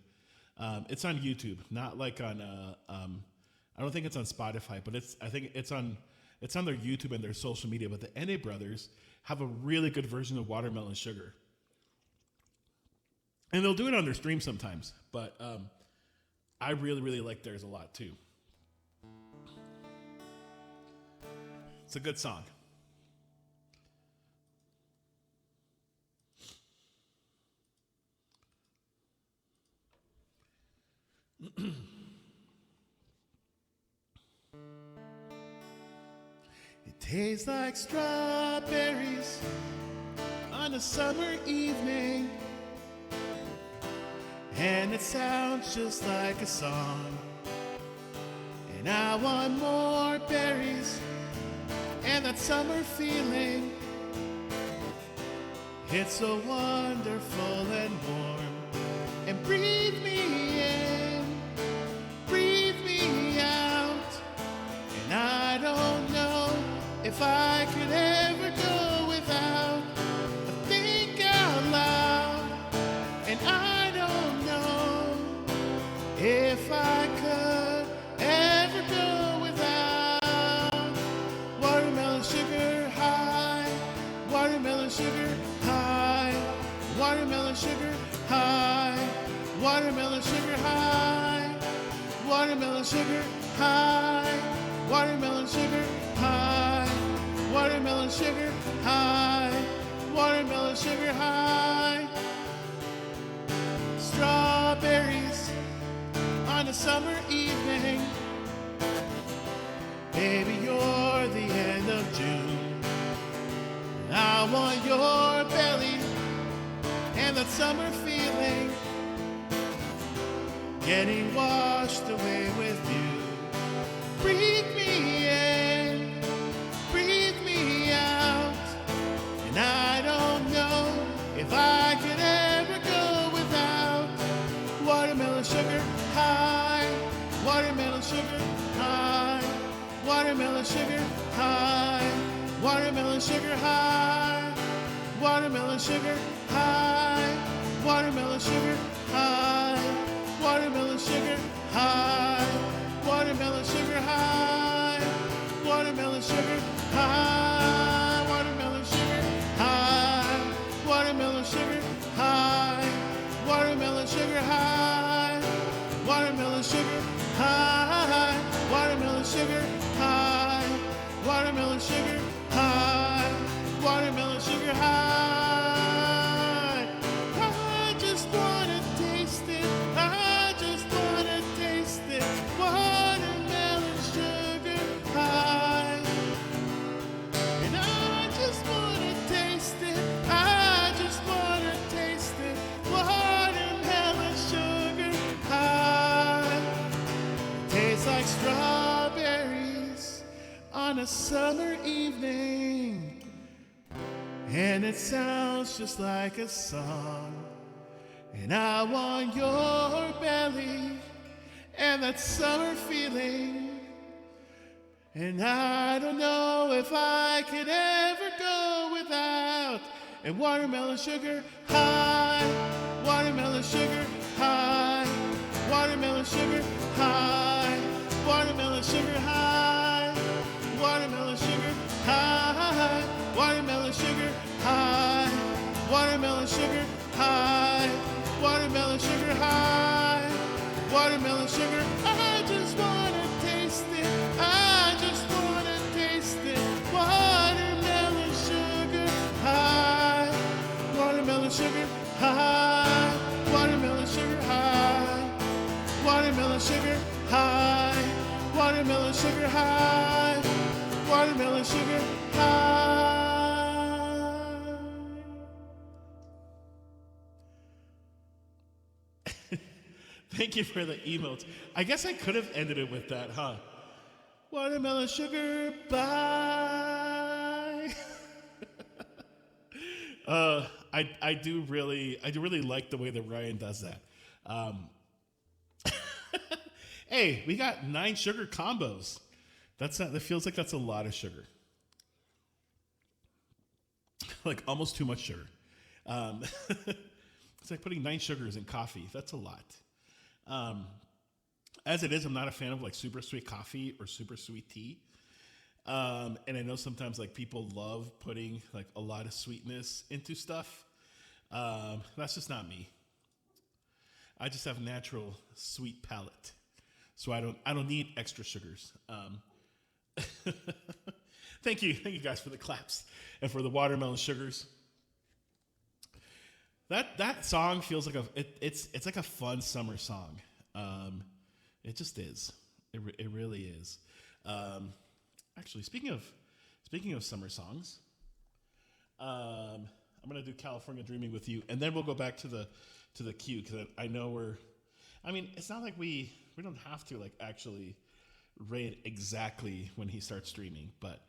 S2: It's on YouTube, not like on I don't think it's on Spotify, but I think it's on their YouTube and their social media. But the Ende Brothers have a really good version of Watermelon Sugar. And they'll do it on their stream sometimes, but I really, really like theirs a lot too. It's a good song. It tastes like strawberries on a summer evening, and it sounds just like a song. And I want more berries and that summer feeling. It's so wonderful and warm. And breathe me in, breathe me out. And I don't know if I could ever go without a think out loud. And I don't know if I could. sugar high, watermelon sugar high, watermelon sugar high, watermelon sugar high, watermelon sugar high, watermelon sugar high. Strawberries on a summer evening. Baby, you're the end of June. I want your belly and that summer feeling, getting washed away with you. Breathe me in, breathe me out, and I don't know if I could ever go without watermelon sugar high, watermelon sugar high, watermelon sugar high, watermelon sugar high, watermelon sugar high, watermelon sugar high, watermelon sugar high, watermelon sugar high, watermelon sugar high, watermelon sugar high, watermelon sugar high, watermelon sugar high, watermelon sugar high, watermelon sugar high, watermelon sugar high, watermelon sugar high. I just wanna taste it, I just wanna taste it, watermelon sugar high. And I just wanna taste it, I just wanna taste it, watermelon sugar high. Tastes like strawberries on a summer evening, and it sounds just like a song. And I want your belly and that summer feeling, and I don't know if I could ever go without a watermelon sugar high, watermelon sugar high, watermelon sugar high, watermelon sugar high, watermelon sugar high, watermelon sugar high, watermelon sugar high, watermelon sugar high, watermelon sugar. I just wanna taste it, I just wanna taste it, watermelon sugar high, watermelon sugar high, watermelon sugar high, watermelon sugar high, watermelon sugar high, watermelon sugar high. Thank you for the emotes. I guess I could have ended it with that, huh? Watermelon sugar, bye. I do really like the way that Ryan does that. Hey, we got 9 sugar combos. That feels like that's a lot of sugar. Like almost too much sugar. It's like putting 9 sugars in coffee. That's a lot. As it is, I'm not a fan of like super sweet coffee or super sweet tea. And I know sometimes like people love putting like a lot of sweetness into stuff. That's just not me. I just have natural sweet palate, so I don't need extra sugars. Thank you guys for the claps and for the watermelon sugars. That song feels like it's like a fun summer song. It just is. It really is. Actually, speaking of summer songs, I'm gonna do California Dreaming with you, and then we'll go back to the queue because I know it's not like we don't have to like actually rate exactly when he starts streaming, but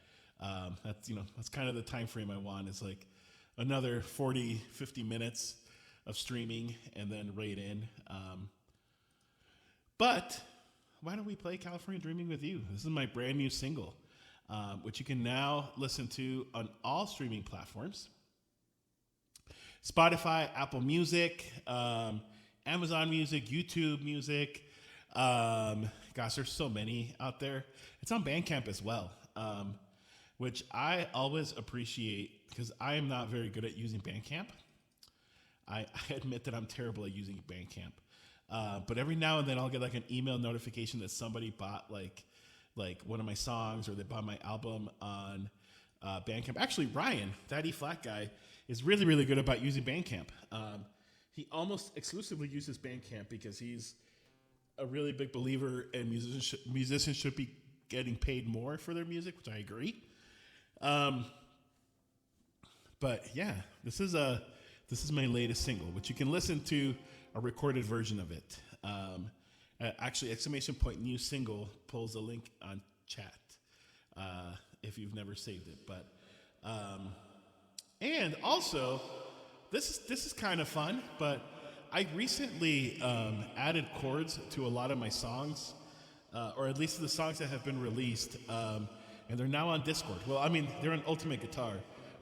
S2: that's kind of the time frame I want is like another 40-50 minutes of streaming and then rate in. But why don't we play California Dreaming with you? This is my brand new single, which you can now listen to on all streaming platforms. Spotify, Apple Music, Amazon Music, YouTube Music. Gosh, there's so many out there. It's on Bandcamp as well, which I always appreciate because I am not very good at using Bandcamp. I admit that I'm terrible at using Bandcamp. But every now and then I'll get like an email notification that somebody bought like one of my songs or they bought my album on Bandcamp. Actually, Ryan, that E flat guy, is really, really good about using Bandcamp. He almost exclusively uses Bandcamp because he's a really big believer in musicians should be getting paid more for their music, which I agree. But yeah, this is my latest single, which you can listen to a recorded version of it. Actually, !new single pulls a link on chat if you've never saved it. But and also, this is kind of fun. But I recently added chords to a lot of my songs, or at least the songs that have been released, and they're now on Discord. Well, I mean, they're on Ultimate Guitar,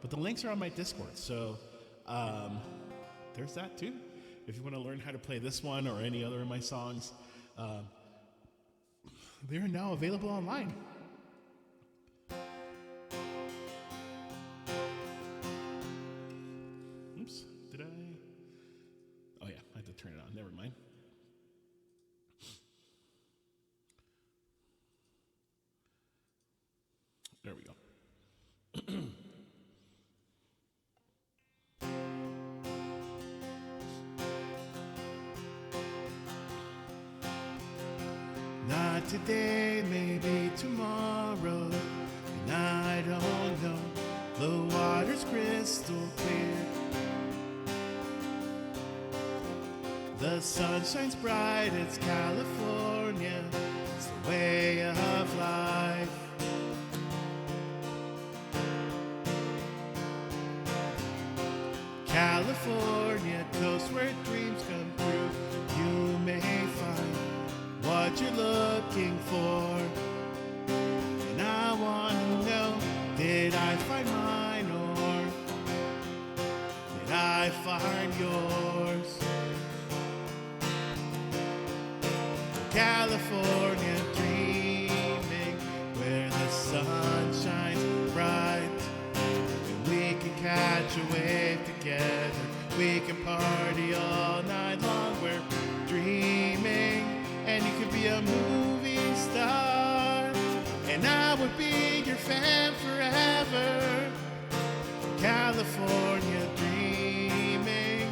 S2: but the links are on my Discord. So there's that too. If you want to learn how to play this one or any other of my songs, they are now available online. Oops, did I? Oh yeah, I had to turn it on. Never mind. There we go. Not today, maybe tomorrow, and I don't know. The water's crystal clear. The sun shines bright, it's California, it's the way of life. California coast where dreams come true. You may find what you're looking for. And I want to know, did I find mine or did I find yours? California dreaming where the sun shines bright. And we can catch a wave together. We can party all night long. We're dreaming. And you could be a movie star, and I would be your fan forever. California dreaming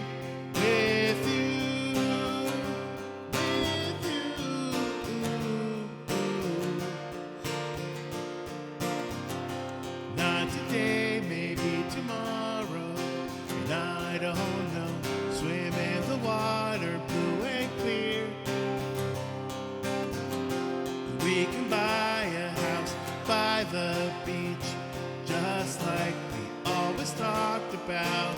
S2: with you, with you. Not today, maybe tomorrow, and I don't know. Swim in the water, blue and clear. We can buy a house by the beach, just like we always talked about.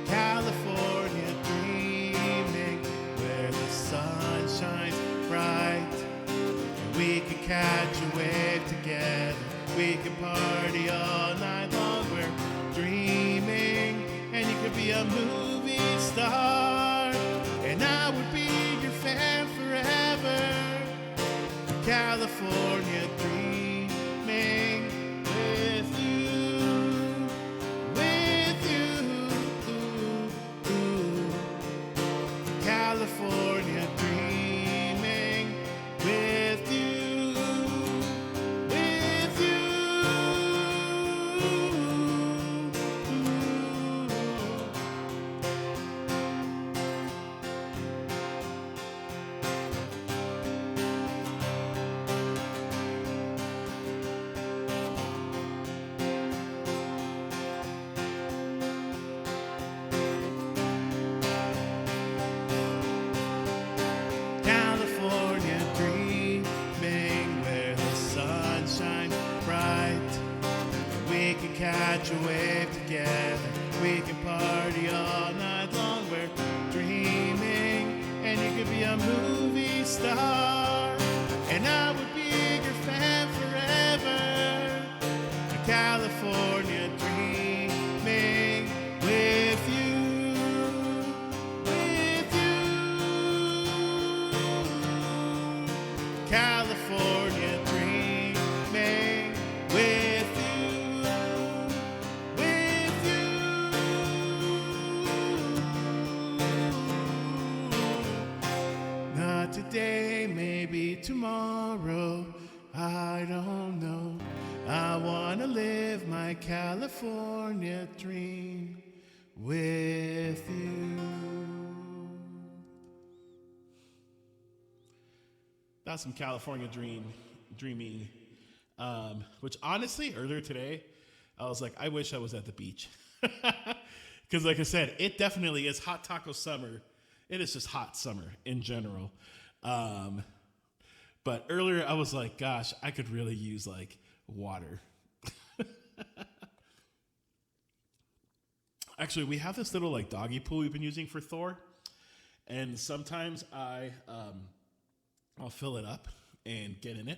S2: California dreaming, where the sun shines bright. And we can catch a wave together. We can party all night long. We're dreaming, and you could be a movie star, and I would be your fan forever. California dreaming with you, with you. California dreaming with you, with you. California dreaming where the sun shines bright. We can catch a wave together. We can party all night long. We're dreaming, and you could be a movie star, and I would be your fan forever. California dreaming with you. California dreaming with you, with you. don't know. I wanna live my California dream with you. That's some California dreaming. Which honestly, earlier today, I was like, I wish I was at the beach. Because like I said, it definitely is hot taco summer. It is just hot summer in general. But earlier I was like, gosh, I could really use like water. Actually, we have this little like doggy pool we've been using for Thor. And sometimes I'll fill it up and get in it.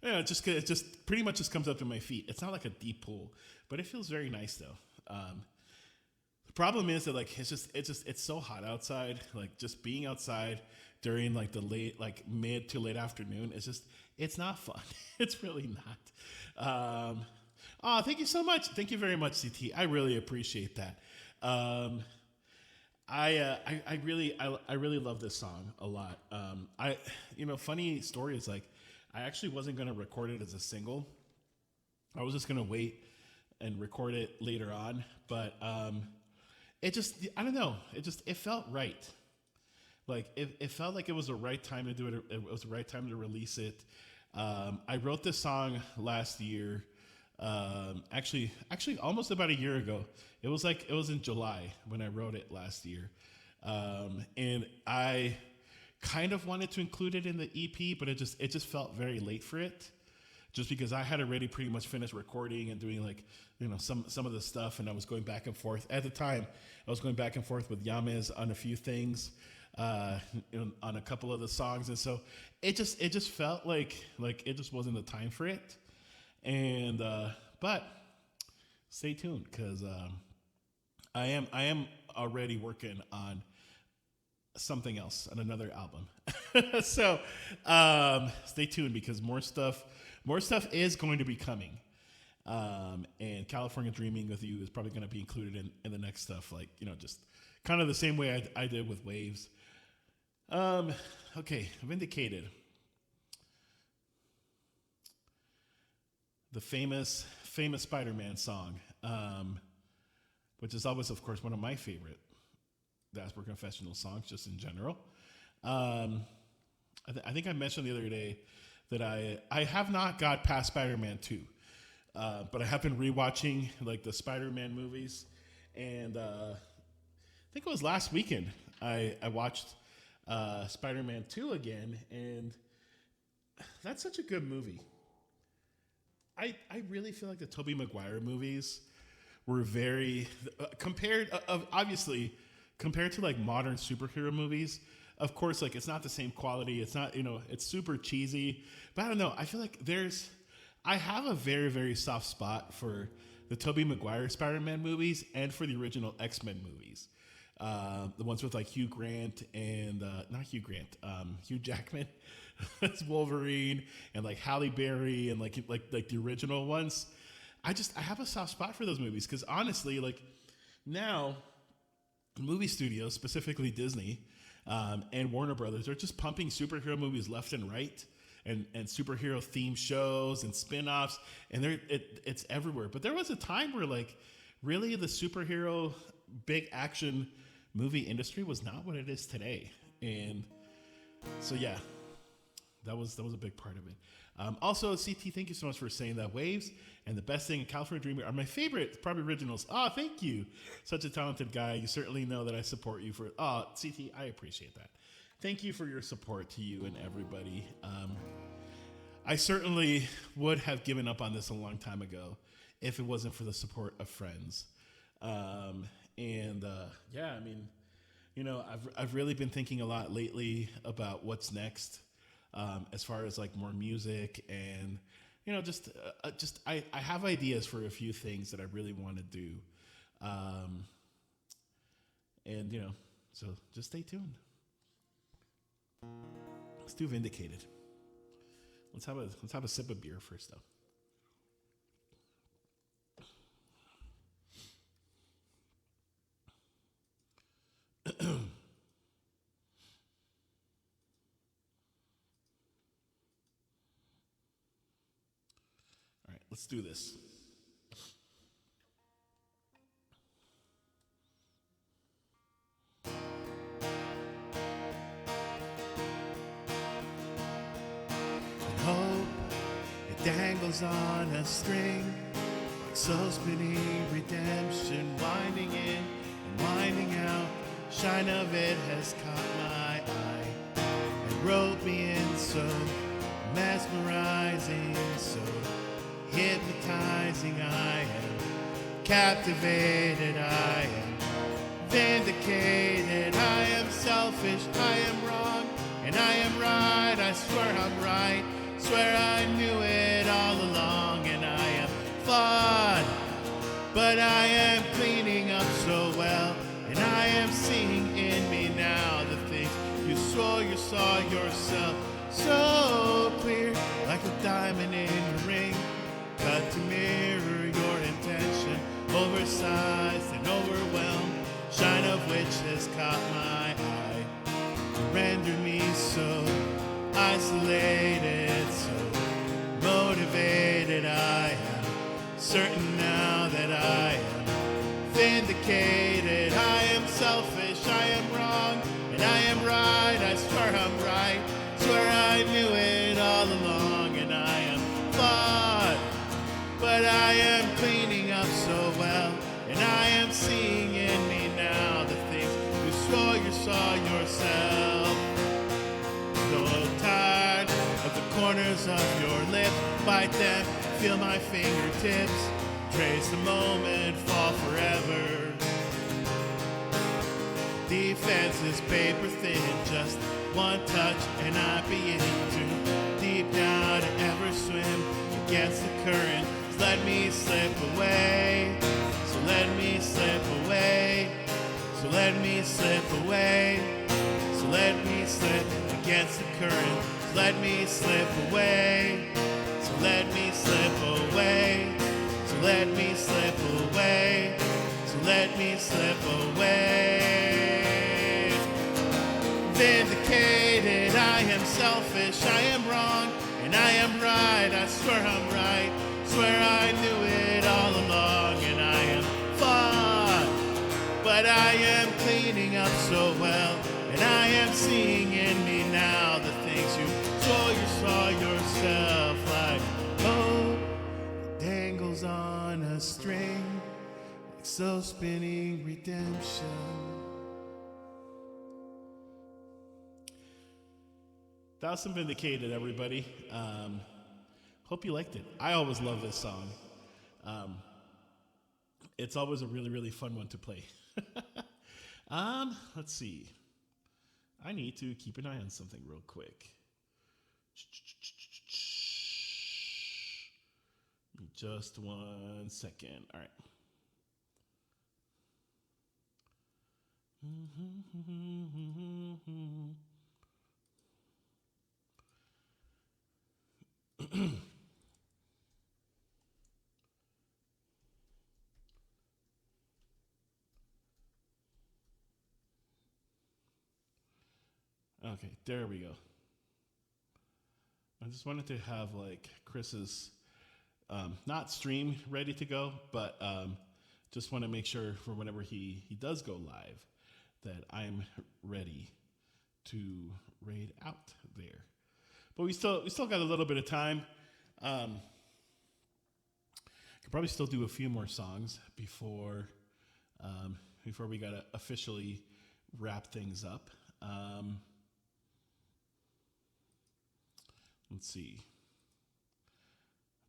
S2: Yeah, it just pretty much just comes up to my feet. It's not like a deep pool, but it feels very nice though. The problem is that like it's so hot outside. Like just being outside during like the mid to late afternoon it's not fun. It's really not. Thank you so much. Thank you very much, CT. I really appreciate that. I really love this song a lot. Funny story is like I actually wasn't gonna record it as a single. I was just gonna wait and record it later on, but I don't know. It felt right. Like it felt like it was the right time to do it. It was the right time to release it. I wrote this song last year. Actually, almost about a year ago. It was in July when I wrote it last year, and I kind of wanted to include it in the EP, but it just felt very late for it, just because I had already pretty much finished recording and doing some of the stuff, and I was going back and forth at the time. I was going back and forth with Yamez on a few things, on a couple of the songs, and so it just felt like it just wasn't the time for it. And but stay tuned because I am already working on something else, on another album. So stay tuned because more stuff is going to be coming. And California Dreaming with You is probably going to be included in the next stuff, just kind of the same way I did with Waves. Okay, Vindicated. The famous Spider-Man song, which is always, of course, one of my favorite Diaspora Confessional songs, just in general. I think I mentioned the other day that I have not got past Spider-Man 2, but I have been rewatching like the Spider-Man movies, and I think it was last weekend I watched Spider-Man 2 again, and that's such a good movie. I really feel like the Tobey Maguire movies were very obviously compared to like modern superhero movies. Of course, like it's not the same quality. It's not, it's super cheesy. But I don't know. I feel like I have a very, very soft spot for the Tobey Maguire Spider-Man movies and for the original X-Men movies. The ones with like Hugh Grant and not Hugh Grant, Hugh Jackman as Wolverine, and like Halle Berry, and like the original ones. I have a soft spot for those movies because honestly, like now, movie studios, specifically Disney and Warner Brothers, are just pumping superhero movies left and right, and superhero themed shows and spin-offs, and it's everywhere. But there was a time where like really the superhero big action movie industry was not what it is today, and so yeah, that was a big part of it. Also, CT, thank you so much for saying that. Waves and The Best Thing and California Dreamer are my favorite, probably originals. Thank you. Such a talented guy. You certainly know that I support you for it. CT, I appreciate that. Thank you for your support to you and everybody. I certainly would have given up on this a long time ago if it wasn't for the support of friends. Yeah, I mean, I've really been thinking a lot lately about what's next, as far as like more music, and I have ideas for a few things that I really want to do, so just stay tuned. Let's do Vindicated. Let's have a sip of beer first, though. let's do this. And hope, it dangles on a string, like so spinning redemption, winding in and winding out. Shine of it has caught my eye and roped me in, so mesmerizing, so hypnotizing. I am captivated, I am vindicated. I am selfish, I am wrong, and I am right. I swear I'm right, swear I knew it all along. And I am flawed, but I am cleaning up so well. And I am seeing in me now the things you swore you saw yourself so clear, like a diamond in your ring, cut to mirror your intention, oversized and overwhelmed, shine of which has caught my eye, rendered me so isolated, so motivated. I am certain now that I am vindicated. I am selfish, I am wrong, and I am right. I swear I'm right, swear I knew it all along. And I am flawed, but I am cleaning up so well. And I am seeing in me now the things you swore you saw yourself. So tired of the corners of your lips, bite them, feel my fingertips, trace the moment, fall forever. Defense is paper thin, just one touch and I be into deep down to ever swim against the current. So let me slip away, so let me slip away, so let me slip away, so let me slip against the current. So let me slip away, so let me slip away, so let me slip away, so let me slip away. Vindicated, I am selfish, I am wrong, and I am right. I swear I'm right, swear I knew it all along. And I am flawed, but I am cleaning up so well. And I am seeing in me now the things you saw yourself, like hope dangles on a string, like so spinning redemption. That was some Vindicated, everybody. Hope you liked it. I always love this song. It's always a really, really fun one to play. Let's see. I need to keep an eye on something real quick. Just 1 second. All right. Okay, there we go. I just wanted to have like Chris's not stream ready to go, but just want to make sure for whenever he does go live that I'm ready to raid out there. But we still got a little bit of time. Could probably still do a few more songs before we gotta officially wrap things up. Let's see.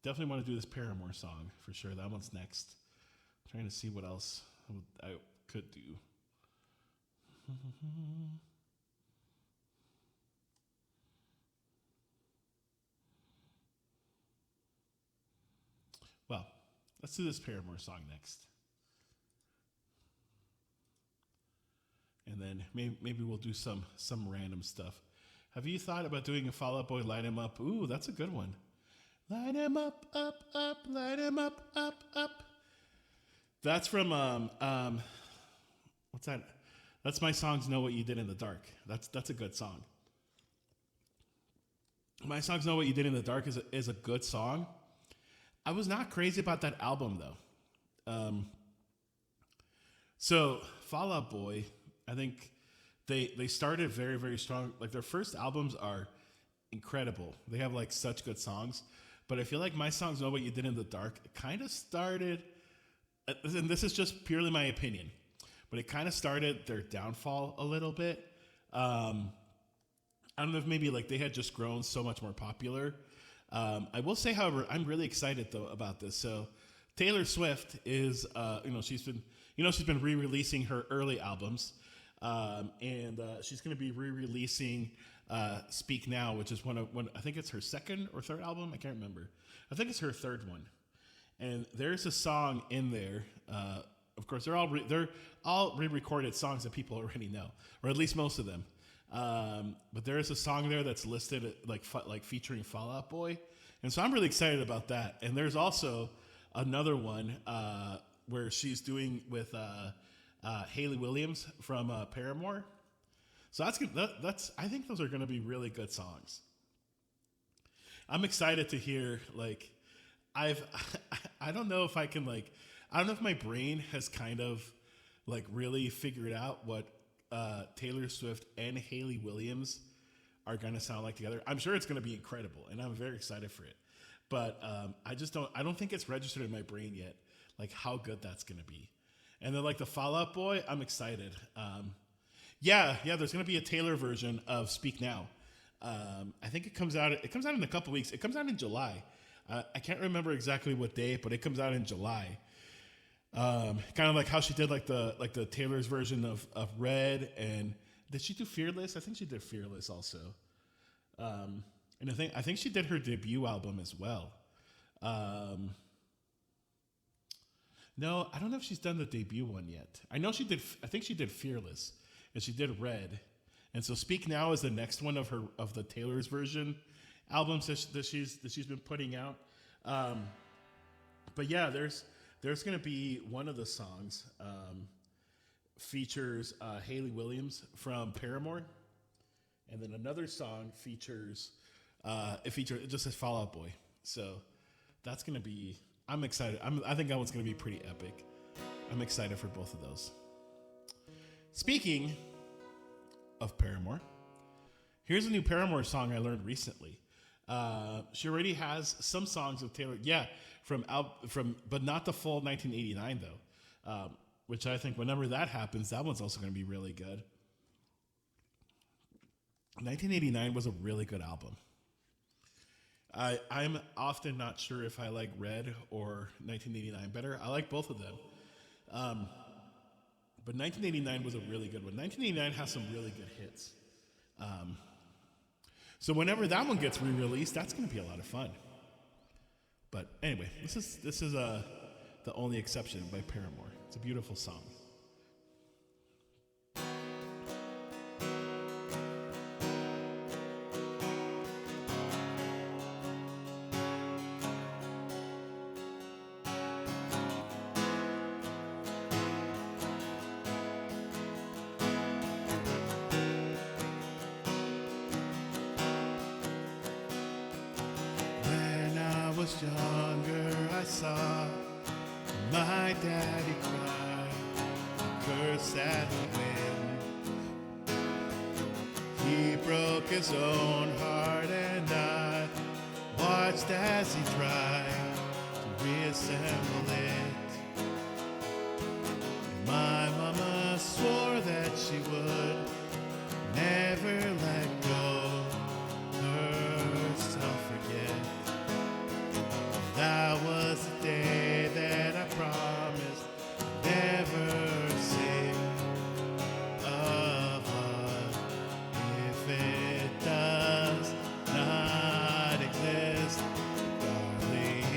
S2: Definitely want to do this Paramore song for sure. That one's next. I'm trying to see what else I could do. Well, let's do this Paramore song next. And then maybe we'll do some random stuff. Have you thought about doing a Fall Out Boy Light 'Em Up? Ooh, that's a good one. Light 'em up, up, up, light 'em up, up. That's from what's that? That's my songs Know What You Did in the Dark. That's a good song. My songs Know What You Did in the Dark is a good song. I was not crazy about that album though. So Fall Out Boy, I think they started very very strong. Like their first albums are incredible. They have like such good songs, but I feel like My Songs Know What You Did in the Dark kind of started, and this is just purely my opinion, but it kind of started their downfall a little bit. I don't know if maybe like they had just grown so much more popular. I will say, however, I'm really excited though about this. So Taylor Swift is, she's been re-releasing her early albums, and she's going to be re-releasing "Speak Now," which is I think it's her second or third album. I can't remember. I think it's her third one. And there's a song in there. Of course, they're all re-recorded songs that people already know, or at least most of them. But there is a song there that's listed like featuring Fall Out Boy, and so I'm really excited about that. And there's also another one where she's doing with Hayley Williams from Paramore. So that's I think those are going to be really good songs. I'm excited to hear like I don't know if I can like I don't know if my brain has kind of like really figured out what Taylor Swift and Hayley Williams are going to sound like together. I'm sure it's going to be incredible, and I'm very excited for it. But I don't think it's registered in my brain yet, like how good that's going to be. And then like the Fall Out Boy, I'm excited. Yeah, there's going to be a Taylor version of Speak Now. I think it comes out in a couple weeks. It comes out in July. I can't remember exactly what day, but it comes out in July. Kind of like how she did like the Taylor's version of Red, and did she do Fearless? I think she did Fearless also. And I think she did her debut album as well. No, I don't know if she's done the debut one yet. I know she did. I think she did Fearless, and she did Red, and so Speak Now is the next one of the Taylor's version albums that she's been putting out. But yeah, there's going to be one of the songs features Hayley Williams from Paramore, and then another song features it just says Fall Out Boy. So that's going to be. I'm excited. I think that one's going to be pretty epic. I'm excited for both of those. Speaking of Paramore, here's a new Paramore song I learned recently. She already has some songs of Taylor, from but not the full 1989 though, which I think whenever that happens, that one's also going to be really good. 1989 was a really good album. I'm often not sure if I like Red or 1989 better. I like both of them. But 1989 was a really good one. 1989 has some really good hits. So whenever that one gets re-released, that's going to be a lot of fun. But anyway, this is The Only Exception by Paramore. It's a beautiful song.
S1: Was younger, I saw my daddy cry, curse at the wind. He broke his own heart, and I watched as he tried to reassemble it. My mama swore that she would never let go herself forget. That was the day that I promised never sing of love if it does not exist, darling.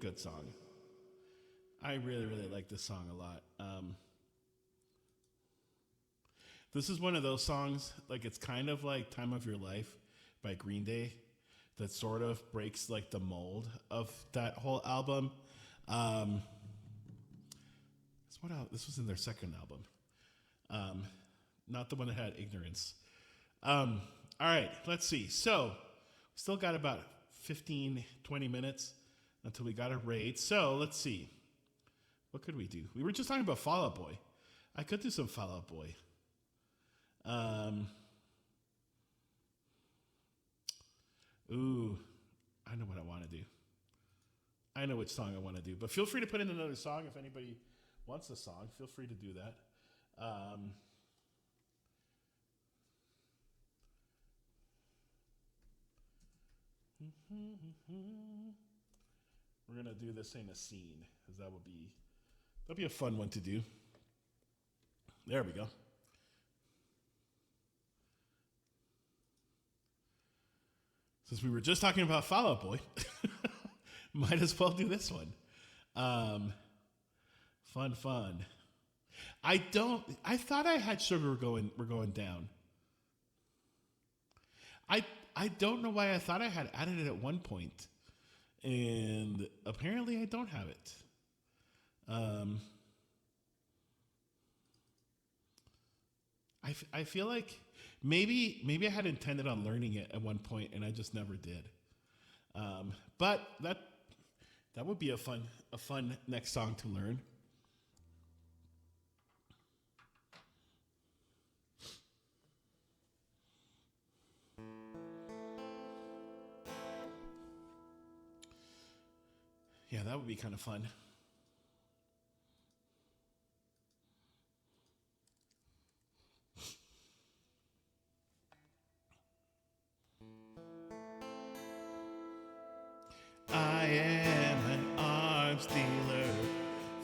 S2: good song. I really, really like this song a lot. This is one of those songs, like it's kind of like Time of Your Life by Green Day that sort of breaks like the mold of that whole album. This was in their second album. Not the one that had Ignorance. All right, let's see. So, still got about 15, 20 minutes until we got a raid. So, let's see. What could we do? We were just talking about Fall Out Boy. I could do some Fall Out Boy. Ooh, I know what I want to do. I know which song I want to do. But feel free to put in another song if anybody wants a song. Feel free to do that. We're gonna do This Ain't a Scene, because that'd be a fun one to do. There we go. Since we were just talking about Fall Out Boy, might as well do this one. Fun. I thought I had Sugar We're Going Down. I don't know why I thought I had added it at one point, and apparently I don't have it. I feel like maybe I had intended on learning it at one point and I just never did. But that would be a fun next song to learn. Yeah, that would be kind of fun. I am an arms dealer,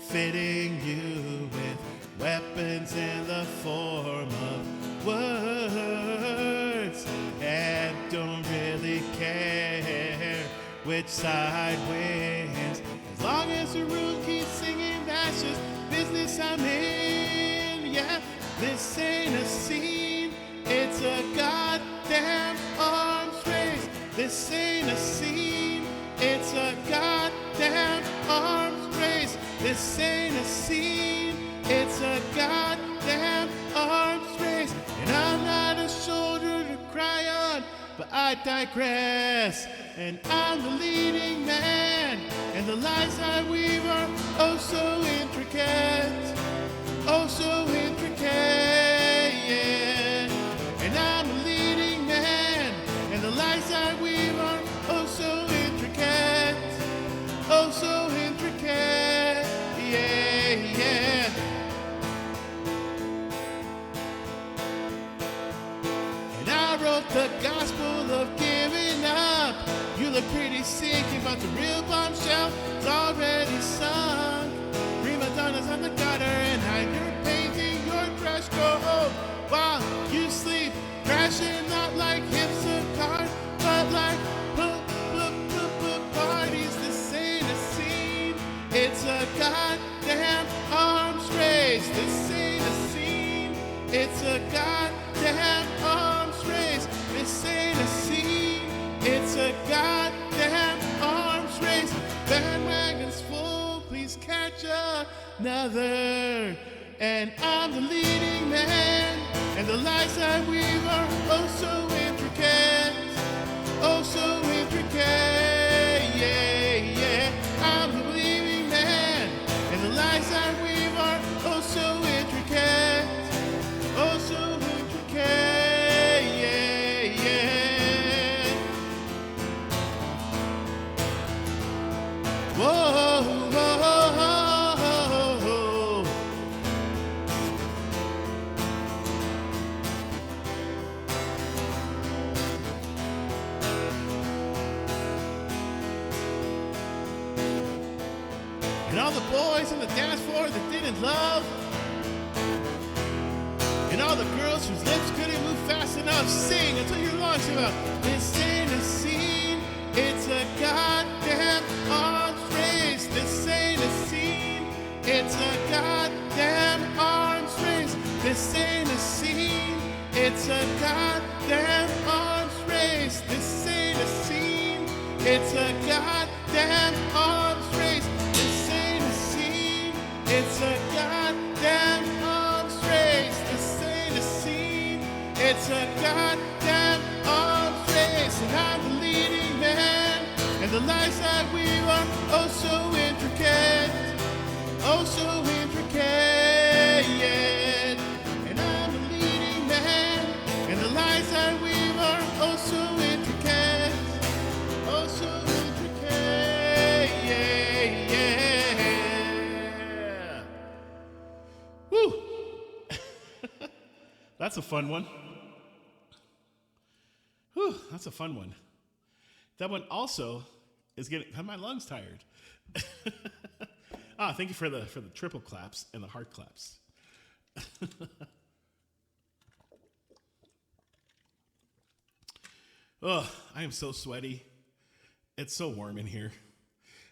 S2: fitting you with weapons in the form of words, and don't really care which side wins, as long as the room keeps singing. That's just business I'm in. Yeah, this ain't a scene, it's a goddamn arms race. This ain't a scene, it's a goddamn arms race. This ain't a scene, it's a goddamn arms race. And I'm not a shoulder to cry on, but I digress. And I'm the leading man, and the lies I weave are oh so intricate, oh so intricate, yeah. And I'm the leading man, and the lies I weave are oh so intricate, oh so intricate, yeah, yeah. And I wrote the gospel of giving up. You look pretty sick, but the real bombshell is already sunk. Prima donnas on the gutter, and now you're painting your trash coat while you sleep, crashing not like hips of cars, but like parties. This ain't a scene, it's a goddamn arms race. This ain't a scene, it's a goddamn arms race. This ain't a scene, it's a goddamn arms race. Bandwagon's full, please catch another. And I'm the leading man, and the lies I weave are oh so intricate, oh so intricate, yeah, yeah. I'm the leading man, and the lies I weave are oh so intricate, oh so intricate, yeah, yeah. Whoa, whoa, whoa, whoa. And all the boys on the dance floor that didn't love, and all the girls whose lips couldn't move fast enough, sing until your lungs give out. This ain't a scene, it's a goddamn arms race. It's a goddamn arms race. This ain't a scene. It's a goddamn arms race. This ain't a scene. It's a goddamn arms race. This ain't a scene. It's a goddamn arms race. This ain't a scene. It's a goddamn arms race. And I'm the leading man. And the lies that we are oh so intricate. Oh so intricate. And I'm the leading man. And the lies that we are oh so intricate. Oh so intricate. Woo! That's a fun one. Whew, that's a fun one. That one also is getting my lungs tired. Thank you for the triple claps and the heart claps. Oh, I am so sweaty. It's so warm in here.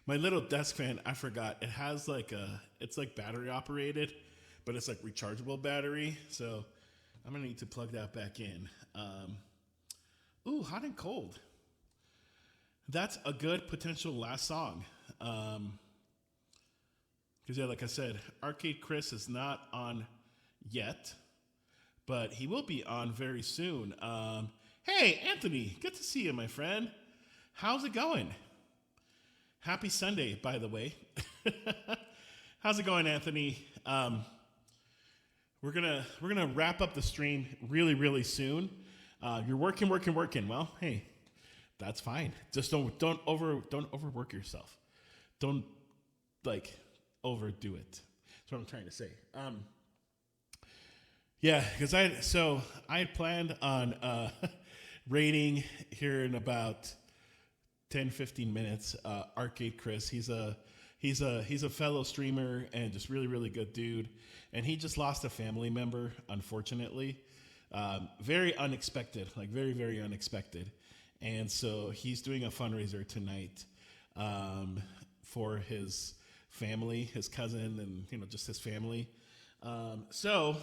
S2: My little desk fan, I forgot. It has it's like battery operated, but it's like rechargeable battery. So I'm gonna need to plug that back in. Ooh, hot and cold. That's a good potential last song. Because, yeah, like I said, Arcade Chris is not on yet, but he will be on very soon. Hey, Anthony, good to see you, my friend. How's it going? Happy Sunday, by the way. How's it going, Anthony? We're gonna wrap up the stream really, really soon. You're working. Well, hey, that's fine. Just don't overwork yourself. Don't overdo it. That's what I'm trying to say. Yeah, because I had planned on rating here in about 10-15 minutes. Arcade Chris, he's a fellow streamer and just really, really good dude. And he just lost a family member, unfortunately. Very unexpected, very, very unexpected. And so he's doing a fundraiser tonight for his family, his cousin, and just his family. So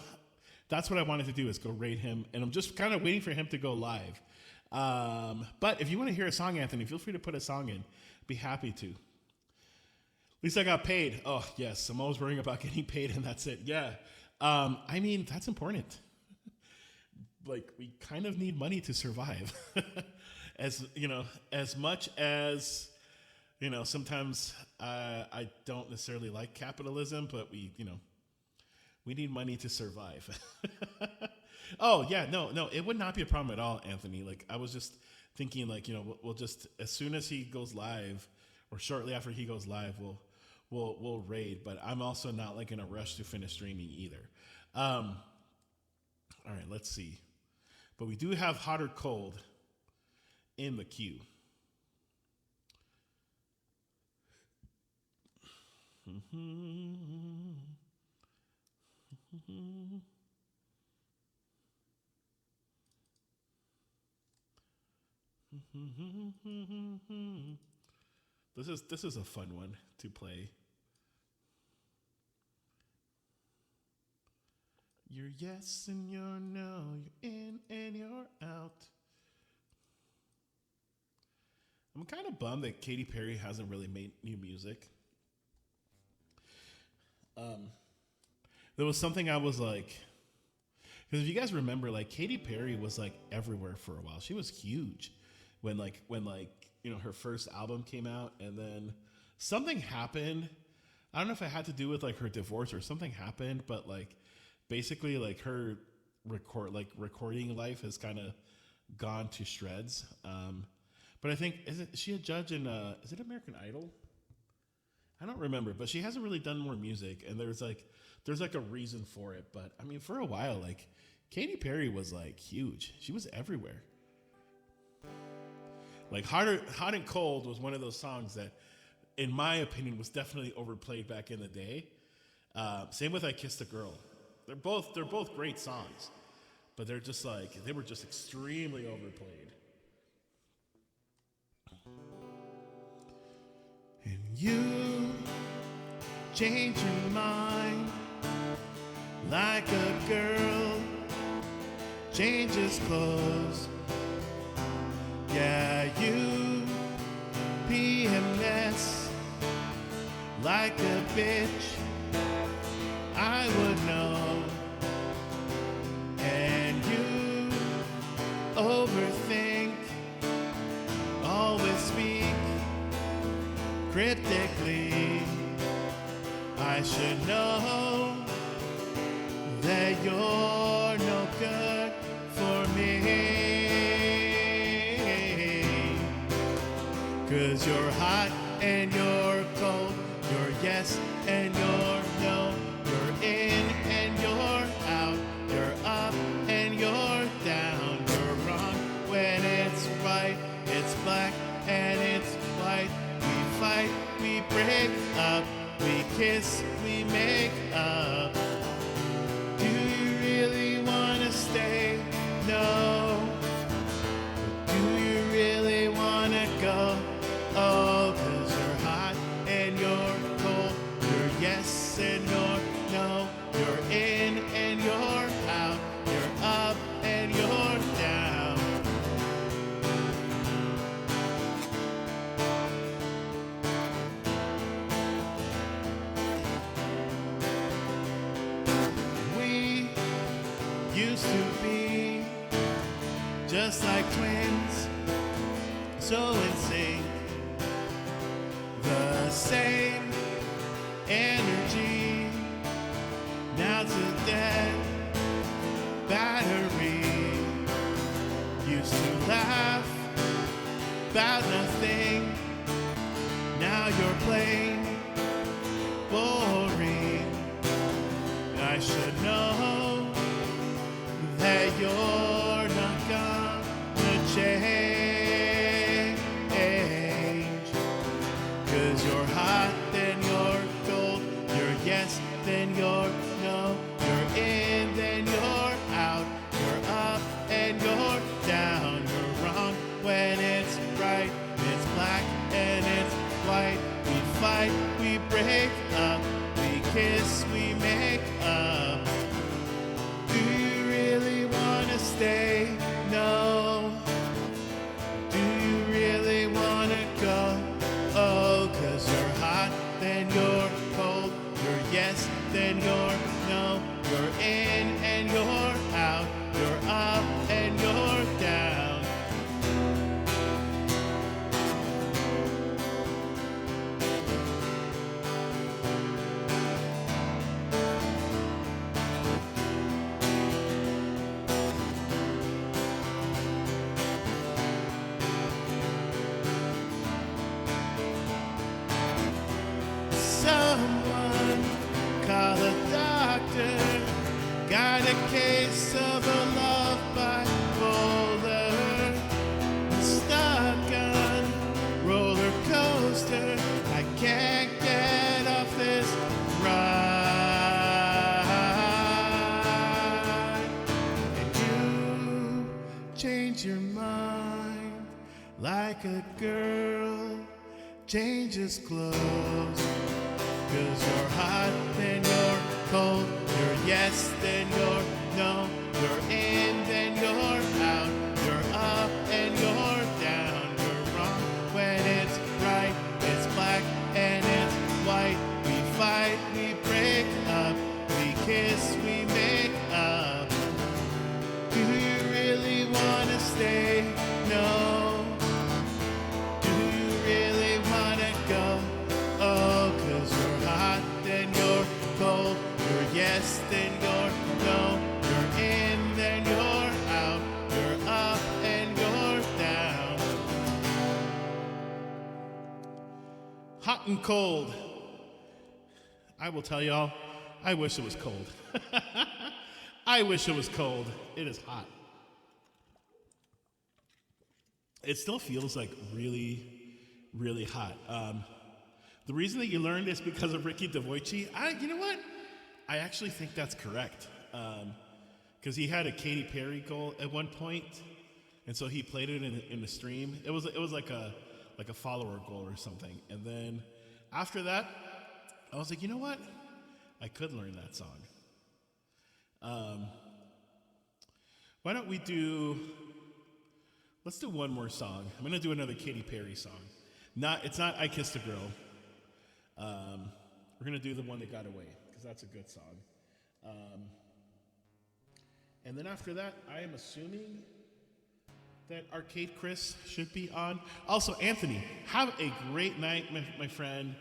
S2: that's what I wanted to do, is go raid him, and I'm just kind of waiting for him to go live. But if you want to hear a song, Anthony, feel free to put a song in. Be happy to. At least I got paid. Oh yes, I'm always worrying about getting paid, and that's it. Yeah, I mean that's important. We kind of need money to survive. As much as sometimes I don't necessarily like capitalism, but we need money to survive. Oh yeah, no, it would not be a problem at all, Anthony. I was just thinking, we'll just, as soon as he goes live, or shortly after he goes live, we'll raid. But I'm also not in a rush to finish streaming either. All right, let's see. But we do have hot or cold in the queue. This is a fun one to play. You're yes and you're no, you're in and you're out. I'm kind of bummed that Katy Perry hasn't really made new music. There was something I was because if you guys remember, Katy Perry was everywhere for a while. She was huge when her first album came out, and then something happened. I don't know if it had to do with her divorce or something happened, but basically her recording life has kind of gone to shreds. But I think is she a judge in is it American Idol? I don't remember, but she hasn't really done more music, and there's a reason for it. But I mean, for a while, Katy Perry was huge. She was everywhere. Hot and Cold was one of those songs that, in my opinion, was definitely overplayed back in the day. Same with I Kissed a Girl. They're both great songs, but they're just they were just extremely overplayed. And you change your mind like a girl changes clothes. Yeah, you PMS like a bitch, I would know. And you overthink, always speak cryptically. I should know that you're no good for me. 'Cause you're hot and you're cold, you're yes and you're no, you're in and you're out, you're up and you're down, you're wrong when it's right, it's black and it's white. We fight, we break up, we kiss, we make up. Do you really wanna stay? No. Do you really wanna go? Oh, 'cause you're hot and you're cold, you're yes and you're no, you're in and you're out, you're up and you're down. We used to be just like twins, so in sync, the same energy. Now it's a dead battery. Used to laugh about nothing, now you're plain boring. I should know that you're not gonna change. 'Cause you're hot, then you're cold, you're yes, then you're no, you're in, then you're out, you're up and you're down, you're wrong when it's right, it's black and it's white. We fight, we break up, we kiss, we make up. Do you really wanna stay? No. Do you really wanna go? Oh, 'cause you're hot, then you're cold, you're yes, then you're no, you're in and you're out, you're up and you're down. Someone call a doctor. Got a case of a love bipolar. Stuck on roller coaster. I can't get off this ride. And you change your mind like a girl changes clothes. 'Cause you're hot, then you're cold, you're yes, then you're no, you're in, then you're out, you're up and you're down, you're wrong when it's right, it's black and it's white. We fight, we break up, we kiss, we make up. Do you really wanna stay? No. Do you really wanna go? Oh, 'cause you're hot, then you're cold, you're yes, then you're no, you're in, then you're out, you're up and you're down. Hot and cold. I will tell y'all, I wish it was cold. I wish it was cold. It is hot. It still feels like really, really hot. The reason that you learned is because of Ricky DeVoichi. You know what? I actually think that's correct. Because he had a Katy Perry goal at one point, and so he played it in the stream. It was like a follower goal or something. And then after that, I was like, you know what? I could learn that song. Um, why don't we do? Let's do one more song. I'm gonna do another Katy Perry song. It's not "I Kissed a Girl." We're gonna do the one that got away because that's a good song. Um, and then after that, I am assuming that Arcade Chris should be on. Also, Anthony, have a great night, my friend.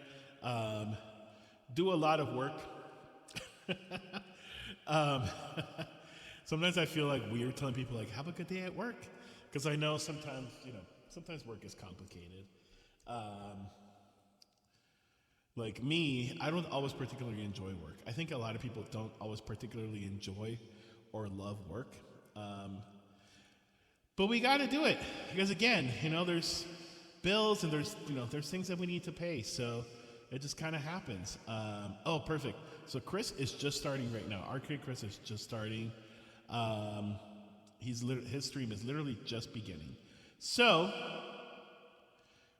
S2: Do a lot of work. um, sometimes I feel like weird telling people like, have a good day at work. Because I know sometimes work is complicated. Like me, I don't always particularly enjoy work. I think a lot of people don't always particularly enjoy or love work. But we got to do it because again, there's bills and there's things that we need to pay. So it just kind of happens. Oh, perfect. So Chris is just starting right now. Arcade Chris is just starting. His stream is literally just beginning. So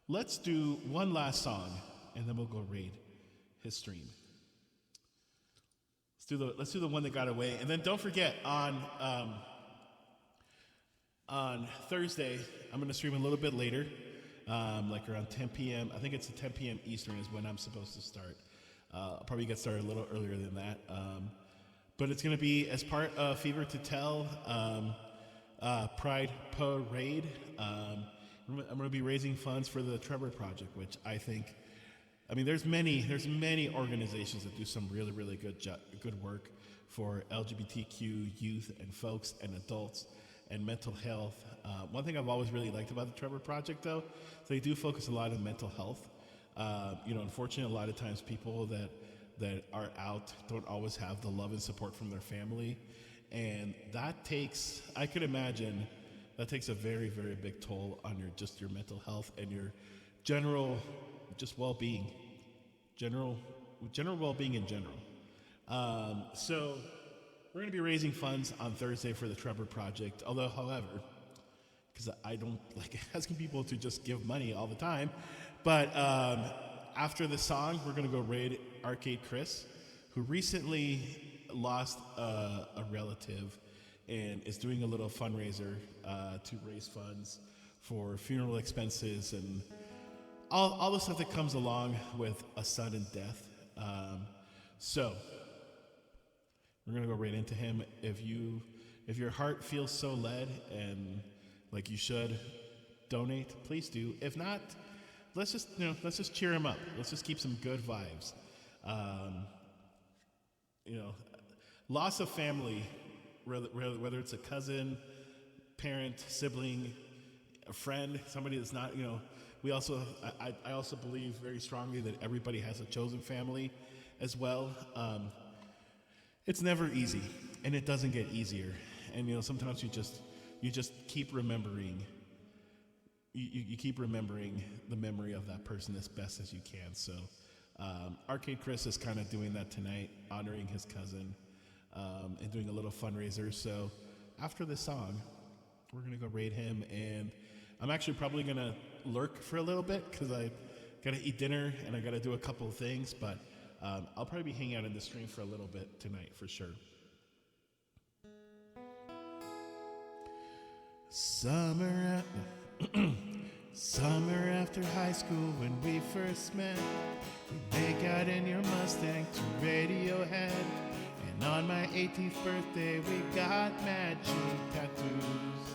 S2: let's do one last song and then we'll go raid his stream. Let's do the one that got away, and then don't forget on Thursday I'm going to stream a little bit later, like around 10 p.m. I think it's 10 p.m. Eastern is when I'm supposed to start. I'll probably get started a little earlier than that, but it's going to be as part of Fever to Tell Pride Parade. I'm going to be raising funds for the Trevor Project, which there's many organizations that do some really, really good work for LGBTQ youth and folks and adults and mental health. One thing I've always really liked about the Trevor Project, though, is they do focus a lot on mental health. Unfortunately, a lot of times people that are out don't always have the love and support from their family. And I could imagine that takes a very, very big toll on your mental health and your general just well-being, general well-being in general. So we're going to be raising funds on Thursday for the Trevor Project. However, because I don't like asking people to just give money all the time, but after the song, we're going to go raid Arcade Chris, who recently lost a relative and is doing a little fundraiser to raise funds for funeral expenses and all the stuff that comes along with a sudden death. So we're gonna go right into him. If your heart feels so led and like you should donate, please do. If not, let's just cheer him up. Let's just keep some good vibes. Loss of family, whether it's a cousin, parent, sibling, a friend, somebody that's not, I also believe very strongly that everybody has a chosen family as well. It's never easy, and it doesn't get easier. And sometimes you just keep remembering. You keep remembering the memory of that person as best as you can. So, Arcade Chris is kind of doing that tonight, honoring his cousin, and doing a little fundraiser. So, after this song, we're gonna go raid him, and I'm actually probably gonna lurk for a little bit because I gotta eat dinner and I gotta do a couple of things. But I'll probably be hanging out in the stream for a little bit tonight for sure. Summer after high school when we first met, we make out in your Mustang to Radiohead. And on my 18th birthday, we got mad cheap tattoos.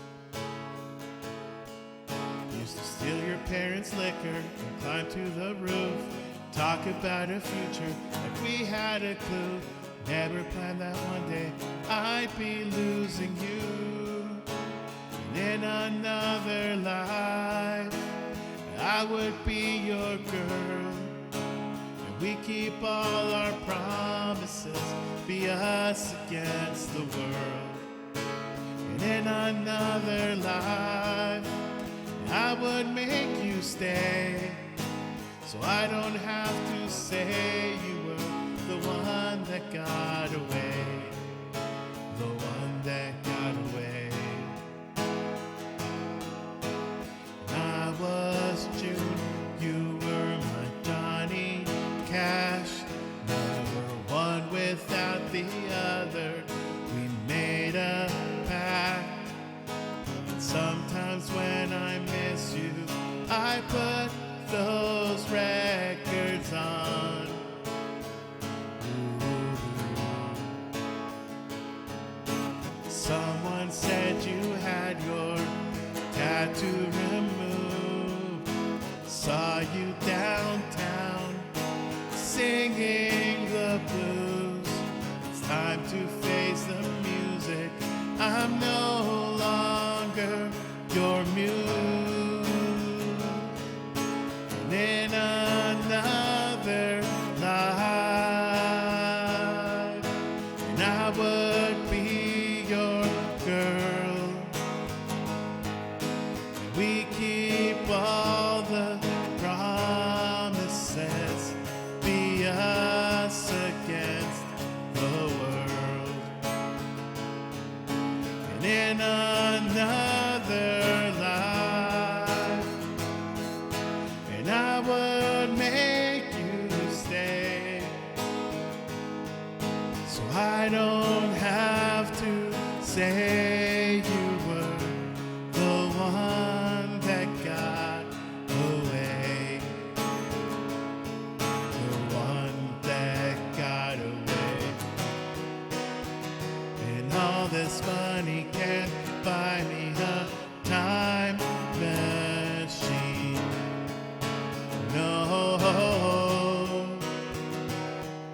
S2: Used to steal your parents' liquor and climb to the roof. Talk about a future like we had a clue. Never planned that one day I'd be losing you. And in another life, I would be your girl. And we keep all our promises, be us against the world. And in another life, I would make you stay, so I don't have to say you were the one that got away, the one that got away. I was June, you were my Johnny Cash. Someone said you had your tattoo removed. Saw you downtown singing the blues. It's time to face the music. I'm no longer your muse. And in another life, and I would be your girl. We keep all the promises, be us against the world. And in another life, and I would make you stay, so I don't have to say you were the one that got away, the one that got away. And all this money can't buy me a time machine. No,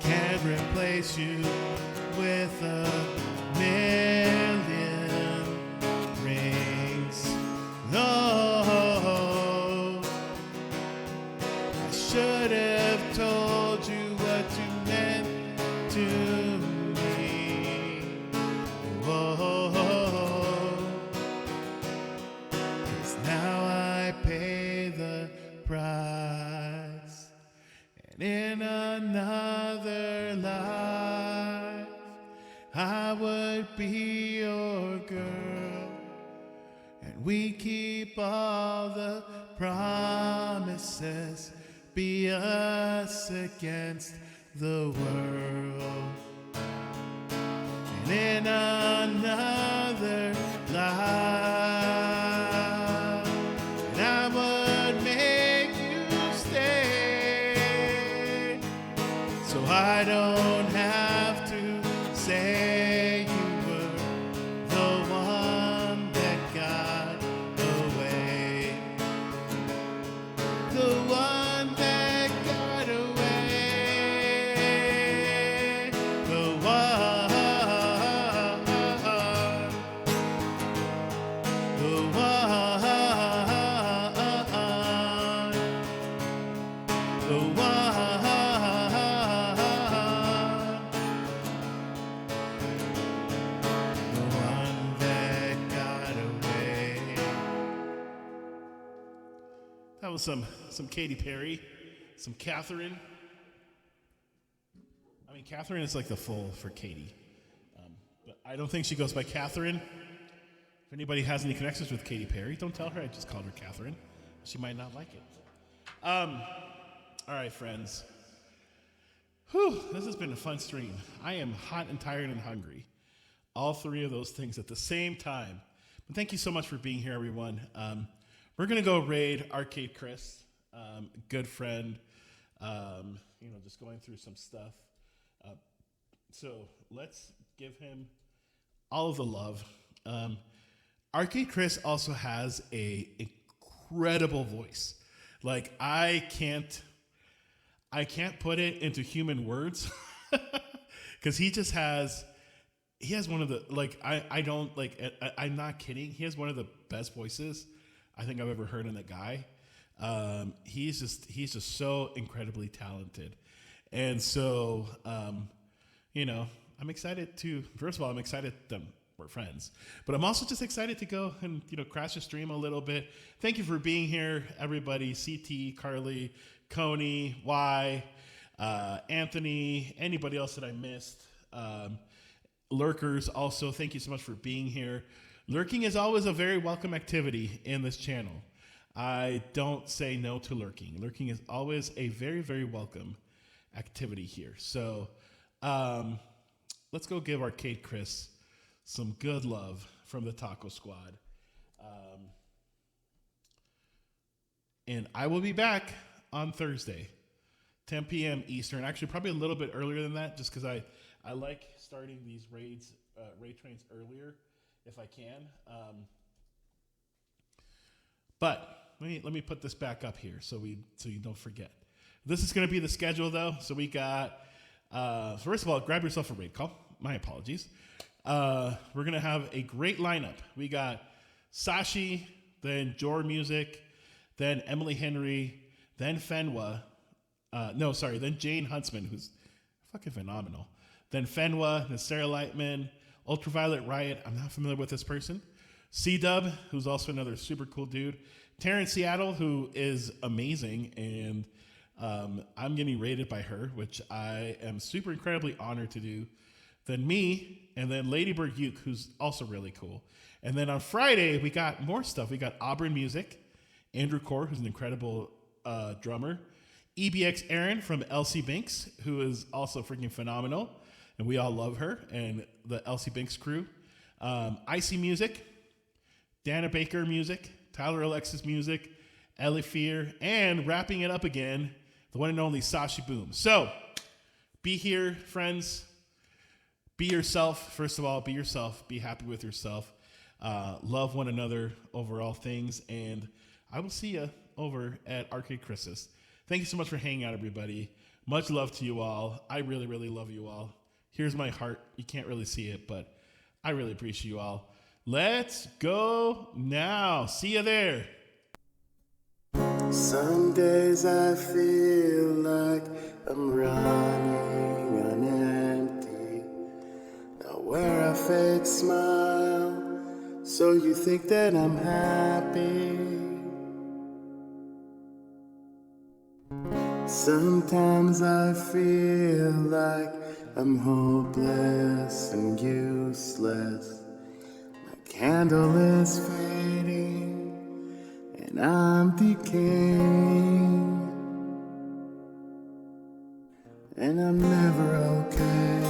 S2: can't replace you with a million rings. No, I should have told you what you meant to me. Whoa, 'cause now I pay the price. And in another life, I would be your girl. And we keep all the promises, be us against the world. And in another life, and I would make you stay, so I don't have to say you were the one that got away, the one that got away, the one, the one, the one, the one that got away. That was some Katy Perry, some Catherine. I mean, Catherine is like the full for Katy. But I don't think she goes by Catherine. If anybody has any connections with Katy Perry, don't tell her I just called her Catherine. She might not like it. All right, friends. Whew, this has been a fun stream. I am hot and tired and hungry. All three of those things at the same time. But thank you so much for being here, everyone. We're going to go raid Arcade Chris, good friend, just going through some stuff. So let's give him all of the love. Arcade Chris also has a incredible voice. Like I can't put it into human words because he has one of the, like, I'm not kidding. He has one of the best voices I think I've ever heard in that guy. He's just so incredibly talented. And so, I'm excited first of all, I'm excited that we're friends, but I'm also just excited to go and, crash the stream a little bit. Thank you for being here, everybody. CT, Carly, Coney, Y, Anthony, anybody else that I missed. Lurkers also, thank you so much for being here. Lurking is always a very welcome activity in this channel. I don't say no to lurking. Lurking is always a very, very welcome activity here. So let's go give Arcade Chris some good love from the Taco Squad. And I will be back on Thursday, 10 p.m. Eastern. Actually, probably a little bit earlier than that, just because I like starting these raid trains earlier. if I can. But let me put this back up here so you don't forget. This is going to be the schedule though. So we got first of all, grab yourself a raid call. My apologies. We're gonna have a great lineup. We got Sashi, then Jor Music, then Emily Henry, then Fenwa. Then Jane Huntsman, who's fucking phenomenal. Then Fenwa, then Sarah Lightman, Ultraviolet Riot. I'm not familiar with this person. C-Dub, who's also another super cool dude. Taryn Seattle, who is amazing, and I'm getting rated by her, which I am super incredibly honored to do. Then me, and then Ladybird Uke, who's also really cool. And then on Friday, we got more stuff. We got Auburn Music, Andrew Core, who's an incredible drummer, EBX Aaron from LC Binks, who is also freaking phenomenal, and we all love her, and the LC Binks crew. Icy Music, Dana Baker Music, Tyler Alexis Music, Ellie Fear, and wrapping it up again, the one and only Sashi Boom. So, be here, friends. Be yourself. First of all, be yourself. Be happy with yourself. Love one another over all things. And I will see you over at Arcade Chris's. Thank you so much for hanging out, everybody. Much love to you all. I really, really love you all. Here's my heart. You can't really see it, but I really appreciate you all. Let's go now. See you there.
S1: Some days I feel like I'm running on empty. Now wear a fake smile, so you think that I'm happy. Sometimes I feel like I'm hopeless and useless. My candle is fading and I'm decaying, and I'm never okay,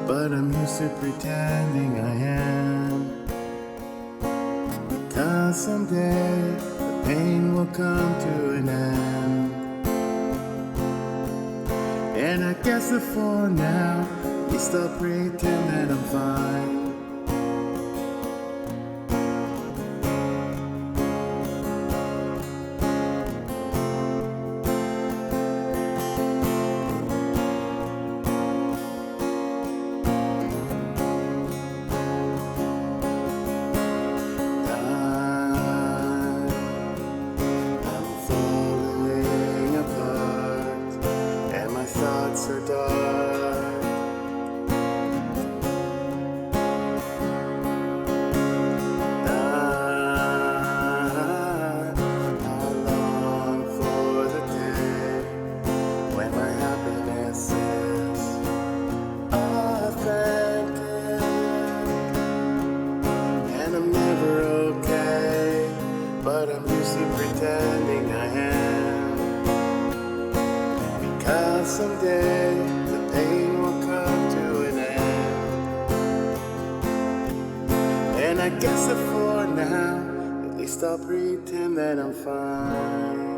S1: but I'm used to pretending I am. Because someday the pain will come to an end. And I guess that for now, at least I'll pretend that I'm fine. I'm falling apart, and my thoughts are dark. I long for the day when my happiness is authentic, and I'm never okay, but I'm used to pretending I am. Because someday the pain will come to an end. And I guess that for now, at least I'll pretend that I'm fine.